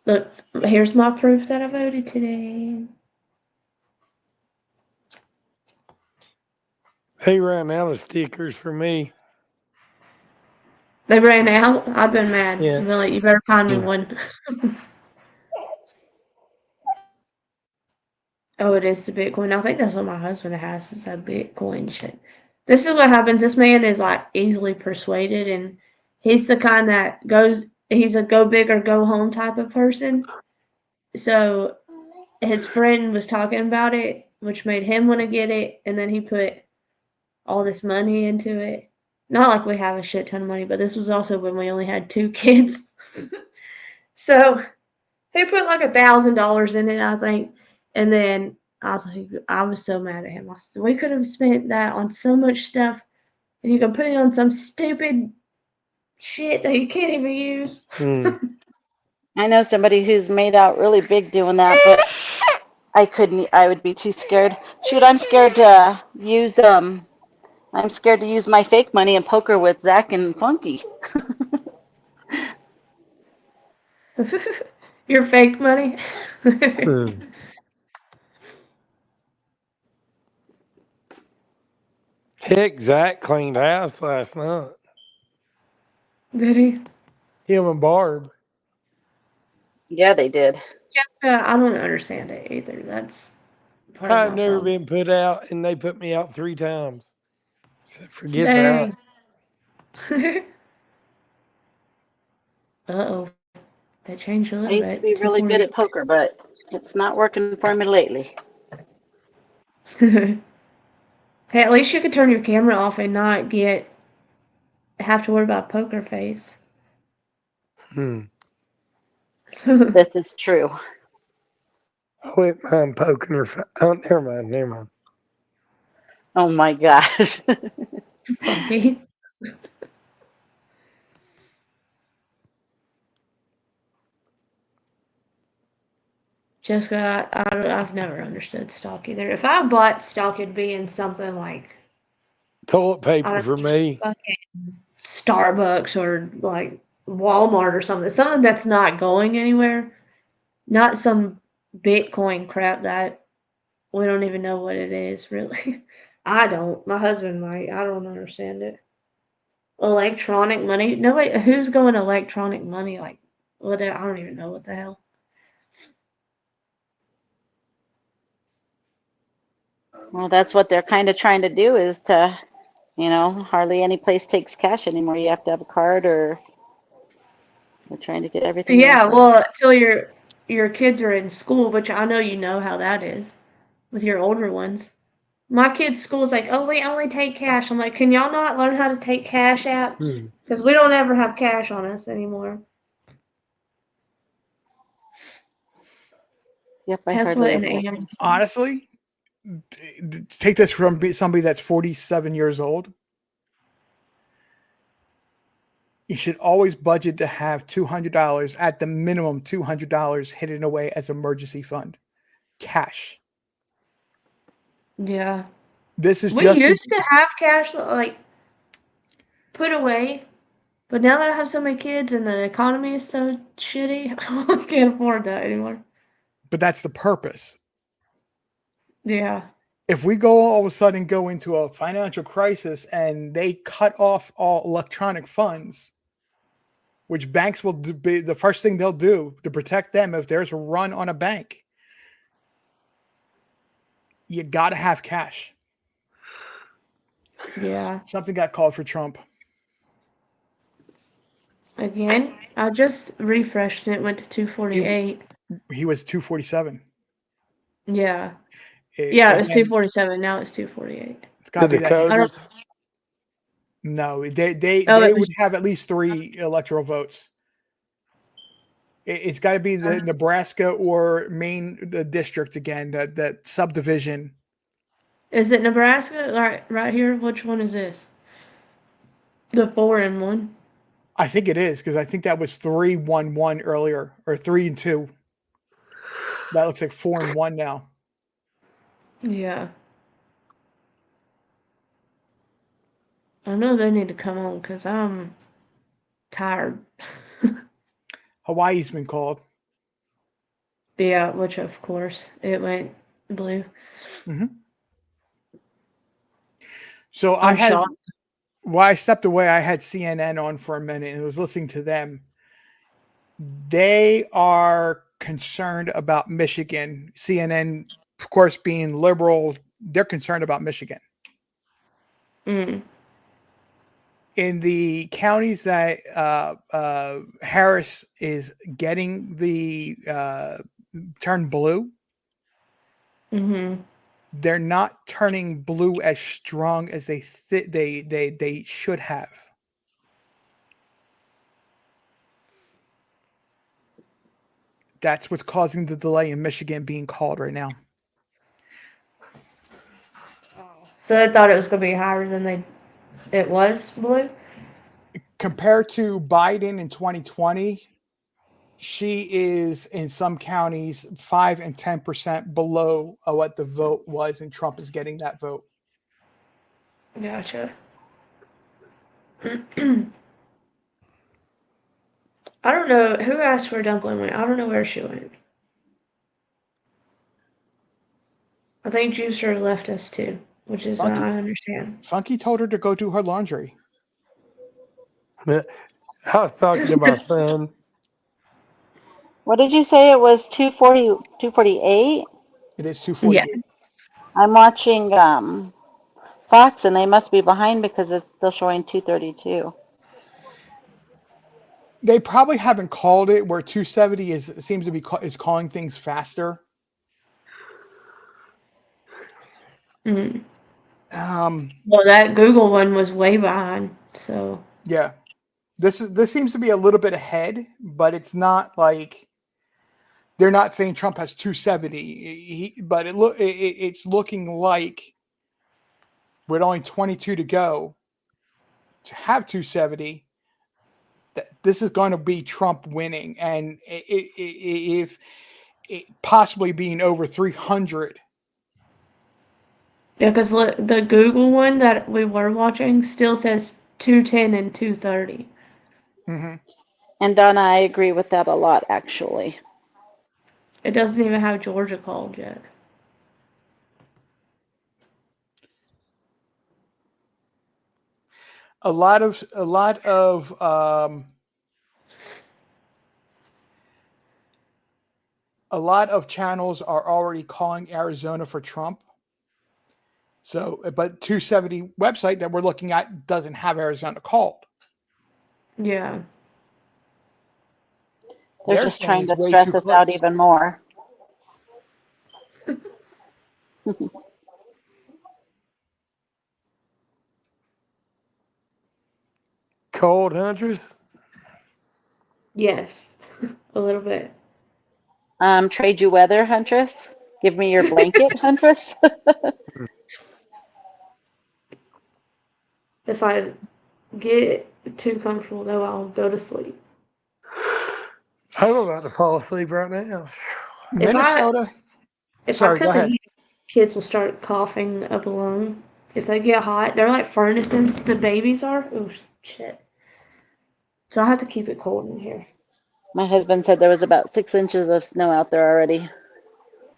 Look, here's my proof that I voted today. They ran out of stickers for me. They ran out. I've been mad. Yeah. I've been like, you better find me one. Oh, it is the Bitcoin. I think that's what my husband has, is that Bitcoin shit. This is what happens. This man is like easily persuaded, and he's the kind that he's a go big or go home type of person. So his friend was talking about it, which made him want to get it, and then he put all this money into it. Not like we have a shit ton of money, but this was also when we only had 2 kids. So he put like $1,000 in it, I think, and then I was so mad at him. I said, we could have spent that on so much stuff, and you can put it on some stupid shit that you can't even use. I know somebody who's made out really big doing that, but I couldn't. I would be too scared. Shoot, I'm scared to use I'm scared to use my fake money in poker with Zach and Funky. Your fake money. Heck, Zach cleaned house last night. Did he? Him and Barb. Yeah, they did. Jessica, I don't understand it either. That's part of I've my never problem. been put out, and they put me out 3 times. So forget that. Dang. Uh-oh. They changed a I little used to bit. be really good 248. at poker, but it's not working for me lately. Hey, at least you could turn your camera off and not have to worry about poker face. This is true. I wouldn't mind poking her. Oh, never mind. Never mind. Oh my gosh. Funky. Jessica, I've never understood stock either. If I bought stock, it'd be in something like, Toilet I paper don't for me. know, fucking Starbucks or like Walmart or something. Something that's not going anywhere. Not some Bitcoin crap that we don't even know what it is, really. I don't. My husband might. I don't understand it. Electronic money? Nobody. Who's going electronic money? Like, what? I don't even know what the hell. Well, that's what they're kind of trying to do is to, hardly any place takes cash anymore. You have to have a card or they're trying to get everything Yeah, electronic. well, until your kids are in school, which I know you know how that is with your older ones. My kids' school is like, oh, we only take cash. I'm like, can y'all not learn how to take cash out? Because we don't ever have cash on us anymore. Yep, I Tesla hardly and ever have. Amazon. Honestly, take this from somebody that's 47 years old. You should always budget to have $200, at the minimum $200 hidden away as emergency fund, cash. Yeah. This is We just used to have cash, like, put away. But now that I have so many kids and the economy is so shitty, I can't afford that anymore. but that's the purpose. Yeah. If we all of a sudden go into a financial crisis and they cut off all electronic funds, which banks will be the first thing they'll do to protect them if there's a run on a bank, you got to have cash. Yeah. Something got called for Trump. Again, I just refreshed and it went to 248. He was 247. Yeah. Yeah, it was Again, 247. Now it's 248. it's got The to be that. I don't. Dakotas. No, Oh, they it was. would have at least 3 electoral votes. It's got to be the Nebraska or Maine district again, that subdivision. Is it Nebraska? Right here. Which one is this? The 4-1. I think it is because I think that was 3-1-1 earlier, or 3-2. That looks like 4-1 now. Yeah. I know they need to come on because I'm tired. Hawaii's been called. Yeah, which of course it went blue. Mm-hmm. So I'm shocked. while I stepped away, I had CNN on for a minute and was listening to them. They are concerned about Michigan. CNN, of course, being liberal, they're concerned about Michigan. Mm. In the counties that Harris is getting the turn blue, Mm-hmm. they're not turning blue as strong as they should have. That's what's causing the delay in Michigan being called right now. So they thought it was going to be higher than it was blue? Compared to Biden in 2020, she is in some counties 5 and 10% below what the vote was, and Trump is getting that vote. Gotcha. I don't know who asked where Dumpling went. I don't know where she went. I think Juicer left us too, which is I understand. Funky told her to go do her laundry. I was talking to my son. What did you say? It was 240, 248? It is Yeah. 248. I'm watching Fox, and they must be behind because it's still showing 232. They probably haven't called it where 270 seems to be is calling things faster. Mm. Um, Well, that Google one was way behind. So yeah, this seems to be a little bit ahead, but it's not like they're not saying Trump has 270. But it's looking like with only 22 to go to have 270. This is going to be Trump winning, and if possibly being over 300. yeah, because the Google one that we were watching still says 210 and 230. Mm-hmm. And Donna, I agree with that a lot, actually. It doesn't even have Georgia called yet. A lot of channels are already calling Arizona for Trump. So, but 270 website that we're looking at doesn't have Arizona called. Yeah. They're just trying to stress us out even more. Cold, Huntress? Yes. A little bit. Trade you weather, Huntress? Give me your blanket, Huntress? If I get too comfortable, though, I'll go to sleep. I'm about to fall asleep right now. Minnesota. If I Sorry, go cut the ahead. heat, kids will start coughing up a lung. If they get hot, they're like furnaces. The babies are. Oh shit! So I have to keep it cold in here. My husband said there was about 6 inches of snow out there already.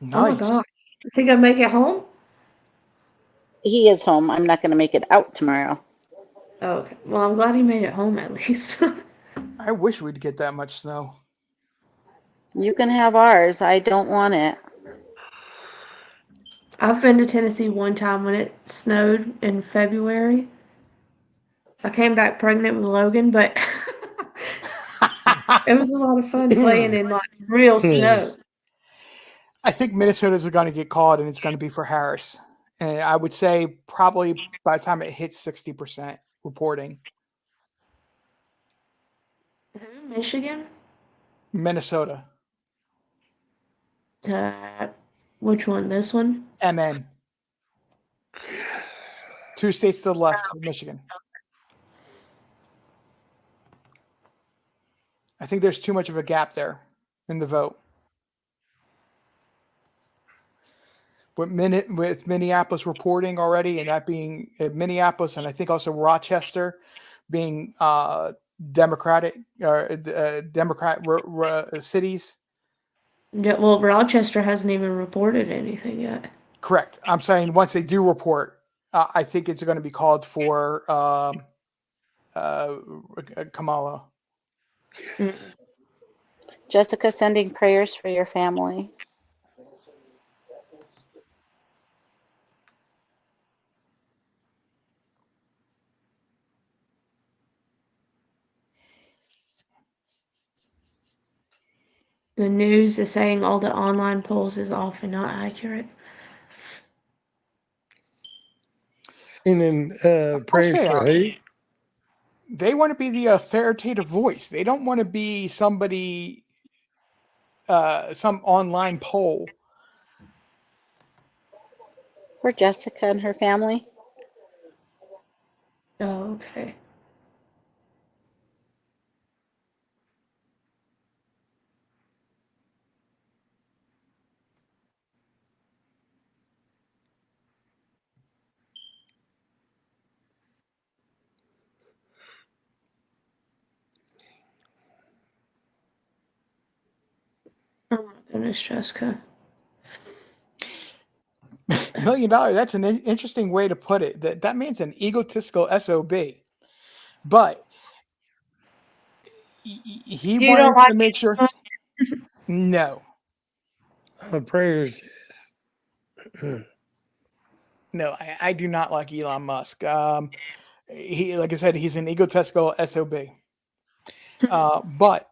Oh my Nice. god! Is he gonna make it home? He is home. I'm not going to make it out tomorrow. Oh, okay. Well, I'm glad he made it home at least. I wish we'd get that much snow. You can have ours. I don't want it. I've been to Tennessee one time when it snowed in February. I came back pregnant with Logan, but it was a lot of fun playing in like real snow. I think Minnesota's are going to get called, and it's going to be for Harris. And I would say probably by the time it hits 60% reporting. Who? Michigan? Minnesota. Which one? This one? MN. 2 states to the left of Michigan. I think there's too much of a gap there in the vote. With Minneapolis reporting already, and that being Minneapolis, and I think also Rochester being Democratic cities. Yeah, well, Rochester hasn't even reported anything yet. Correct. I'm saying once they do report, I think it's going to be called for Kamala. Jessica, sending prayers for your family. The news is saying all the online polls is often not accurate. And then prayers they for are. who? They want to be the authoritative voice. They don't want to be somebody, some online poll. For Jessica and her family. Oh, okay. Oh my goodness, Jessica. $1 million. That's an interesting way to put it. That means an egotistical SOB. But he Do you don't wanted like to make sure. No. Prayers. No, I do not like Elon Musk. He, like I said, he's an egotistical SOB. But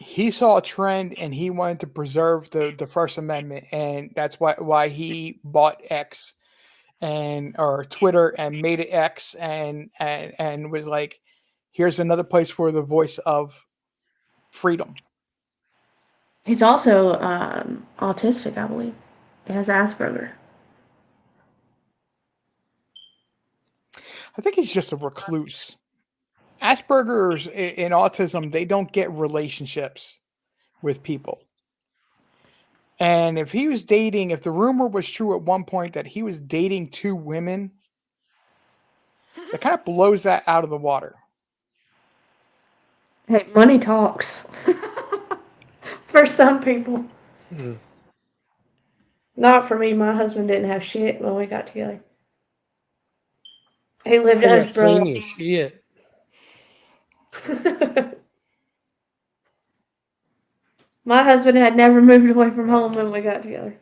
he saw a trend and he wanted to preserve the First Amendment, and that's why he bought X or Twitter and made it X and was like, here's another place for the voice of freedom. He's also autistic, I believe. He has Asperger. I think he's just a recluse. Asperger's and autism, they don't get relationships with people. And if he was dating, if the rumor was true at one point that he was dating 2 women, that kind of blows that out of the water. Hey, money talks. For some people. Not for me. My husband didn't have shit when we got together. He lived I at his got brother. plenty of shit. My husband had never moved away from home when we got together.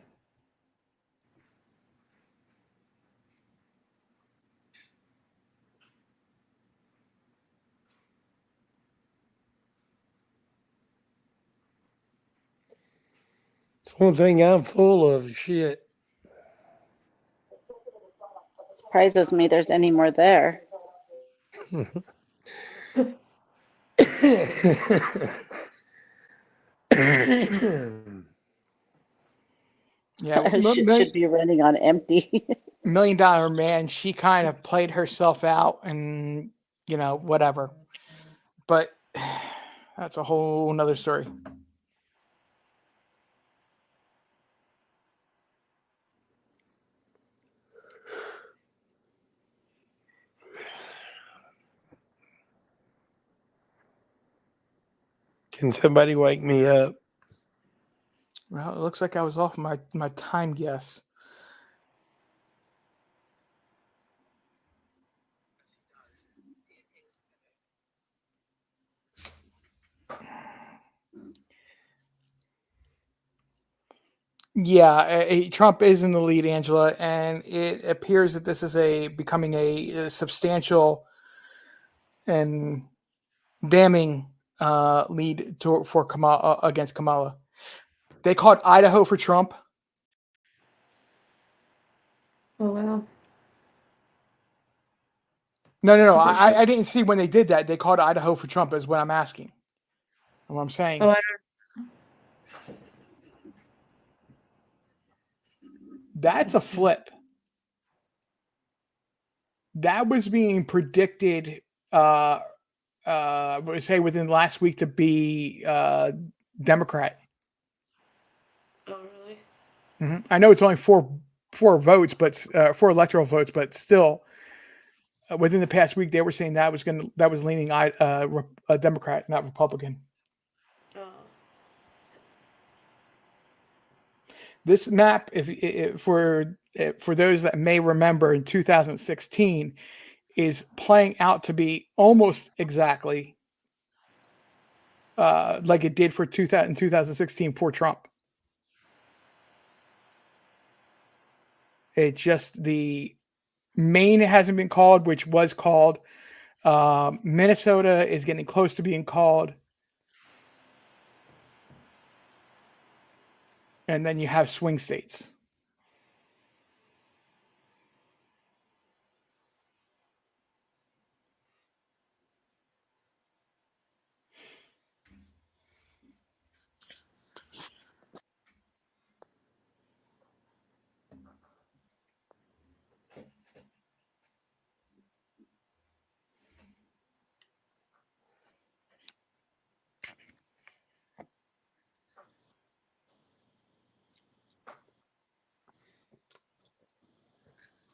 It's one thing I'm full of is shit. Surprises me there's any more there. Yeah, should be running on empty. $1 Million Man, she kind of played herself out and, whatever. But that's a whole nother story. Can somebody wake me up? Well, it looks like I was off my time guess. Yeah, Trump is in the lead, Angela, and it appears that this is becoming a substantial and damning lead for Kamala against Kamala. They called Idaho for Trump. Oh, wow. No. I didn't see when they did that. They called Idaho for Trump is what I'm asking. And what I'm saying. Oh, That's a flip. That was being predicted, say within the last week to be Democrat. Oh, really? Mm-hmm. I know it's only four votes, but 4 electoral votes, but still, within the past week, they were saying that was leaning a Democrat, not Republican. Oh. This map, if for those that may remember, in 2016, is playing out to be almost exactly like it did for 2016 for Trump. It's just the Maine hasn't been called, which was called. Minnesota is getting close to being called. And then you have swing states.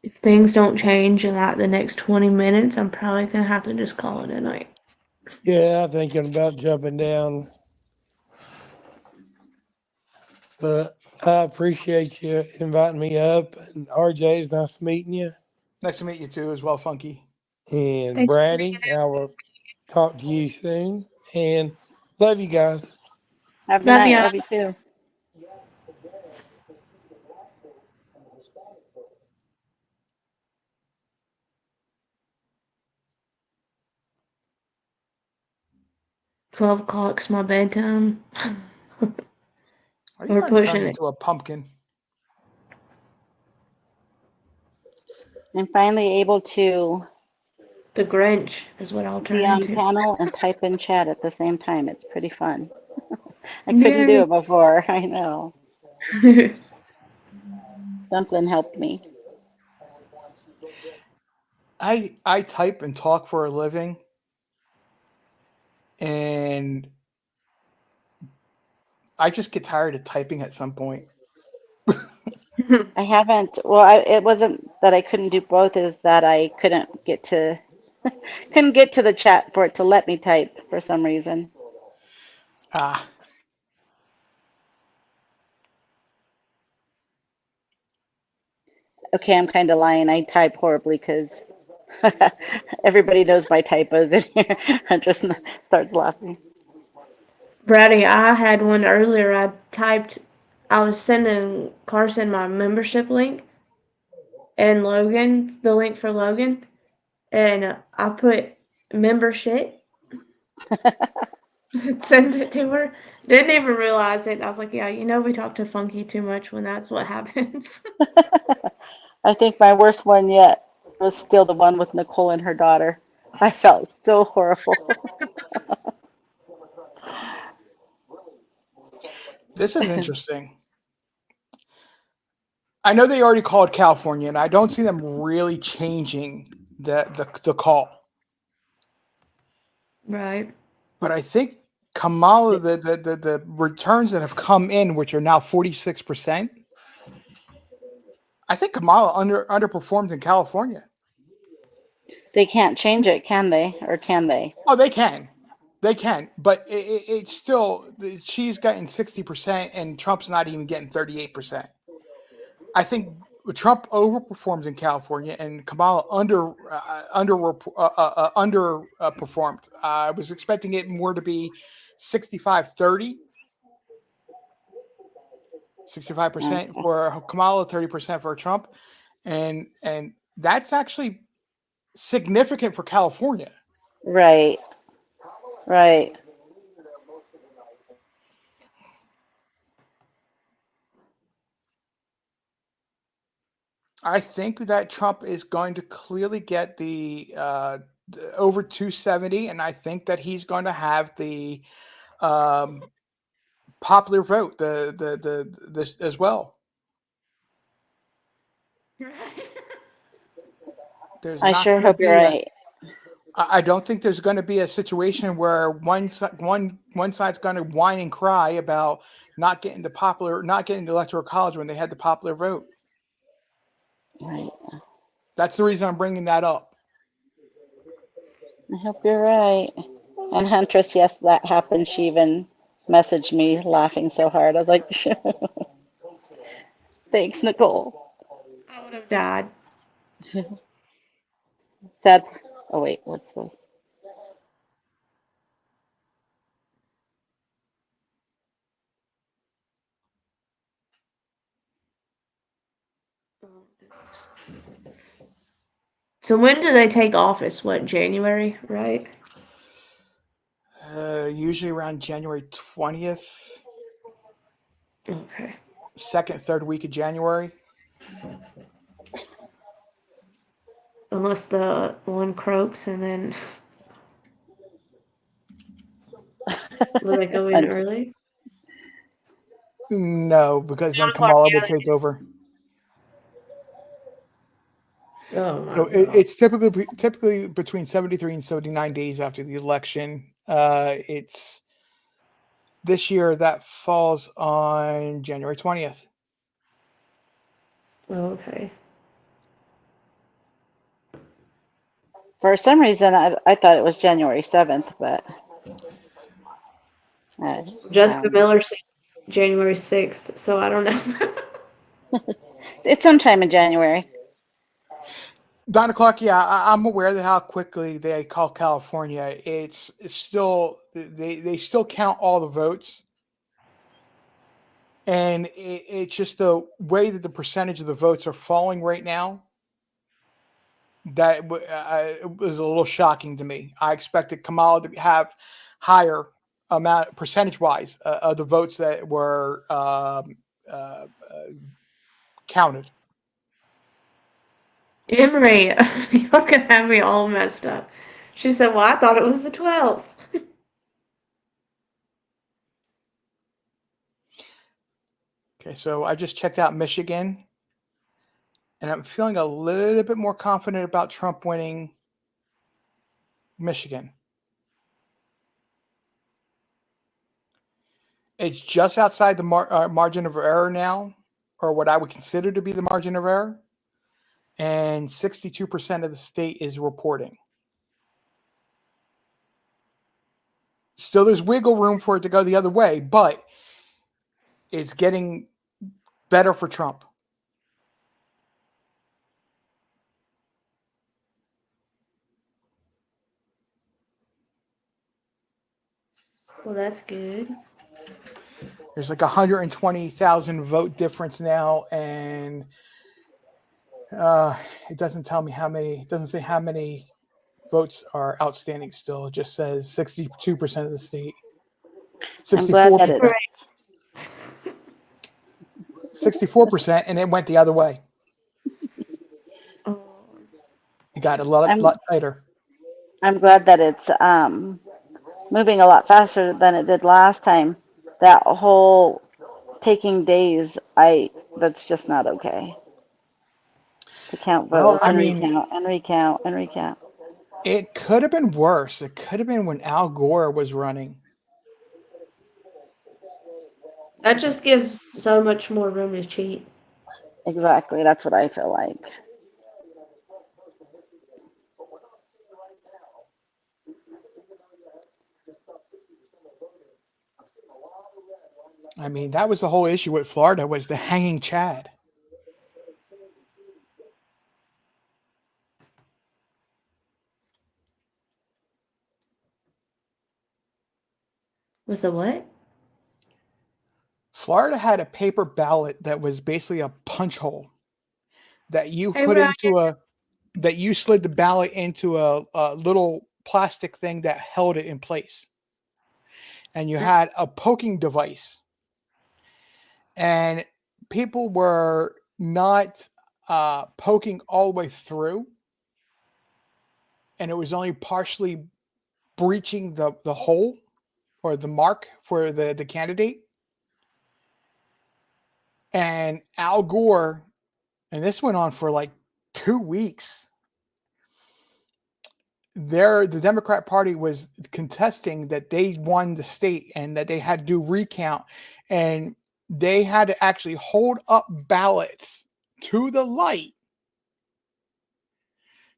If things don't change in like the next 20 minutes, I'm probably gonna have to just call it a night. Yeah, I'm thinking about jumping down. But I appreciate you inviting me up. And RJ, it's nice meeting you. Nice to meet you too, as well, Funky. And Thanks. Brady, I will talk to you soon. And love you guys. Have a good Love night. ya. Love you too. 12 o'clock's my bedtime. Are you We're going to turn pushing it. into a pumpkin? I'm finally able to The Grinch is what I'll turn be on into. panel and type in chat at the same time. It's pretty fun. I couldn't do Yay. it before. I know. Something helped me. I type and talk for a living, and I just get tired of typing at some point. I haven't, well, it wasn't that I couldn't do both, is that I couldn't get to the chat for it to let me type for some reason. Ah, Okay, I'm kind of lying. I type horribly because everybody knows my typos in here. I just starts laughing. Brady, I had one earlier. I was sending Carson my membership link and Logan, the link for Logan, and I put membership, sent it to her. Didn't even realize it. I was like, yeah, we talk to Funky too much when that's what happens. I think my worst one yet was still the one with Nicole and her daughter. I felt so horrible. this is interesting. I know they already called California, and I don't see them really changing the call. Right. But I think Kamala, the returns that have come in, which are now 46%, I think Kamala underperformed in California. They can't change it, can they? Or can they? Oh, they can. But it's still, she's getting 60% and Trump's not even getting 38%. I think Trump overperforms in California and Kamala underperformed. I was expecting it more to be 65-30. 65% Okay. for Kamala, 30% for Trump. And that's actually significant for California. Right. Right. I think that Trump is going to clearly get the over 270, and I think that he's going to have the popular vote this as well. There's I not sure going to hope you're be a. right. I don't think there's going to be a situation where one side's going to whine and cry about not getting the electoral college when they had the popular vote. Right. That's the reason I'm bringing that up. I hope you're right. And Huntress, yes, that happened. She even messaged me laughing so hard. I was like, Thanks, Nicole. I would have died. Sad. Oh wait, what's this? So when do they take office? What, January, right? Usually around January 20th, Okay. second, third week of January. Unless the one croaks and then will they go in early? No, because then 1 o'clock, Kamala would take over. Oh my So god. it's typically between 73 and 79 days after the election. It's this year that falls on January 20th. Okay. For some reason, I thought it was January 7th, but Jessica Miller said January 6th, so I don't know. it's sometime in January. 9 o'clock. Yeah, I'm aware that how quickly they call California. It's still they still count all the votes, and it's just the way that the percentage of the votes are falling right now. That it was a little shocking to me. I expected Kamala to have higher amount percentage wise of the votes that were counted. Emery, you're gonna have me all messed up. She said, well, I thought it was the 12th. Okay, so I just checked out Michigan, and I'm feeling a little bit more confident about Trump winning Michigan. It's just outside the margin of error now, or what I would consider to be the margin of error, and 62% of the state is reporting. Still, there's wiggle room for it to go the other way, but it's getting better for Trump. Well, that's good. There's like 120,000 vote difference now, and it doesn't tell me how many. It doesn't say how many votes are outstanding still. It just says 62% of the state. I'm glad that 64%. it's 64%, and it went the other way. Oh. It got a lot tighter. I'm glad that it's moving a lot faster than it did last time. That whole taking days, that's just not okay. To count Well, votes I and mean, recount and recount and recount. it could have been worse. It could have been when Al Gore was running. That just gives so much more room to cheat. Exactly. That's what I feel like. I mean, that was the whole issue with Florida was the hanging Chad. With a what? Florida had a paper ballot that was basically a punch hole that you Hey, put Ryan. into that you slid the ballot into a little plastic thing that held it in place. And you had a poking device. And people were not poking all the way through. And it was only partially breaching the hole or the mark for the candidate. And Al Gore, and this went on for like 2 weeks. The Democrat Party was contesting that they won the state and that they had to do recount, and they had to actually hold up ballots to the light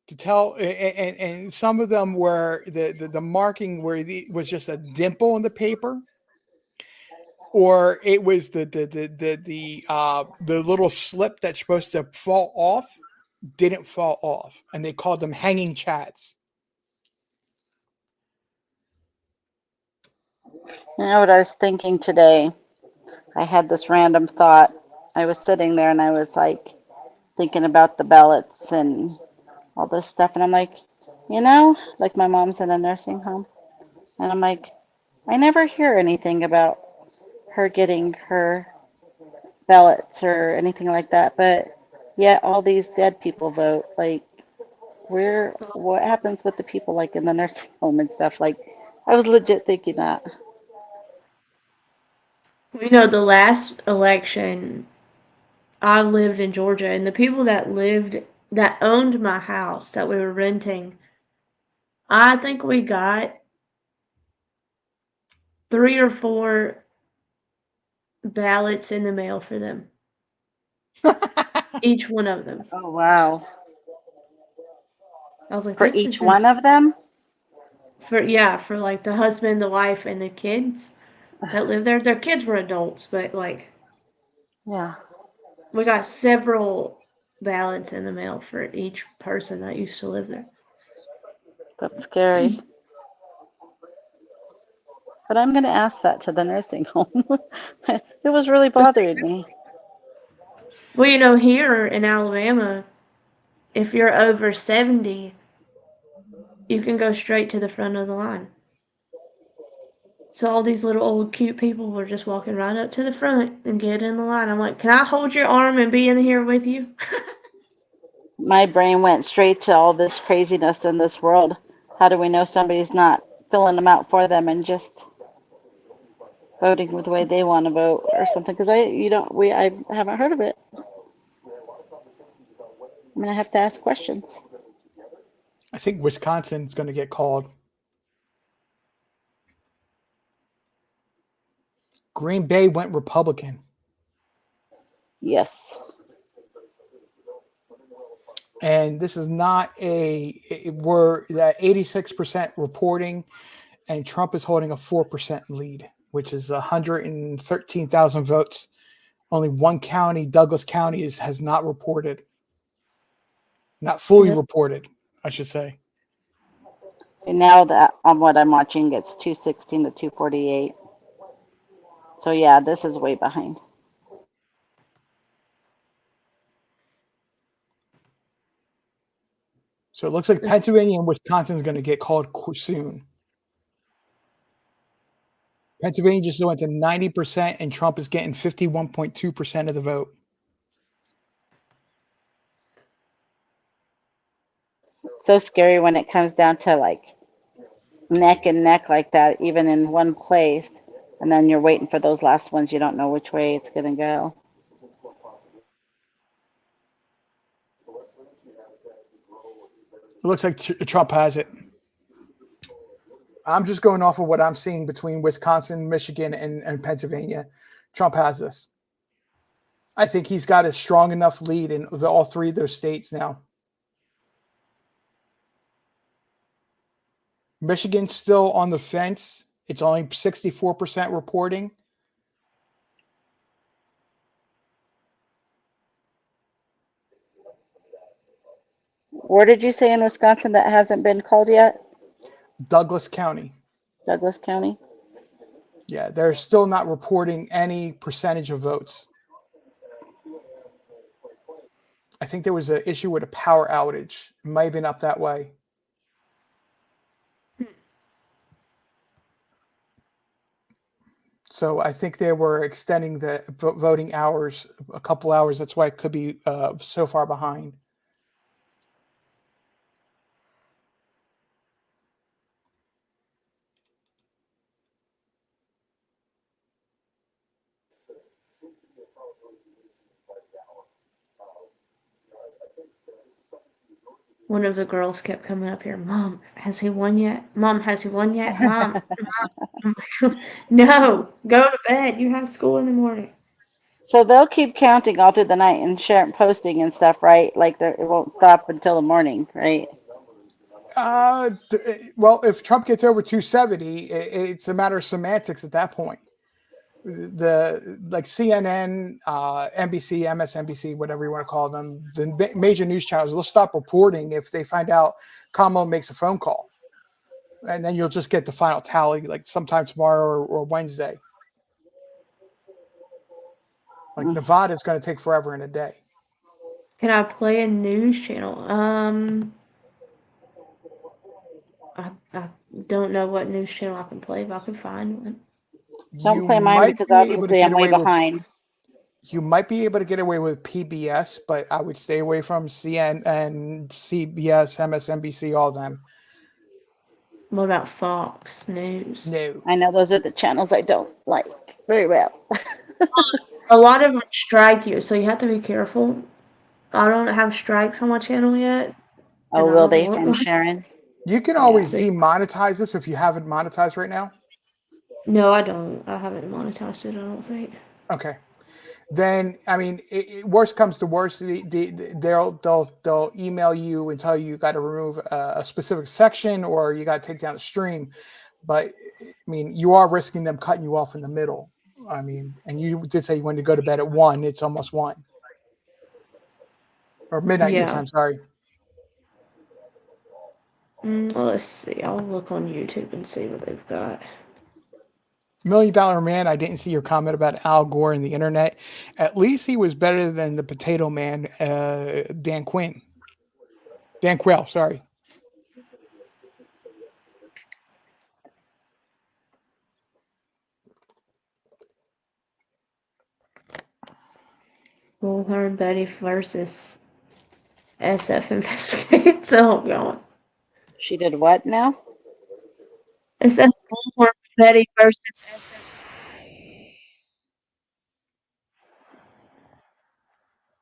to tell, and some of them were the marking where was just a dimple in the paper or it was the little slip that's supposed to fall off didn't fall off, and they called them hanging chads. You know what I was thinking today? I had this random thought. I was sitting there and I was like thinking about the ballots and all this stuff, and I'm like, like my mom's in a nursing home, and I'm like, I never hear anything about her getting her ballots or anything like that, but yet all these dead people vote. Like, what happens with the people like in the nursing home and stuff? Like, I was legit thinking that. The last election, I lived in Georgia, and the people that owned my house that we were renting, I think we got 3 or 4 ballots in the mail for them. Each one of them. Oh, wow. I was like, For this each is one of them? for like the husband, the wife, and the kids that live there. Their kids were adults, but like Yeah, we got several ballots in the mail for each person that used to live there. that's scary. But I'm going to ask that to the nursing home. It was really bothering me. Well, here in Alabama, if you're over 70, you can go straight to the front of the line. So all these little old cute people were just walking right up to the front and get in the line. I'm like, can I hold your arm and be in here with you? My brain went straight to all this craziness in this world. How do we know somebody's not filling them out for them and just voting the way they want to vote or something? Because I haven't heard of it. I'm gonna have to ask questions. I think Wisconsin's going to get called. Green Bay went Republican. Yes. And this is not we're at 86% reporting, and Trump is holding a 4% lead, which is 113,000 votes. Only one county, Douglas County, has not reported. Not fully reported, I should say. And now that on what I'm watching, it's 216 to 248. So yeah, this is way behind. So it looks like Pennsylvania and Wisconsin is going to get called soon. Pennsylvania just went to 90%, and Trump is getting 51.2% of the vote. So scary when it comes down to like neck and neck like that, even in one place, and then you're waiting for those last ones. You don't know which way it's gonna go. It looks like Trump has it. I'm just going off of what I'm seeing between Wisconsin, Michigan, and Pennsylvania. Trump has this. I think he's got a strong enough lead in all 3 of those states now. Michigan's still on the fence. It's only 64% reporting. Where did you say in Wisconsin that hasn't been called yet? Douglas County. Douglas County? Yeah, they're still not reporting any percentage of votes. I think there was an issue with a power outage. It might have been up that way. So I think they were extending the voting hours a couple hours. That's why it could be so far behind. One of the girls kept coming up here, Mom, has he won yet? Mom, has he won yet? Mom. I'm like, no, go to bed. You have school in the morning. So they'll keep counting all through the night and posting and stuff, right? Like it won't stop until the morning, right? Well, if Trump gets over 270, it's a matter of semantics at that point. the like CNN, NBC, MSNBC, whatever you want to call them, the major news channels will stop reporting if they find out Kamala makes a phone call, and then you'll just get the final tally like sometime tomorrow or Wednesday. Like Nevada is going to take forever in a day. Can I play a news channel? I don't know what news channel I can play, but I can find one. Don't You play mine might because be able to obviously get I'm way away with. behind. You might be able to get away with PBS, but I would stay away from CNN, CBS, MSNBC, all of them. What about Fox News? No. I know those are the channels I don't like very well. A lot of them strike you, so you have to be careful. I don't have strikes on my channel yet. Oh, and I will don't they want from one. Sharon? You can Yeah, always so- demonetize this if you haven't monetized right now. No, I don't. I haven't monetized it, I don't think. Okay. Then, I mean, worst comes to worst, they'll email you and tell you got to remove a specific section or you got to take down the stream. But I mean, you are risking them cutting you off in the middle. I mean, and you did say you wanted to go to bed at 1. It's almost 1 or midnight your Yeah. time. Sorry. Well, let's see. I'll look on YouTube and see what they've got. $1 Million Man, I didn't see your comment about Al Gore and the internet. At least he was better than the Potato Man, Dan Quayle, sorry. Bullhorn Betty versus SF Investigates. Oh, God. She did what now? It says Bullhorn Betty versus SF.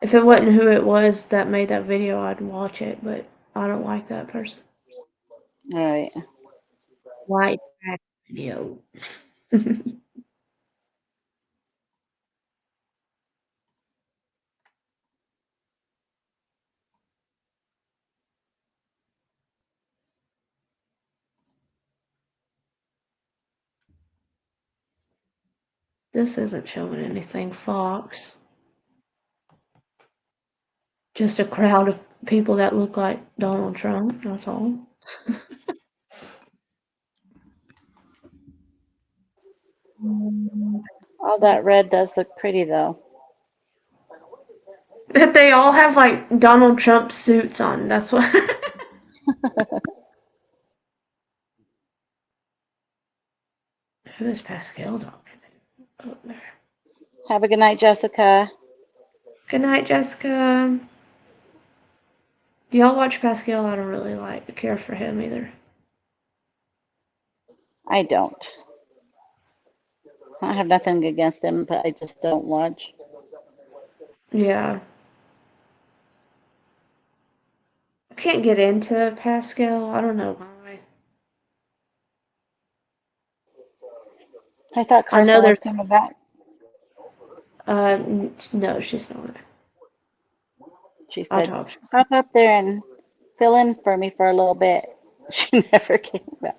If it wasn't who it was that made that video, I'd watch it, but I don't like that person. All right. White trash video. This isn't showing anything, Fox. Just a crowd of people that look like Donald Trump, that's all. All that red does look pretty though. They all have like Donald Trump suits on, that's what. Who is Pascal talking to? Oh, there. Have a good night, Jessica. Good night, Jessica. Do y'all watch Pascal? I don't really care for him either. I don't. I have nothing against him, but I just don't watch. Yeah. I can't get into Pascal. I don't know why. I thought I know Carson was there's coming back. no, she's not. She I said, talked. hop up there and fill in for me for a little bit. She never came back.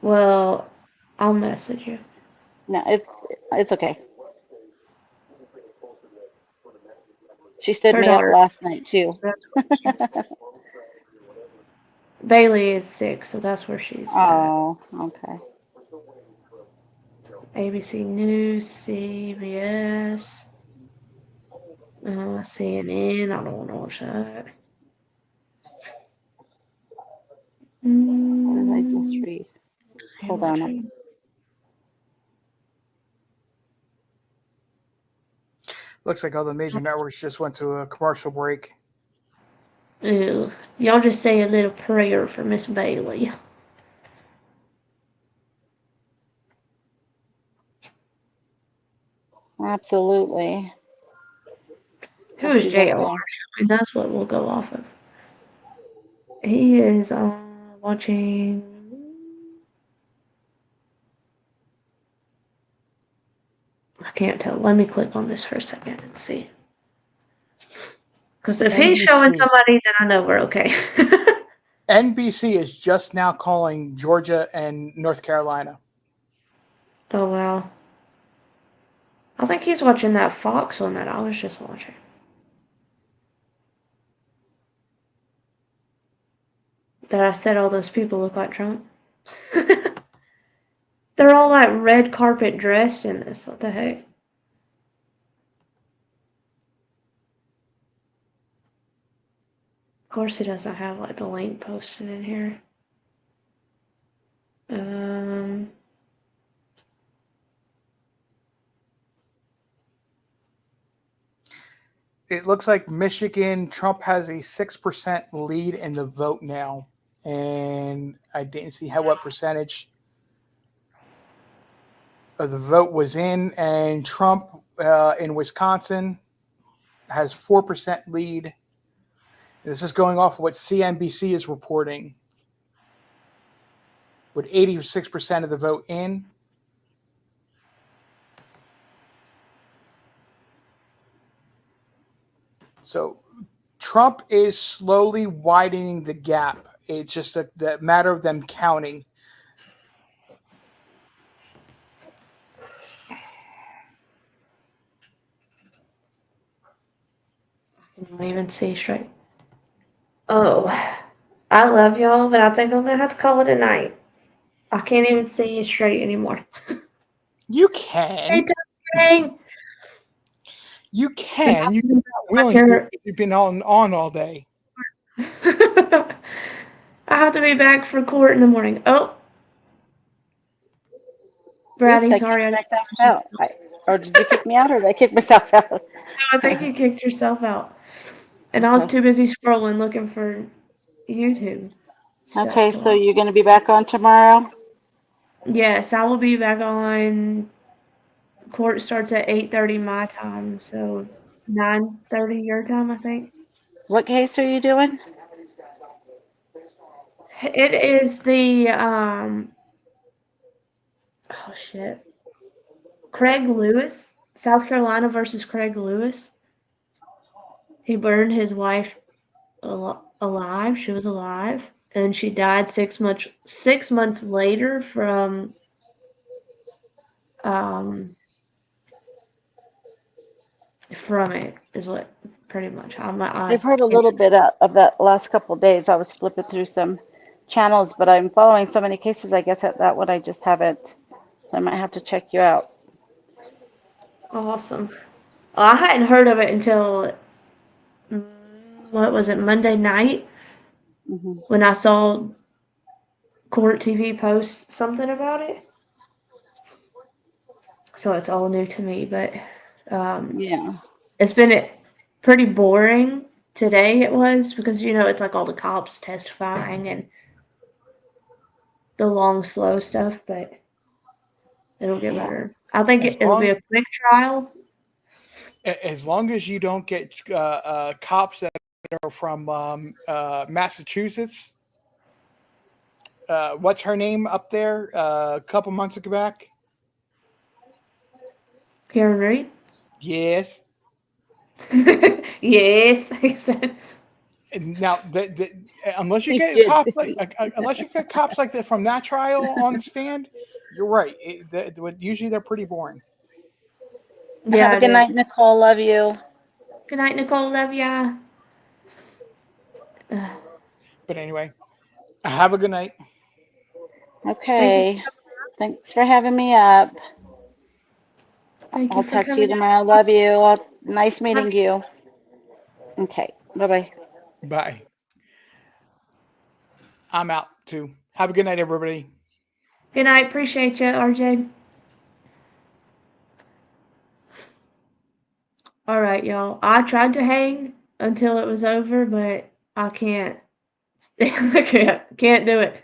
Well, I'll message you. No, it's okay. She stood Her me up daughter. last night too. That's where she's. Bailey is sick, so that's where she's at. Oh, okay. ABC News, CBS, CNN. I don't want to watch that. What did I just read? Hold on. Looks like all the major networks just went to a commercial break. Ew. Y'all just say a little prayer for Miss Bailey. Absolutely. Who is JLR? And that's what we'll go off of. He is watching. I can't tell. Let me click on this for a second and see. Because if he's showing somebody, then I know we're okay. NBC is just now calling Georgia and North Carolina. Oh, wow. I think he's watching that Fox one that I was just watching. That I said all those people look like Trump. They're all like red carpet dressed in this. What the heck? Of course, he doesn't have like the link posted in here. It looks like Michigan, Trump has a 6% lead in the vote now. And I didn't see what percentage of the vote was in. And Trump in Wisconsin has 4% lead. This is going off of what CNBC is reporting, with 86% of the vote in. So Trump is slowly widening the gap. It's just the matter of them counting. I don't even see straight. Oh, I love y'all, but I think I'm gonna have to call it a night. I can't even see you straight anymore. You can. You can. You're not willing to. You've been on all day. I have to be back for court in the morning. Oh, Brady, Oops, I sorry. kicked myself out. Or did you kick me out, or did I kick myself out? No, I think you kicked yourself out. And I was too busy scrolling looking for YouTube stuff Okay, to so watch. you're going to be back on tomorrow? Yes, I will be back on. Court starts at 8:30 my time, so 9:30 your time, I think. What case are you doing? It is the oh shit. Craig Lewis, South Carolina versus Craig Lewis. He burned his wife alive. She was alive, and she died 6 months later from it is what pretty much. I've heard a little bit of that last couple of days. I was flipping through some channels, but I'm following so many cases. I guess that one I just haven't. So I might have to check you out. Awesome. Well, I hadn't heard of it until what was it, Monday night, when I saw Court TV post something about it. So it's all new to me, but Yeah. it's been pretty boring today. It was because it's like all the cops testifying and the long, slow stuff, but it'll get better. I think it'll be a quick trial. As long as you don't get cops that are from Massachusetts. What's her name up there? A couple months back. Karen Reed? Yes. Yes, he said. Now, unless you get cops like that from that trial on the stand, you're right. Usually they're pretty boring. Yeah, have a good night, Nicole. Love you. Good night, Nicole. Love ya. But anyway, have a good night. Okay. Thanks for having me up. I'll talk to you tomorrow. Love you. Nice meeting you. Okay. Bye-bye. Bye. I'm out too. Have a good night, everybody. Good night. Appreciate you, RJ. All right, y'all. I tried to hang until it was over, but I can't. I can't do it.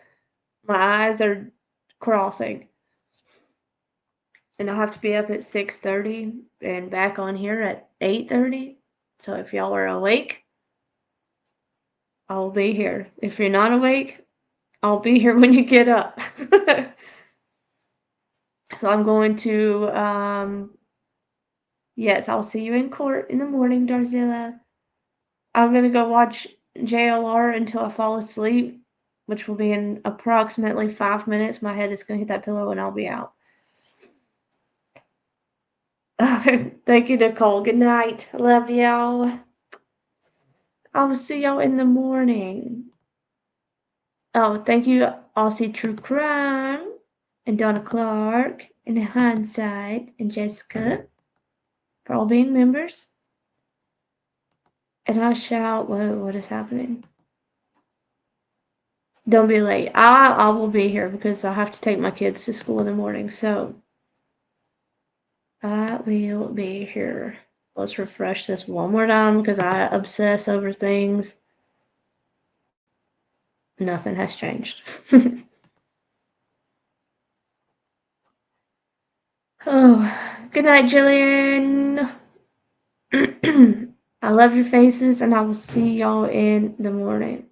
My eyes are crossing. And I have to be up at 6:30 and back on here at 8:30. So if y'all are awake, I'll be here. If you're not awake, I'll be here when you get up. So I'm going to yes, I'll see you in court in the morning, Darzilla. I'm gonna go watch JLR until I fall asleep, which will be in approximately 5 minutes. My head is gonna hit that pillow and I'll be out. Thank you, Nicole. Good night. Love y'all. I will see y'all in the morning. Oh, thank you, Aussie True Crime, and Donna Clark, and Hindsight, and Jessica, for all being members. And I shall. What is happening? Don't be late. I will be here because I have to take my kids to school in the morning. So I will be here. Let's refresh this one more time because I obsess over things. Nothing has changed. Oh, good night, Jillian. I love your faces, and I will see y'all in the morning.